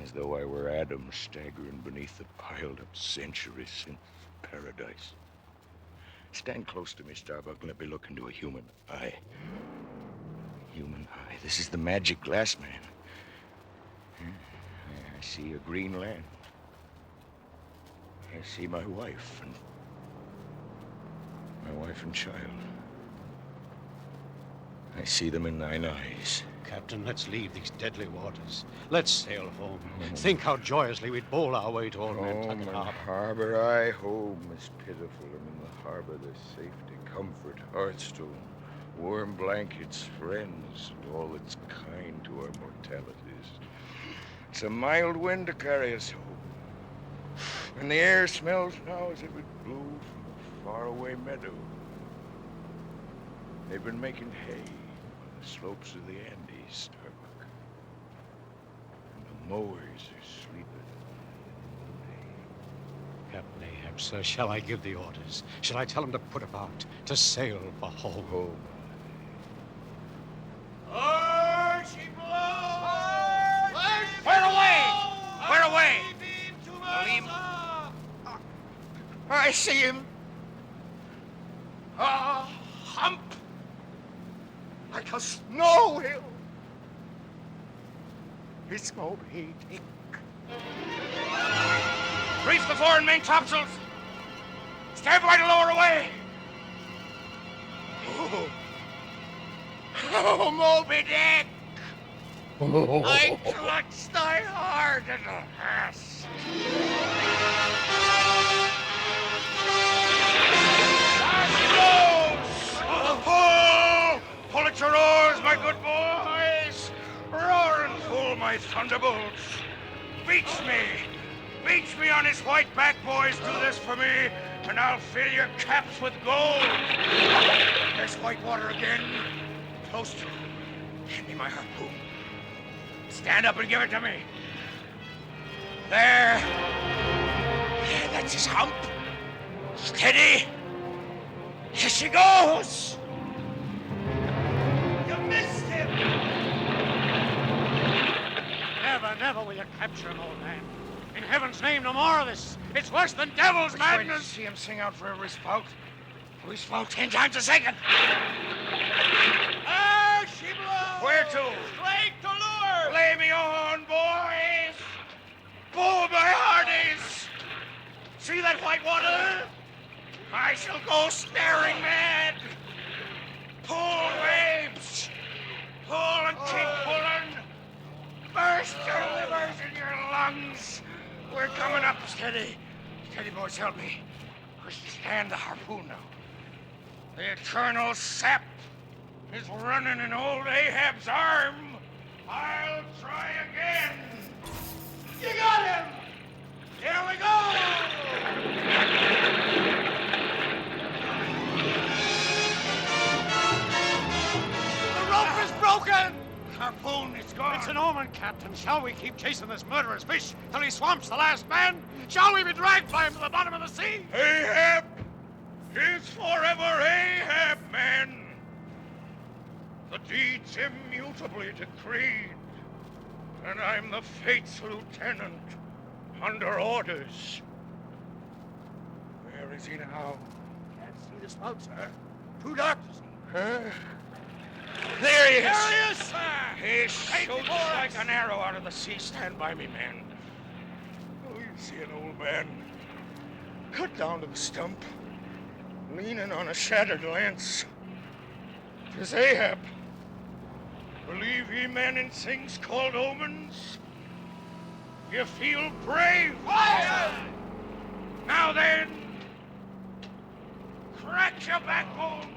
As though I were Adam staggering beneath the piled-up centuries since paradise. Stand close to me, Starbuck, and let me look into a human eye. Human eye. This is the magic glass, man. I see a green land. I see my wife and child. I see them in thine eyes. Captain, let's leave these deadly waters. Let's sail home. Think how joyously we'd bowl our way to old Nantucket Harbor. Harbor, I home is pitiful, and in the harbor there's safety, comfort, hearthstone, warm blankets, friends, and all that's kind to our mortalities. It's a mild wind to carry us home, and the air smells now as if it blew from a faraway meadow. They've been making hay on the slopes of the Andes, Starbuck. And the mowers are sleeping. Captain Ahab, sir, shall I give the orders? Shall I tell him to put about, to sail for home? Home. Where away? Where away? Aleem. I see him. A hump. Like a snow hill. It's Moby Dick. Reef the fore and main topsails. Stand by to lower away. Oh, Moby Dick. I clutched thy heart at last. Oh, pull at your oars, my good boys. Roar and full, my thunderbolts. Beach me. Beach me on his white back, boys. Do this for me, and I'll fill your caps with gold. There's white water again. Close to. Hand me my harpoon. Stand up and give it to me. There. Yeah, that's his hump. Steady. Here she goes. You missed him. Never, never will you capture him, old man. In heaven's name, no more of this. It's worse than devil's madness. See him sing out for every spout. We spout 10 times a second. There she blows! Where to? Straight to lure! Lay me on, boys! Pull my hearties! See that white water? I shall go staring mad! Pull, waves! Pull and keep pulling! Burst your livers in your lungs! We're coming up. Steady. Steady, boys, help me. Stand the harpoon now. The eternal sap is running in old Ahab's arm. I'll try again. You got him! Here we go! The rope is broken! Harpoon is gone. It's an omen, Captain. Shall we keep chasing this murderous fish till he swamps the last man? Shall we be dragged by him to the bottom of the sea? Ahab is forever Ahab, man. The deed's immutably decreed, and I'm the fate's lieutenant under orders. Where is he now? Can't see the spout, sir. Too dark to see. Huh? There he is! There he is, sir! He shoots like an arrow out of the sea. Stand by me, man. Oh, you see an old man cut down to the stump, leaning on a shattered lance. 'Tis Ahab. Believe ye men in things called omens? You feel brave? Fire! Now then, crack your backbones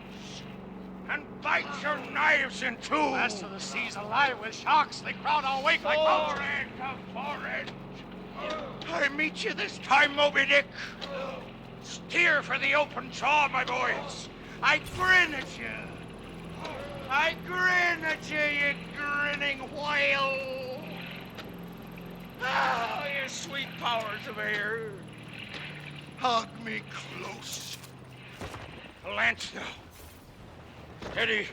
and bite your knives in two. Last of the sea's alive with sharks. They crowd our wake like boats. Forehead to forehead. I meet you this time, Moby Dick. Steer for the open jaw, my boys. I grin at you. I grin at you, you grinning whale. Ah, you sweet powers of air. Hug me close. Lance now. Steady.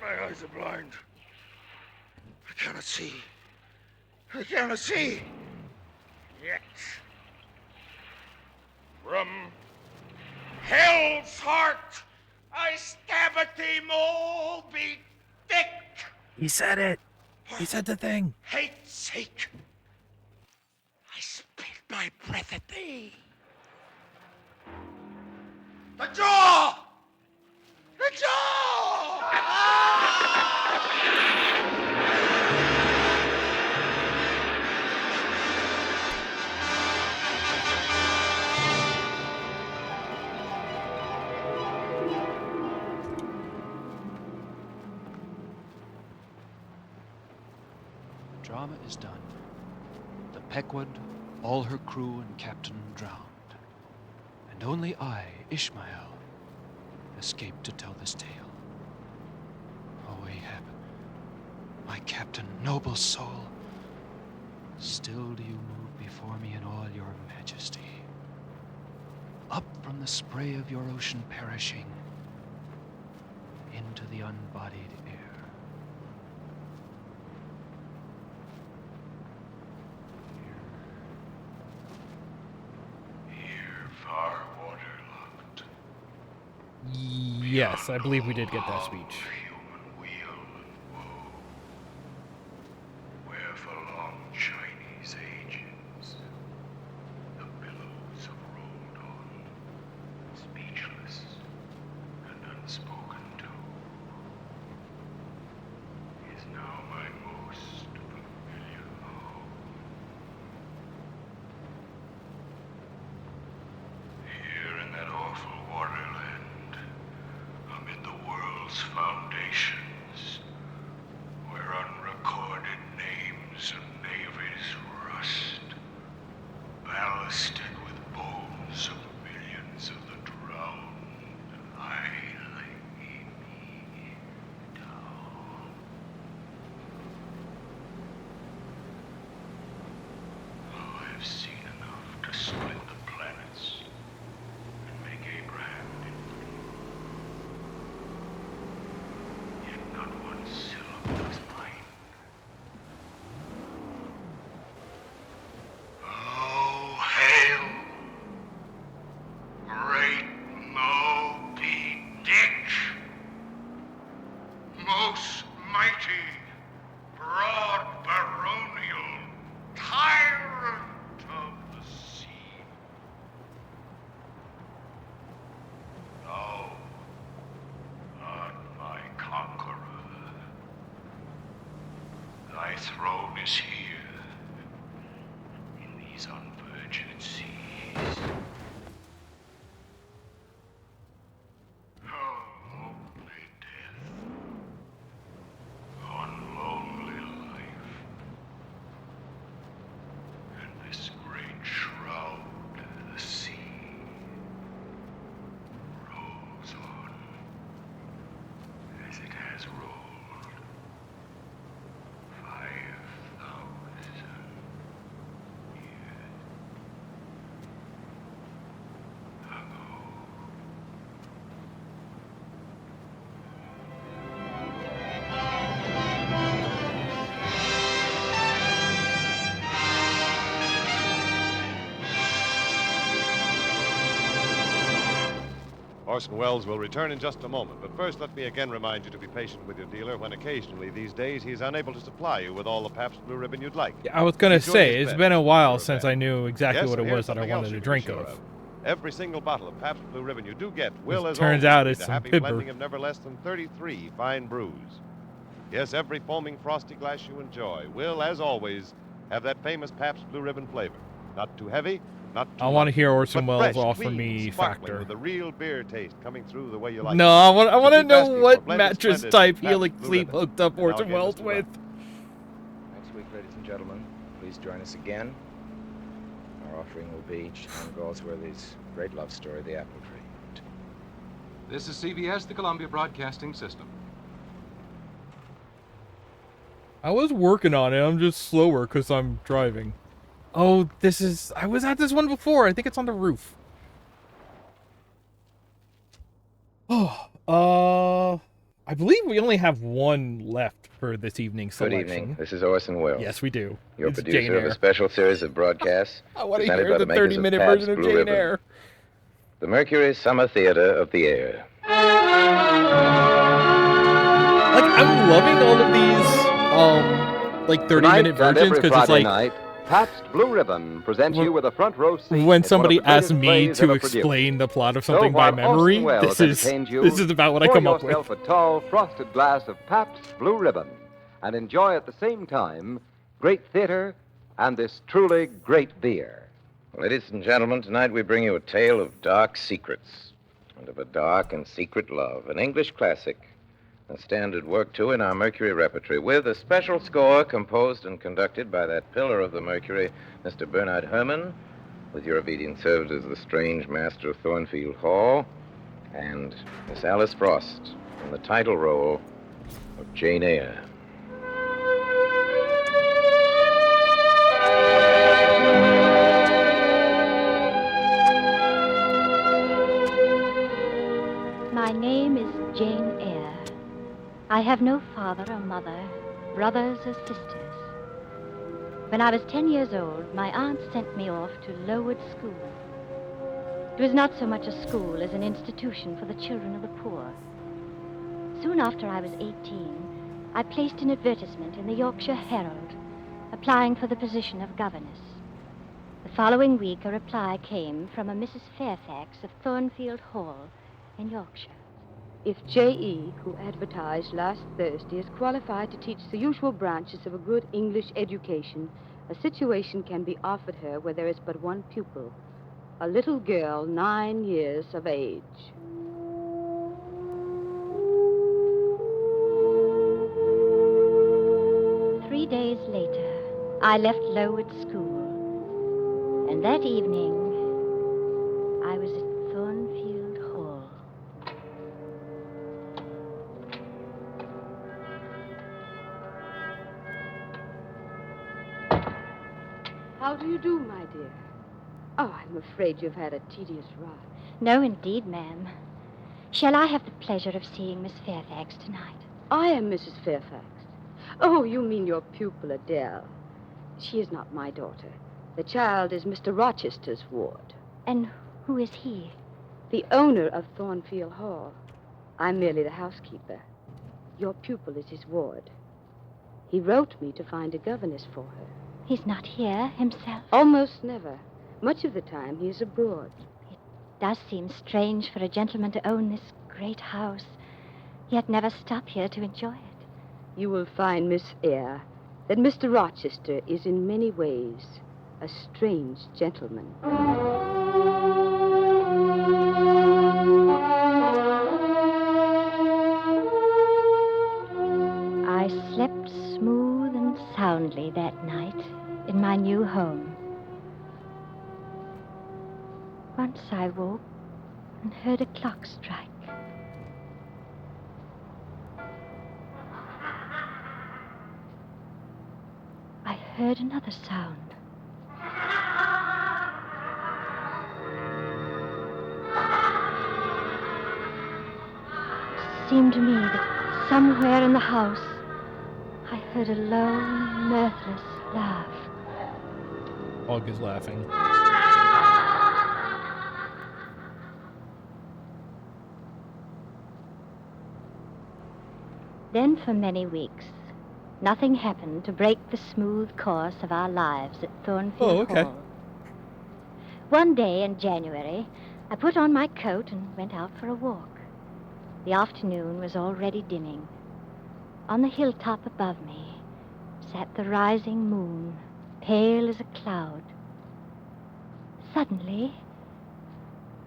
My eyes are blind. I cannot see. I cannot see. Yet. From hell's heart, I stab at thee, Moby Dick. He said it. He said the thing. Hate's sake. I spit my breath at thee. The jaw! The jaw! Drama is done. The Pequod, all her crew and captain drowned. And only I, Ishmael, escaped to tell this tale. Oh, Ahab, my captain, noble soul, still do you move before me in all your majesty. Up from the spray of your ocean perishing, into the unbodied air. Here, far waterlogged, Yes, I believe we did get that speech. human weal and woe, where for long Chinese ages the billows have rolled on, speechless and unspoken to, is now my most familiar home. Here in that awful waterland, amid the world's foundations, where unrecorded names and navies rust, ballasted with bones of millions of the drowned, I lay me down. Oh, I've seen enough to split the planets and make Abraham yet not one syllable is mine. Oh, hail, great Moby Dick, most mighty, broad baronial tyrant of the sea. Thou art my conqueror. Thy throne is here, in these unvirgined seas. Oh, lonely death, on lonely life, and this great shroud, the sea, rolls on as it has rolled 5,000 years ago. Orson Welles will return in just a moment, but first let me again remind you to be patient with your dealer when occasionally these days he's unable to supply you with all the Pabst Blue Ribbon you'd like. Yeah, I was going to He's doing say, his it's best been a to while your since best. I knew exactly Yes, what it and here's was that I something else wanted you to can be drink sure of. Every single bottle of Pabst Blue Ribbon you do get will, as turns always, out be it's the some happy pibber. blending of never less than 33 fine brews. Yes, every foaming frosty glass you enjoy will, as always, have that famous Pabst Blue Ribbon flavor. Not too heavy, not too I want to light, hear Orson but Welles fresh, offer clean, me sparkling, Factor. with the real beer taste coming through the way you like No, it. I want So to keep know asking for what blended mattress splendid type Pabst Helix Blue Sleep Ribbon. hooked up And now Orson again, Welles Mr. with. Welles. Next week, ladies and gentlemen, please join us again. Our offering will be John Galsworthy's great love story, The Apple Tree. This is CBS, the Columbia Broadcasting System. I was working on it. I'm just slower because I'm driving. Oh, this is... I was at this one before. I think it's on the roof. Oh, I believe we only have one left for this evening's Good selection. evening. This is Orson Welles. Yes, we do. Your It's producer Jane of a Eyre. special series of broadcasts I want to presented hear by the the makers 30-minute of Pabst version of Blue Jane Ribbon. Eyre. The Mercury Summer Theater of the Air. Like, I'm loving all of these, like, 30-minute Tonight and versions, every because it's Friday like... night, Pabst Blue Ribbon presents you with a front row seat. When in somebody one of the asks greatest me plays to ever produced. explain the plot of So something by while memory, Orson Welles this entertains you, is about what I pour come up with. yourself a tall, frosted glass of Pabst Blue Ribbon and enjoy at the same time great theater and this truly great beer. Ladies and gentlemen, tonight we bring you a tale of dark secrets and of a dark and secret love, an English classic, a standard work, too, in our Mercury repertory, with a special score composed and conducted by that pillar of the Mercury, Mr. Bernard Herrmann, with your obedient servant as the strange master of Thornfield Hall, And Miss Alice Frost in the title role of Jane Eyre. My name is Jane Eyre. I have no father or mother, brothers or sisters. When I was 10 years old, my aunt sent me off to Lowood School. It was not so much a school as an institution for the children of the poor. Soon after I was 18, I placed an advertisement in the Yorkshire Herald, applying for the position of governess. The following week, a reply came from a Mrs. Fairfax of Thornfield Hall in Yorkshire. If J.E., who advertised last Thursday, is qualified to teach the usual branches of a good English education, a situation can be offered her where there is but one pupil, a little girl 9 years of age. Three days later, I left Lowood School, and that evening, I was at Thornfield Hall. How do you do, my dear? Oh, I'm afraid you've had a tedious ride. No, indeed, ma'am. Shall I have the pleasure of seeing Miss Fairfax tonight? I am Mrs. Fairfax. Oh, you mean your pupil, Adele. She is not my daughter. The child is Mr. Rochester's ward. And who is he? The owner of Thornfield Hall. I'm merely the housekeeper. Your pupil is his ward. He wrote me to find a governess for her. He's not here himself? Almost never. Much of the time he is abroad. It does seem strange for a gentleman to own this great house, yet never stop here to enjoy it. You will find, Miss Eyre, that Mr. Rochester is in many ways a strange gentleman. I slept smooth and soundly that night in my new home. Once I woke and heard a clock strike. I heard another sound. It seemed to me that somewhere in the house I heard a low, mirthless laugh. Hog is laughing. Then for many weeks, nothing happened to break the smooth course of our lives at Thornfield Hall. One day in January, I put on my coat and went out for a walk. The afternoon was already dimming. On the hilltop above me sat the rising moon, pale as a cloud. Suddenly,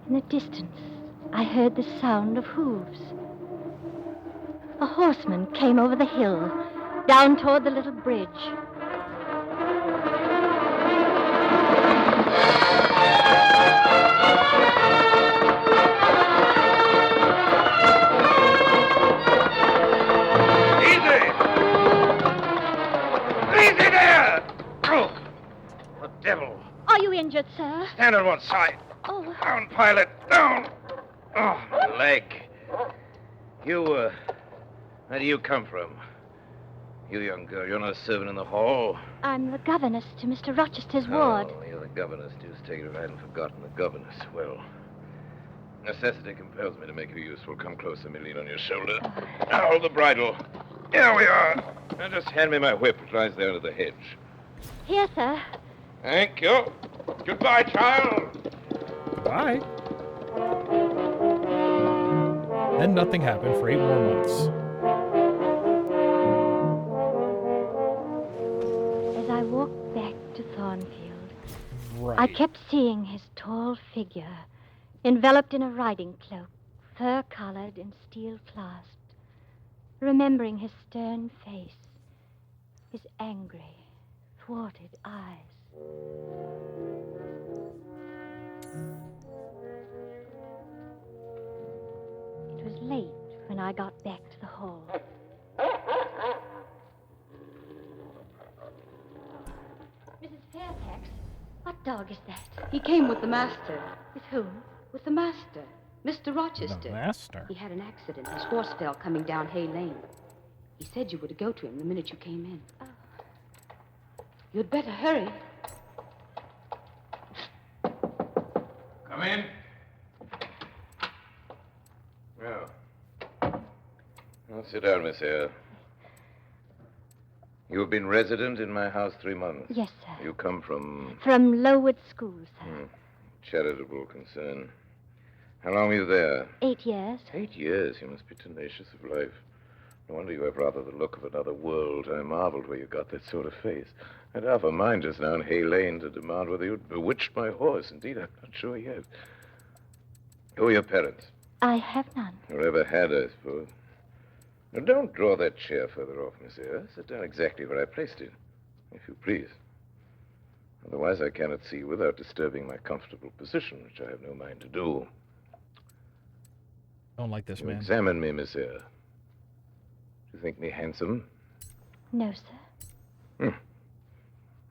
in the distance, I heard the sound of hooves. A horseman came over the hill, down toward the little bridge. Easy there! Oh, the devil. Are you injured, sir? Stand on one side. Oh. Down, pilot, down. Oh, my leg. You, where do you come from? You young girl, you're not a servant in the hall. I'm the governess to Mr. Rochester's ward. Oh, you're the governess. Just take it if I hadn't forgotten the governess. Well, necessity compels me to make you useful. Come closer, me lean on your shoulder. Now hold the bridle. Here we are. Now just hand me my whip. It lies there under the hedge. Here, sir. Thank you. Goodbye, child. Bye. Then nothing happened for 8 more months. As I walked back to Thornfield, Right. I kept seeing his tall figure, enveloped in a riding cloak, fur-collared and steel-clasped, remembering his stern face, his angry, thwarted eyes. hall. Mrs. Fairfax, what dog is that? He came with the master. With whom? With the master, Mr. Rochester. The master? He had an accident. His horse fell coming down Hay Lane. He said you were to go to him the minute you came in. Oh. You'd better hurry. Come in. Well. Well, sit down, Miss Eyre. You've been resident in my house 3 months. Yes, sir. You come from... From Lowood School, sir. Charitable concern. How long were you there? 8 years. 8 years? You must be tenacious of life. No wonder you have rather the look of another world. I marveled where you got that sort of face. I'd half a mind just now in Hay Lane to demand whether you'd bewitched my horse. Indeed, I'm not sure yet. Who are your parents? I have none. Or ever had, I suppose. Now, don't draw that chair further off, Miss Eyre. Sit down exactly where I placed it, if you please. Otherwise, I cannot see you without disturbing my comfortable position, which I have no mind to do. Don't like this, You man. examine me, Miss Eyre. Do you think me handsome? No, sir.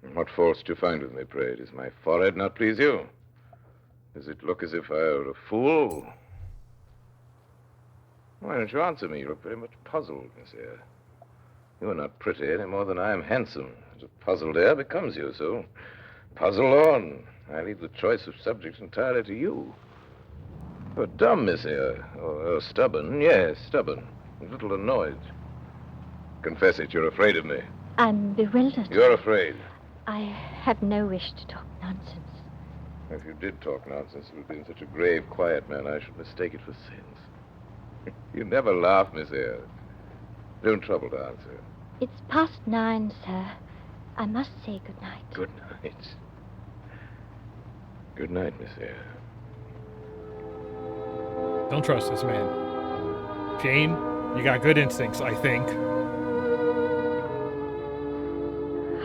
And what faults do you find with me, pray? Does my forehead not please you? Does it look as if I were a fool? Why don't you answer me? You look very much puzzled, Miss Eyre. You are not pretty any more than I am handsome. As a puzzled air becomes you, so puzzle on. I leave the choice of subjects entirely to you. You're dumb, Miss Eyre. Or stubborn. Yes, stubborn. A little annoyed. Confess it, you're afraid of me. I'm bewildered. You're afraid. I have no wish to talk nonsense. If you did talk nonsense, it would be in such a grave, quiet manner, I should mistake it for sense. You never laugh, Miss Eyre. Don't trouble to answer. It's past 9, sir. I must say good night. Good night. Good night, Miss Eyre. Don't trust this man. Jane, you got good instincts, I think.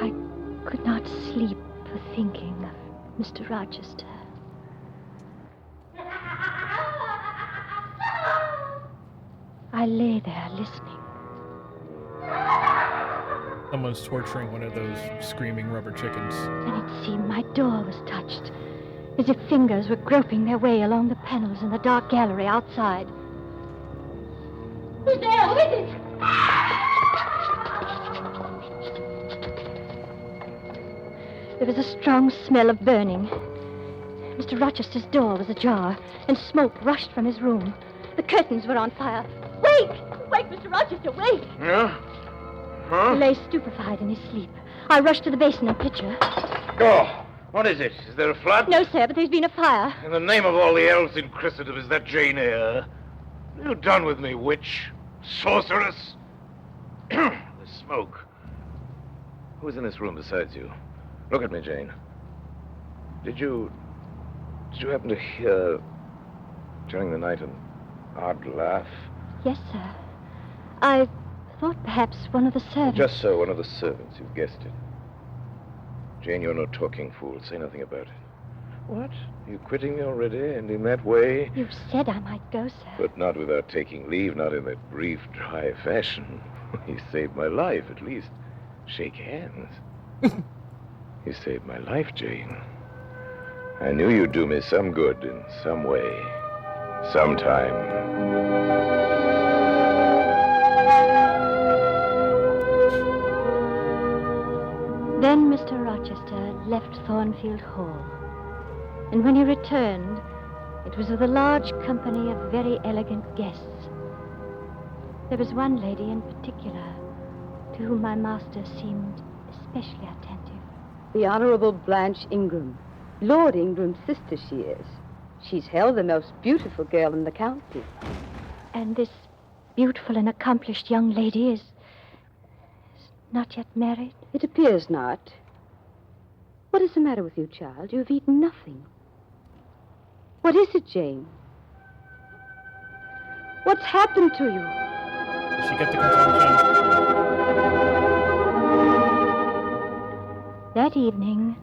I could not sleep for thinking of Mr. Rochester. I lay there listening. Someone's torturing one of those screaming rubber chickens. Then it seemed my door was touched, as if fingers were groping their way along the panels in the dark gallery outside. Who's there? Who is it? There was a strong smell of burning. Mr. Rochester's door was ajar, and smoke rushed from his room. The curtains were on fire. Wake! Wake, Mr. Rochester, wake! Yeah? Huh? He lay stupefied in his sleep. I rushed to the basin and pitcher. Oh, what is it? Is there a flood? No, sir, but there's been a fire. In the name of all the elves in Christendom, is that Jane Eyre? What have you done with me, witch? Sorceress? The smoke. Who's in this room besides you? Look at me, Jane. Did you happen to hear during the night an odd laugh? Yes, sir. I thought perhaps one of the servants... Just so, one of the servants. You've guessed it. Jane, you're no talking fool. Say nothing about it. What? Are you quitting me already, and in that way? You said I might go, sir. But not without taking leave, not in that brief, dry fashion. You saved my life, at least. Shake hands. You saved my life, Jane. I knew you'd do me some good in some way. Sometime. Then Mr. Rochester left Thornfield Hall. And when he returned, it was with a large company of very elegant guests. There was one lady in particular to whom my master seemed especially attentive. The Honorable Blanche Ingram. Lord Ingram's sister she is. She's held the most beautiful girl in the county. And this beautiful and accomplished young lady is not yet married? It appears not. What is the matter with you, child? You have eaten nothing. What is it, Jane? What's happened to you? Did she get the consumption? That evening,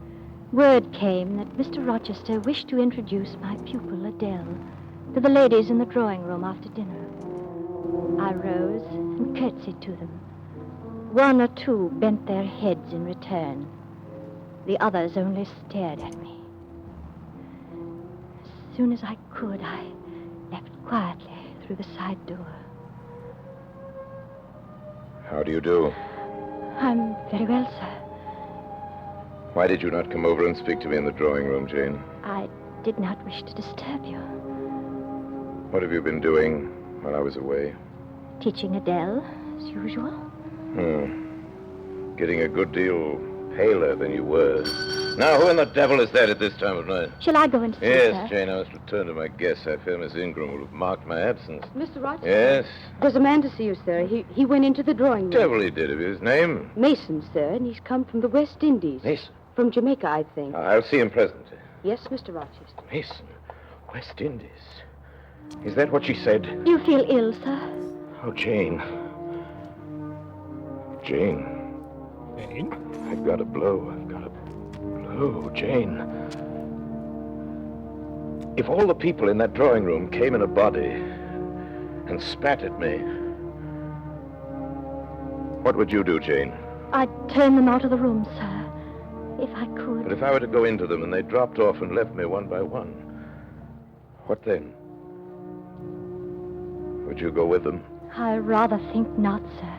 word came that Mr. Rochester wished to introduce my pupil, Adele, to the ladies in the drawing room after dinner. I rose and curtsied to them. One or two bent their heads in return. The others only stared at me. As soon as I could, I left quietly through the side door. How do you do? I'm very well, sir. Why did you not come over and speak to me in the drawing room, Jane? I did not wish to disturb you. What have you been doing while I was away? Teaching Adele, as usual. Getting a good deal paler than you were. Now, who in the devil is that at this time of night? Shall I go and see Yes, her? Jane, I must return to my guests. I fear Miss Ingram will have marked my absence. Mr. Rochester? Yes? There's a man to see you, sir. He went into the drawing room. Devil he did. Of his name? Mason, sir, and he's come from the West Indies. Mason? From Jamaica, I think. I'll see him presently. Yes, Mr. Rochester. Mason? West Indies? Is that what she said? You feel ill, sir? Oh, Jane. Jane. Jane? I've got a blow. Jane. If all the people in that drawing room came in a body and spat at me, what would you do, Jane? I'd turn them out of the room, sir, if I could. But if I were to go into them and they dropped off and left me one by one, what then? Would you go with them? I rather think not, sir.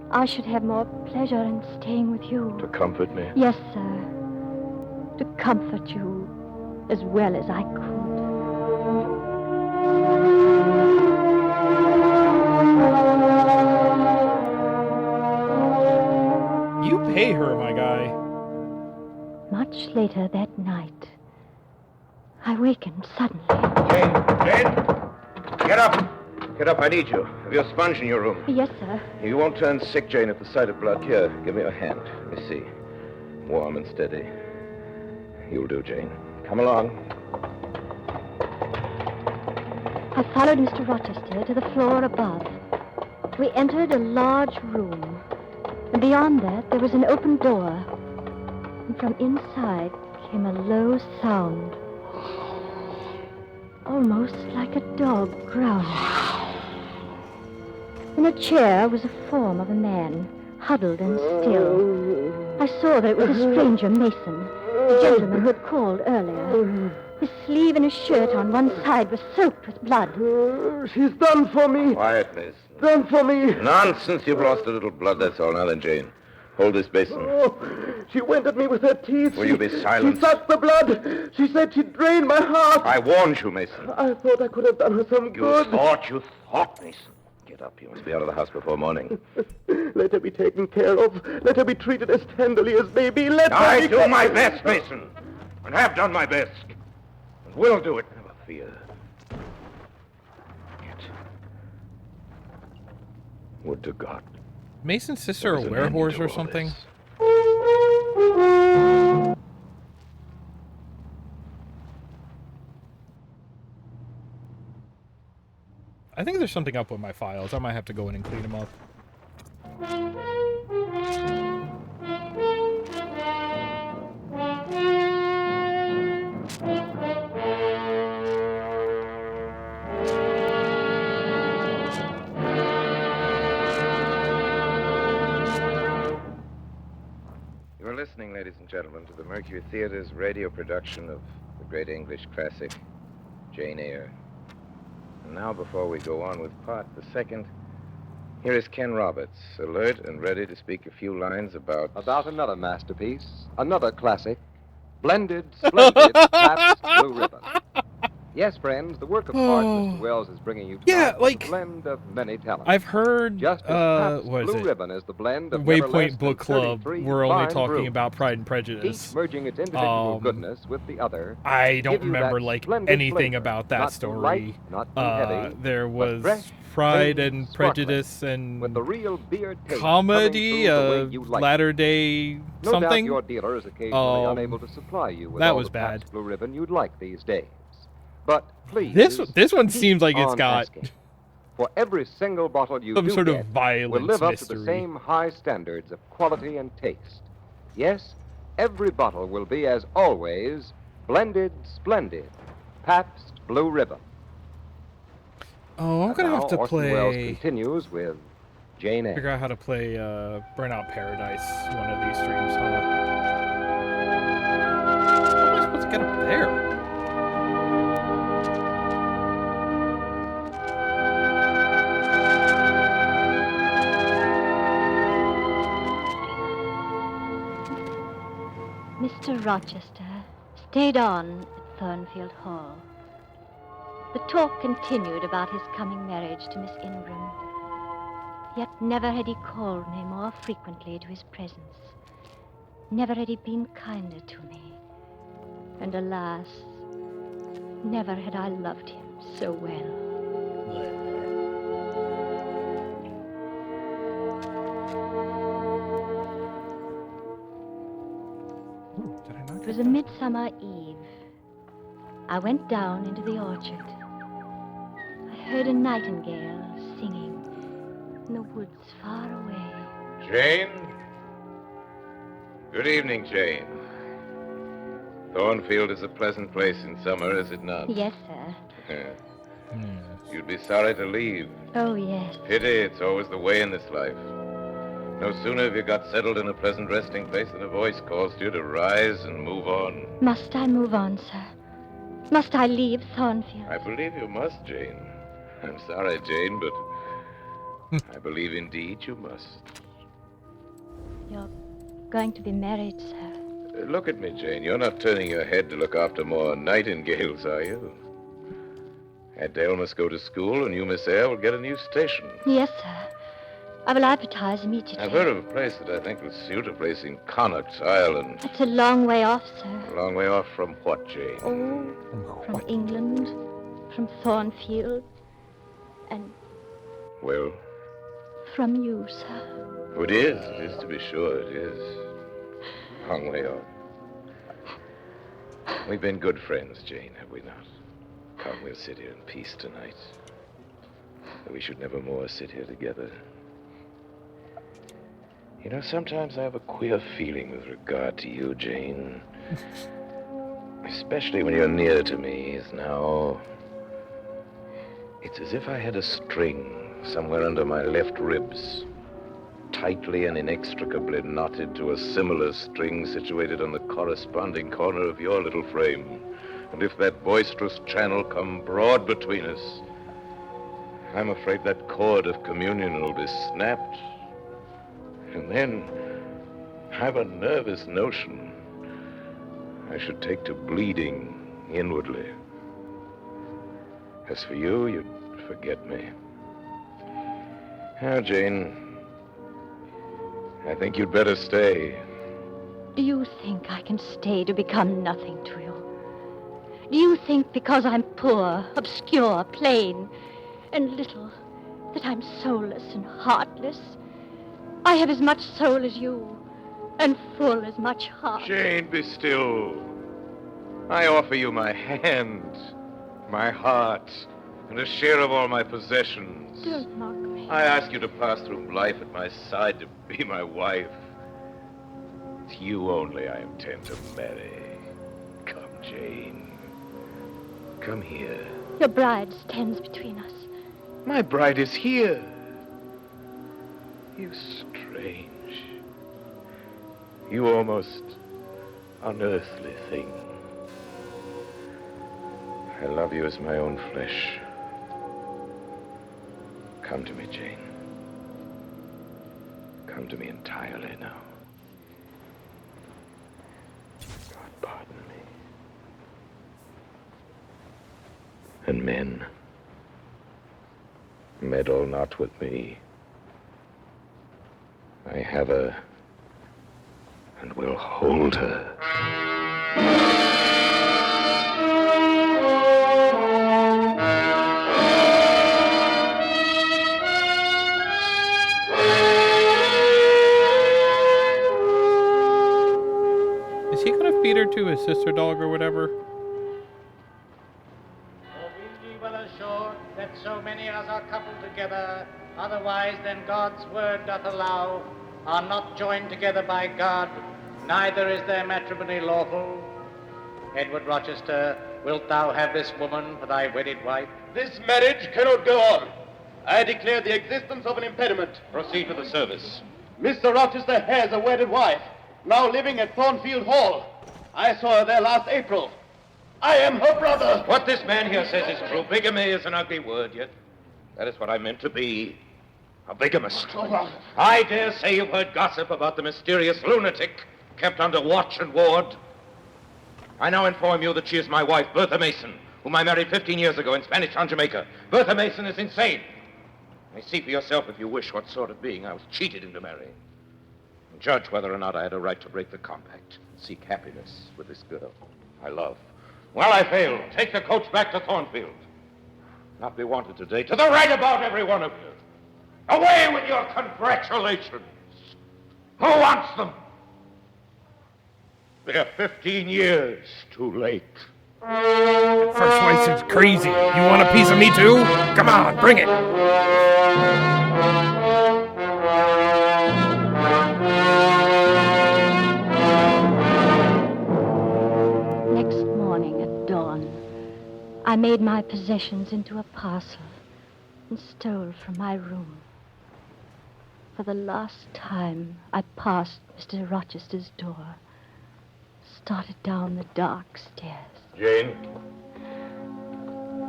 I should have more pleasure in staying with you. To comfort me? Yes, sir. To comfort you as well as I could. You pay her, my guy. Much later that night, I wakened suddenly. Jane! Get up! Get up, I need you. Have you a sponge in your room? Yes, sir. You won't turn sick, Jane, at the sight of blood. Here, give me your hand. Let me see. Warm and steady. You'll do, Jane. Come along. I followed Mr. Rochester to the floor above. We entered a large room. And beyond that, there was an open door. And from inside came a low sound. Almost like a dog growling. In a chair was the form of a man, huddled and still. I saw that it was a stranger, Mason, the gentleman who had called earlier. His sleeve and his shirt on one side were soaked with blood. She's done for me. Quiet, Mason. Done for me. Nonsense. You've lost a little blood, that's all. Now then, Jane. Hold this basin. Oh, she went at me with her teeth. Will you be silent? She sucked the blood. She said she'd drain my heart. I warned you, Mason. I thought I could have done her some good. You thought, Mason. Get up. You must be out of the house before morning. Let her be taken care of. Let her be treated as tenderly as may be. I do my best, Mason. And have done my best. And will do it. Never fear. Yet. Would to God. Mason's sister a werehorse or something? I think there's something up with my files. I might have to go in and clean them up. You're listening, ladies and gentlemen, to the Mercury Theater's radio production of the great English classic, Jane Eyre. And now, before we go on with part the second, here is Ken Roberts, alert and ready to speak a few lines about another masterpiece, another classic, blended, splendid, Pabst Blue Ribbon. Yes, friends, the work of art Mr. Wells is bringing you tonight was a blend of many talents. I've heard, Just as what is Blue it? Ribbon is the blend of Waypoint Book Club. We're only fine talking brews, about Pride and Prejudice. each merging its individual goodness with the other. I don't give you that remember like splendid anything flavor, about that not too story. light, not too heavy, There but was fresh, Pride clean, and sparkling, Prejudice and with the real beer taste comedy, coming through the way you like it. latter day No doubt something. your dealer is occasionally unable to supply you with that all was the bad. Pabst Blue Ribbon you'd like these days. But please, This one keep seems like it's on got asking. For every single bottle you some do sort of get violence will live up to the mystery. same high standards of quality and taste. Yes, every bottle will be, as always, blended, splendid, Pabst Blue Ribbon. Oh, I'm gonna have to Orson Welles play. continues with Jane Eyre. Figure out how to play Burnout Paradise one of these streams, huh? How am I supposed to get up there? Mr. Rochester stayed on at Thornfield Hall. The talk continued about his coming marriage to Miss Ingram. Yet never had he called me more frequently to his presence. Never had he been kinder to me. And alas, never had I loved him so well. It was a midsummer eve. I went down into the orchard. I heard a nightingale singing in the woods far away. Jane? Good evening, Jane. Thornfield is a pleasant place in summer, is it not? Yes, sir. You'd be sorry to leave. Oh, yes. Pity, it's always the way in this life. No sooner have you got settled in a pleasant resting place than a voice calls to you to rise and move on. Must I move on, sir? Must I leave Thornfield? I believe you must, Jane. I'm sorry, Jane, but I believe indeed you must. You're going to be married, sir. Look at me, Jane. You're not turning your head to look after more nightingales, are you? Adele must go to school, and you, Miss Eyre, will get a new station. Yes, sir. I will advertise immediately. I've heard of a place that I think will suit, a place in Connaught Island. It's a long way off, sir. A long way off from what, Jane? Oh, from England, from Thornfield, and Well, from you, sir. it is to be sure, it is. A long way off. We've been good friends, Jane, have we not? Come, we'll sit here in peace tonight. We should never more sit here together. You know, sometimes I have a queer feeling with regard to you, Jane. Especially when you're near to me, as now. It's as if I had a string somewhere under my left ribs, tightly and inextricably knotted to a similar string situated on the corresponding corner of your little frame. And if that boisterous channel come broad between us, I'm afraid that cord of communion will be snapped. And then I've a nervous notion I should take to bleeding inwardly. As for you, you'd forget me. Now, Jane, I think you'd better stay. Do you think I can stay to become nothing to you? Do you think because I'm poor, obscure, plain, and little, that I'm soulless and heartless? I have as much soul as you, and full as much heart. Jane, be still. I offer you my hand, my heart, and a share of all my possessions. Don't mock me. I ask you to pass through life at my side, to be my wife. It's you only I intend to marry. Come, Jane. Come here. Your bride stands between us. My bride is here. You strange, you almost unearthly thing. I love you as my own flesh. Come to me, Jane. Come to me entirely now. God pardon me. And men, meddle not with me. I have her, and will hold her. Is he gonna feed her to his sister dog or whatever? Be well assured that so many as are coupled together, otherwise than God's word doth allow, are not joined together by God, neither is their matrimony lawful. Edward Rochester, wilt thou have this woman for thy wedded wife? This marriage cannot go on. I declare the existence of an impediment. Proceed with the service. Mr. Rochester has a wedded wife, now living at Thornfield Hall. I saw her there last April. I am her brother. What this man here says is true. Bigamy is an ugly word, yet that is what I meant to be. A bigamist. I dare say you've heard gossip about the mysterious lunatic kept under watch and ward. I now inform you that she is my wife, Bertha Mason, whom I married 15 years ago in Spanish Town, Jamaica. Bertha Mason is insane. You may see for yourself, if you wish, what sort of being I was cheated into marrying. And judge whether or not I had a right to break the compact and seek happiness with this girl I love. Well, I failed. Take the coach back to Thornfield. Not be wanted today. To the right about every one of you. Away with your congratulations. Who wants them? They're 15 years too late. First wife is crazy. You want a piece of me too? Come on, bring it. Next morning at dawn, I made my possessions into a parcel and stole from my room. For the last time, I passed Mr. Rochester's door, started down the dark stairs. Jane?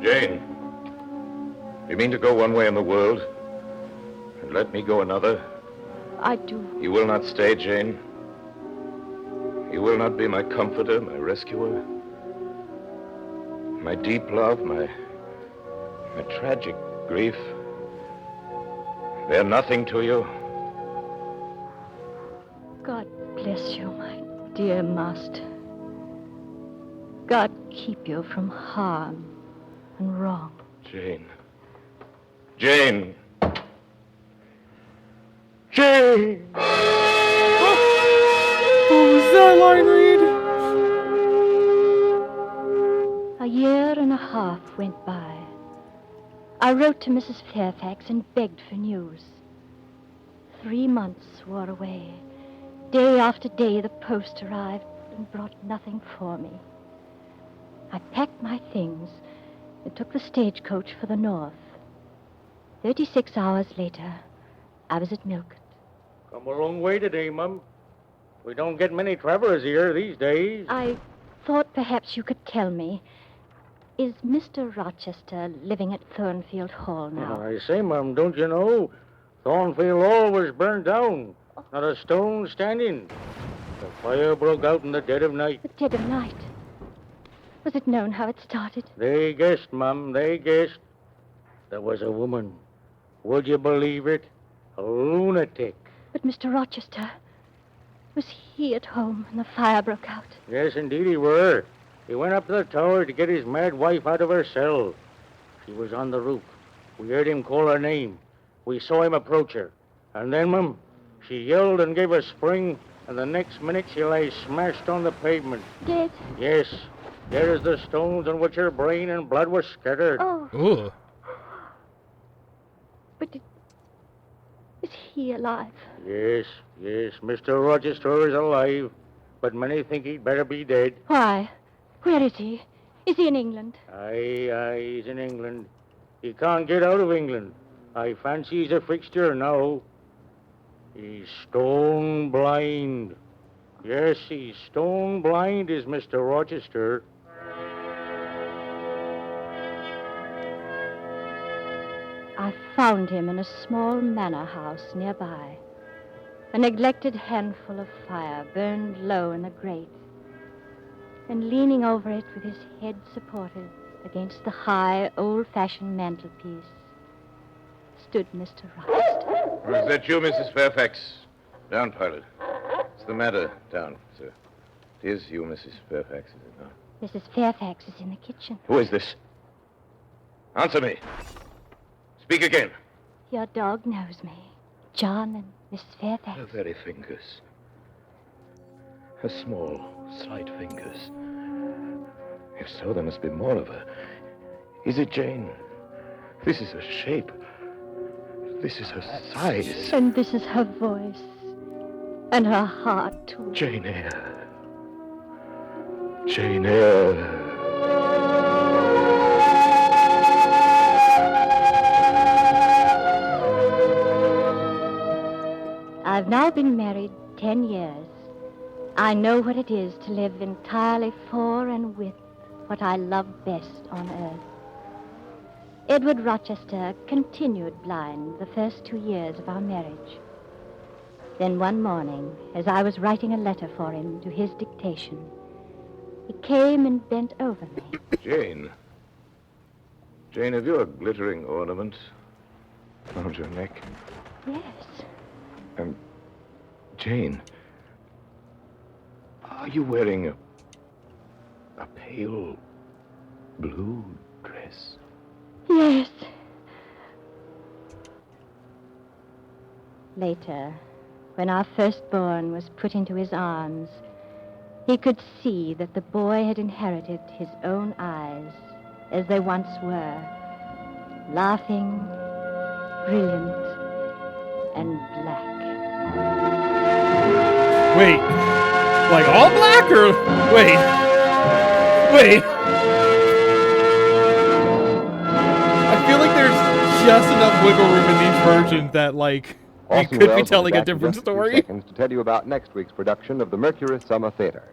Jane? You mean to go one way in the world and let me go another? I do. You will not stay, Jane. You will not be my comforter, my rescuer. My deep love, my tragic grief. They're nothing to you. God bless you, my dear master. God keep you from harm and wrong. Jane. Jane. Jane! What was that line read? A year and a half went by. I wrote to Mrs. Fairfax and begged for news. 3 months wore away. Day after day the post arrived and brought nothing for me. I packed my things and took the stagecoach for the north. 36 hours later, I was at Milcott. Come a long way today, Mum. We don't get many travelers here these days. I thought perhaps you could tell me. Is Mr. Rochester living at Thornfield Hall now? I say, Mum, don't you know? Thornfield Hall was burned down. Not a stone standing. The fire broke out in the dead of night. The dead of night? Was it known how it started? They guessed, Mum, they guessed. There was a woman. Would you believe it? A lunatic. But Mr. Rochester, was he at home when the fire broke out? Yes, indeed he were. He went up to the tower to get his mad wife out of her cell. She was on the roof. We heard him call her name. We saw him approach her. And then, Mum, she yelled and gave a spring, and the next minute she lay smashed on the pavement. Dead? Yes. There is the stones on which her brain and blood were scattered. Oh. Ooh. But is he alive? Yes, Mr. Rochester is alive, but many think he'd better be dead. Why? Where is he? Is he in England? Aye, he's in England. He can't get out of England. I fancy he's a fixture now. He's stone blind. Yes, he's stone blind, is Mr. Rochester. I found him in a small manor house nearby. A neglected handful of fire burned low in the grate. And leaning over it with his head supported against the high, old-fashioned mantelpiece stood Mr. Rochester. Or is that you, Mrs. Fairfax? Down, pilot. What's the matter? Down, sir. It is you, Mrs. Fairfax, is it not? Mrs. Fairfax is in the kitchen. Who is this? Answer me. Speak again. Your dog knows me. John and Mrs. Fairfax. Her very fingers. Her small, slight fingers. If so, there must be more of her. Is it Jane? This is her shape. This is her size. And this is her voice. And her heart, too. Jane Eyre. Jane Eyre. I've now been married 10 years. I know what it is to live entirely for and with what I love best on earth. Edward Rochester continued blind the first 2 years of our marriage. Then one morning, as I was writing a letter for him to his dictation, he came and bent over me. Jane. Jane, have you a glittering ornament around your neck? Yes. Jane, are you wearing a pale blue dress? Yes. Later, when our firstborn was put into his arms, he could see that the boy had inherited his own eyes as they once were, laughing, brilliant, and black. Wait, like all black or wait? I feel like there's just enough wiggle room in these versions that like we Orson could be Welles will telling a back in different just a few story. seconds to tell you about next week's production of the Mercury Summer Theater.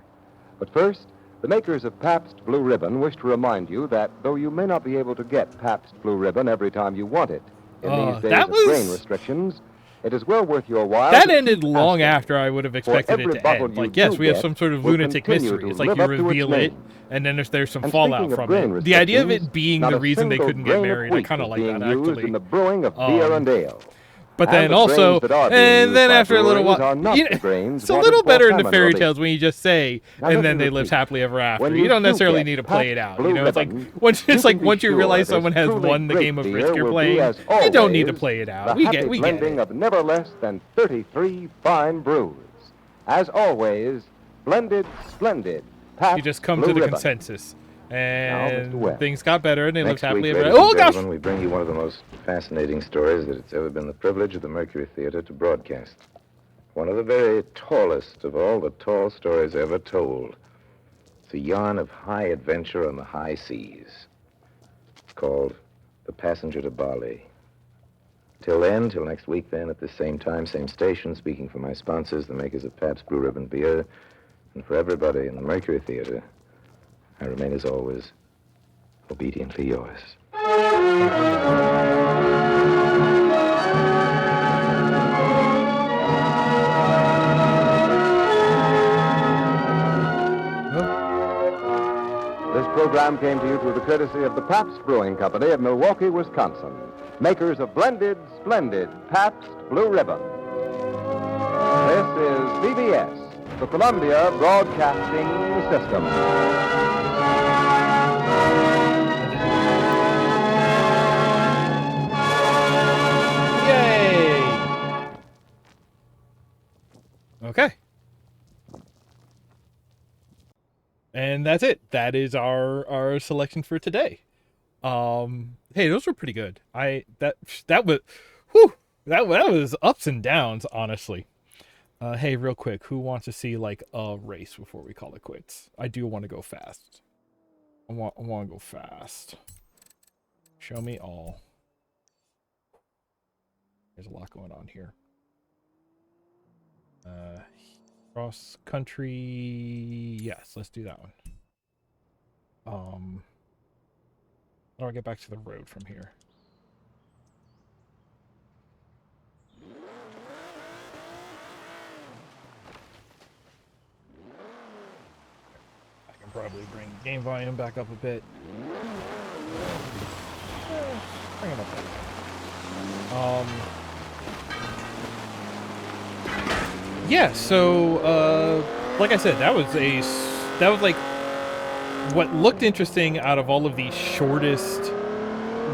But first, the makers of Pabst Blue Ribbon wish to remind you that though you may not be able to get Pabst Blue Ribbon every time you want it, in these days of grain restrictions, it is well worth your while. That ended long after I would have expected it to end. Like, yes, we have get some sort of will lunatic continue mystery. to It's like live you up to its reveal it, name. and then if there's some And fallout speaking of from grain it. The idea of restrictions, it being not the a reason they single couldn't get grain of married, I wheat kind of is like being that, used actually. in the brewing of beer and ale. But And then the also, grains that are being and used then by after a little breweries while, are not you know, the grains it's a wanted little for better in the famine fairy relief. tales when you just say, Now, and let then me they lived repeat. happily ever after. When You you don't do necessarily get need to play it Pabst out. Blue You know, it's like Ribbon, once you it's like can be once you sure realize this someone has truly won the great game of beer Risk you're will be, playing, as you don't need to always, play it out. the We happy get it. blending of never less than 33 fine brews. As always, blended, splendid. Pabst You just come Blue to the Ribbon. consensus, Mr. and Webb. things got better, and they lived Next week, happily ever ladies after. and Oh gosh! gentlemen, we bring you one of the most fascinating stories that it's ever been the privilege of the Mercury Theater to broadcast. One of the very tallest of all the tall stories ever told. It's a yarn of high adventure on the high seas. It's called The Passenger to Bali. Till then, till next week then, at this same time, same station, speaking for my sponsors, the makers of Pabst Blue Ribbon Beer, and for everybody in the Mercury Theater, I remain as always, obediently yours. This program came to you through the courtesy of the Pabst Brewing Company of Milwaukee, Wisconsin, makers of blended, splendid Pabst Blue Ribbon. This is CBS, the Columbia Broadcasting System. Yay! Okay. And that's it. That is our selection for today. Hey, those were pretty good. That was whew, that was ups and downs, honestly. Hey, real quick, who wants to see like a race before we call it quits? I do want to go fast. I want to go fast. Show me all. There's a lot going on here. Cross country. Yes, let's do that one. How do I get back to the road from here? I can probably bring game volume back up a bit. Bring it up a bit. Yeah, so like I said, that was like what looked interesting out of all of the shortest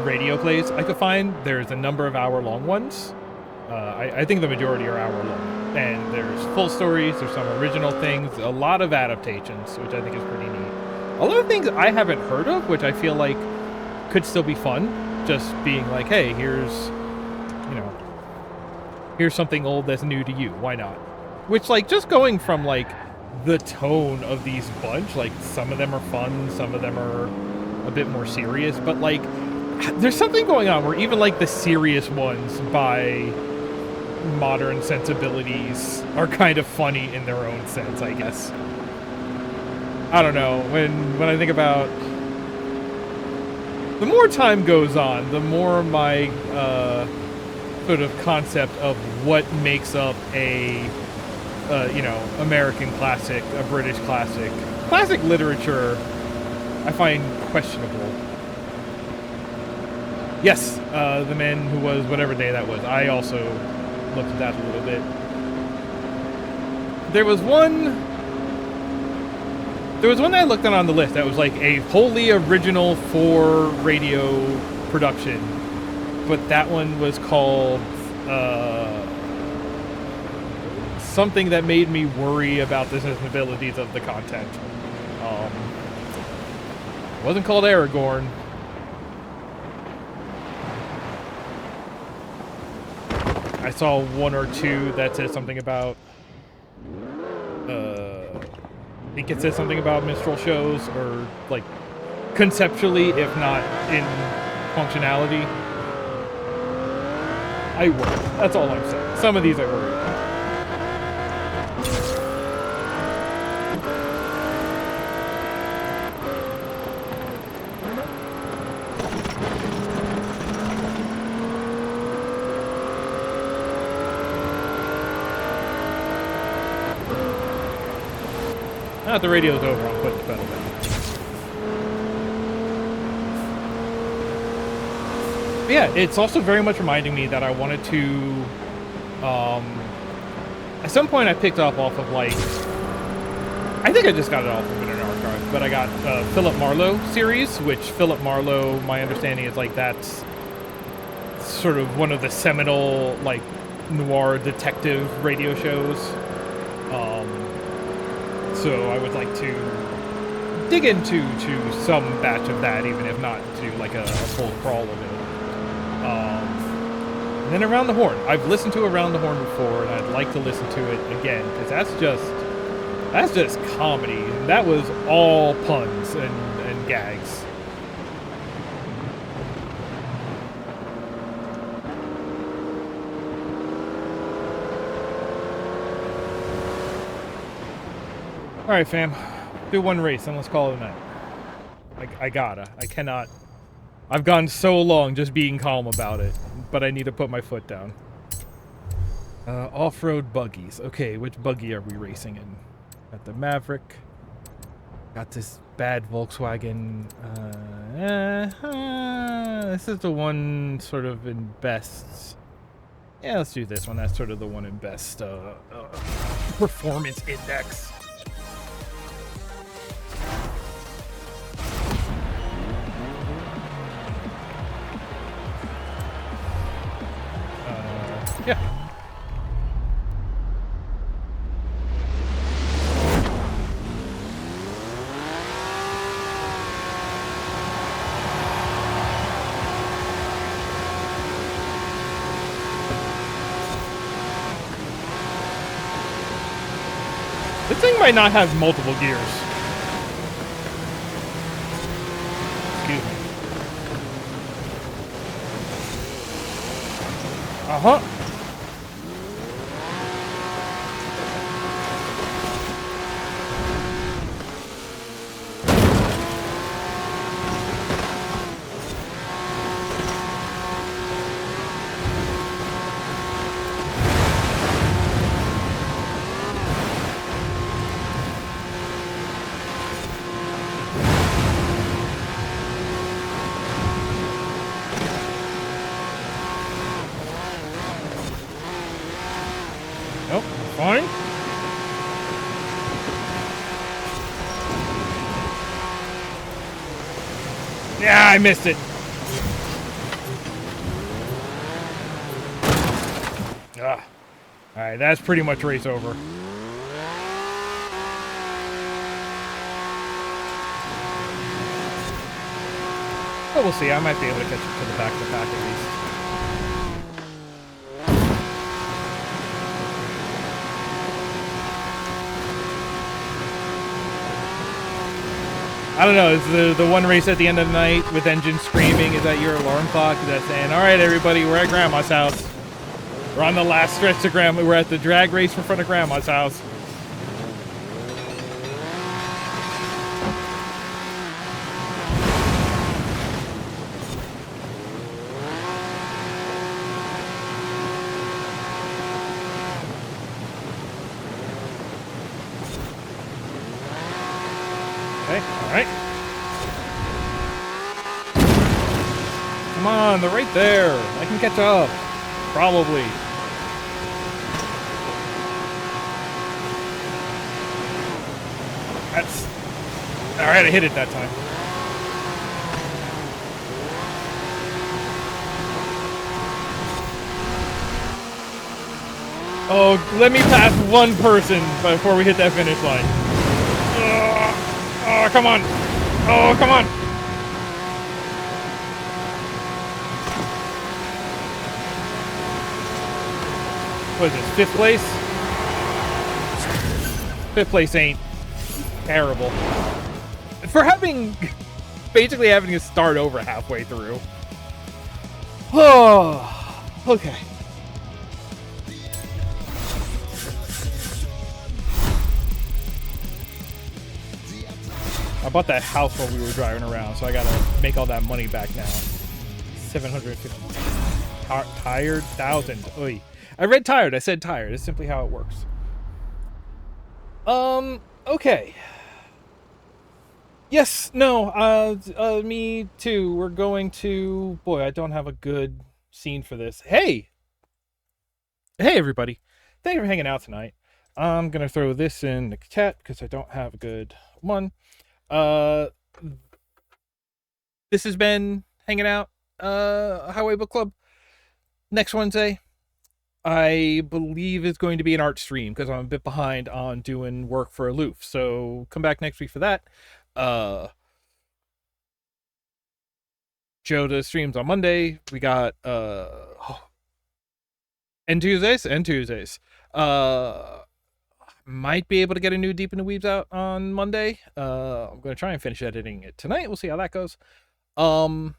radio plays I could find. There's a number of hour-long ones. I think the majority are hour-long, and there's full stories. There's some original things, a lot of adaptations, which I think is pretty neat. A lot of things I haven't heard of, which I feel like could still be fun. Just being like, hey, here's something old that's new to you. Why not? Which, like, just going from, like, the tone of these bunch, like, some of them are fun, some of them are a bit more serious, but, like, there's something going on where even, like, the serious ones by modern sensibilities are kind of funny in their own sense, I guess. I don't know. When I think about... The more time goes on, the more my sort of concept of what makes up a, American classic, a British classic. Classic literature, I find questionable. Yes, The Man Who Was, whatever day that was. I also looked at that a little bit. There was one that I looked at on the list that was like a wholly original for radio production, but that one was called something that made me worry about the sensibilities of the content. It wasn't called Aragorn. I saw one or two that said something about I think it says something about minstrel shows, or like conceptually, if not in functionality. I worry. That's all I'm saying. Some of these I worry about. Now that the radio's over, I'll put the pedal down. But yeah, it's also very much reminding me that I wanted to... at some point I picked up off of, like... I think I just got it off of Internet Archive, but I got Philip Marlowe series, which Philip Marlowe, my understanding is, like, that's sort of one of the seminal, like, noir detective radio shows. So I would like to dig into some batch of that, even if not to like a full crawl of it. And then Around the Horn. I've listened to Around the Horn before, and I'd like to listen to it again, because that's just comedy. And that was all puns and gags. Alright, fam. Do one race, and let's call it a night. I cannot. I've gone so long just being calm about it, but I need to put my foot down. Off-road buggies. Okay, which buggy are we racing in? Got the Maverick. Got this bad Volkswagen. This is the one sort of in best. Yeah, let's do this one. That's sort of the one in best performance index. Yeah. This thing might not have multiple gears. Excuse me. Uh-huh. Nope, fine. Yeah, I missed it. Ah. Alright, that's pretty much race over. But we'll see, I might be able to catch up to the back of the pack at least. I don't know, is the one race at the end of the night with engines screaming, is that your alarm clock? Is that saying, alright everybody, we're at Grandma's house? We're on the last stretch to Grandma. We're at the drag race in front of Grandma's house. Okay, alright. Come on, they're right there. I can catch up. Probably. That's... Alright, I hit it that time. Oh, let me pass one person before we hit that finish line. Oh, come on. Oh, come on. What is this, 5th place? 5th place ain't terrible. For having, basically having to start over halfway through. Oh, okay. I bought that house while we were driving around, so I gotta make all that money back now. 750. Tired? 1,000. Oy. I read tired. I said tired. It's simply how it works. Okay. Yes, no, me too. We're going to... Boy, I don't have a good scene for this. Hey! Hey, everybody. Thank you for hanging out tonight. I'm gonna throw this in the chat because I don't have a good one. This has been hanging out, Highway Book Club. Next Wednesday, I believe is going to be an art stream because I'm a bit behind on doing work for Aloof. So come back next week for that. Joe does streams on Monday. We got and Tuesdays. Might be able to get a new Deep in the Weaves out on Monday. I'm gonna try and finish editing it tonight. We'll see how that goes. I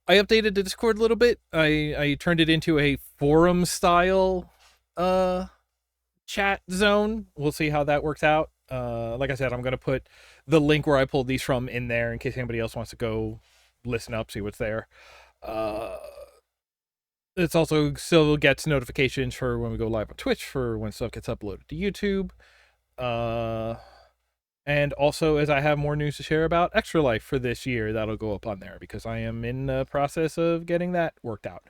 updated the Discord a little bit. I turned it into a forum style chat zone. We'll see how that works out. Like I said, I'm gonna put the link where I pulled these from in there in case anybody else wants to go listen up, see what's there. It's also still gets notifications for when we go live on Twitch, for when stuff gets uploaded to YouTube. And also, as I have more news to share about Extra Life for this year, that'll go up on there because I am in the process of getting that worked out.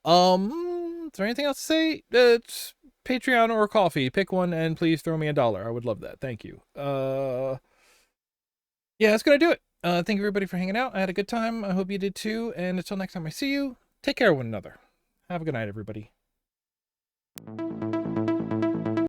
Is there anything else to say? It's Patreon or coffee. Pick one and please throw me $1. I would love that. Thank you. Yeah, that's gonna do it. Thank you everybody for hanging out. I had a good time. I hope you did too. And until next time I see you, take care of one another. Have a good night, everybody.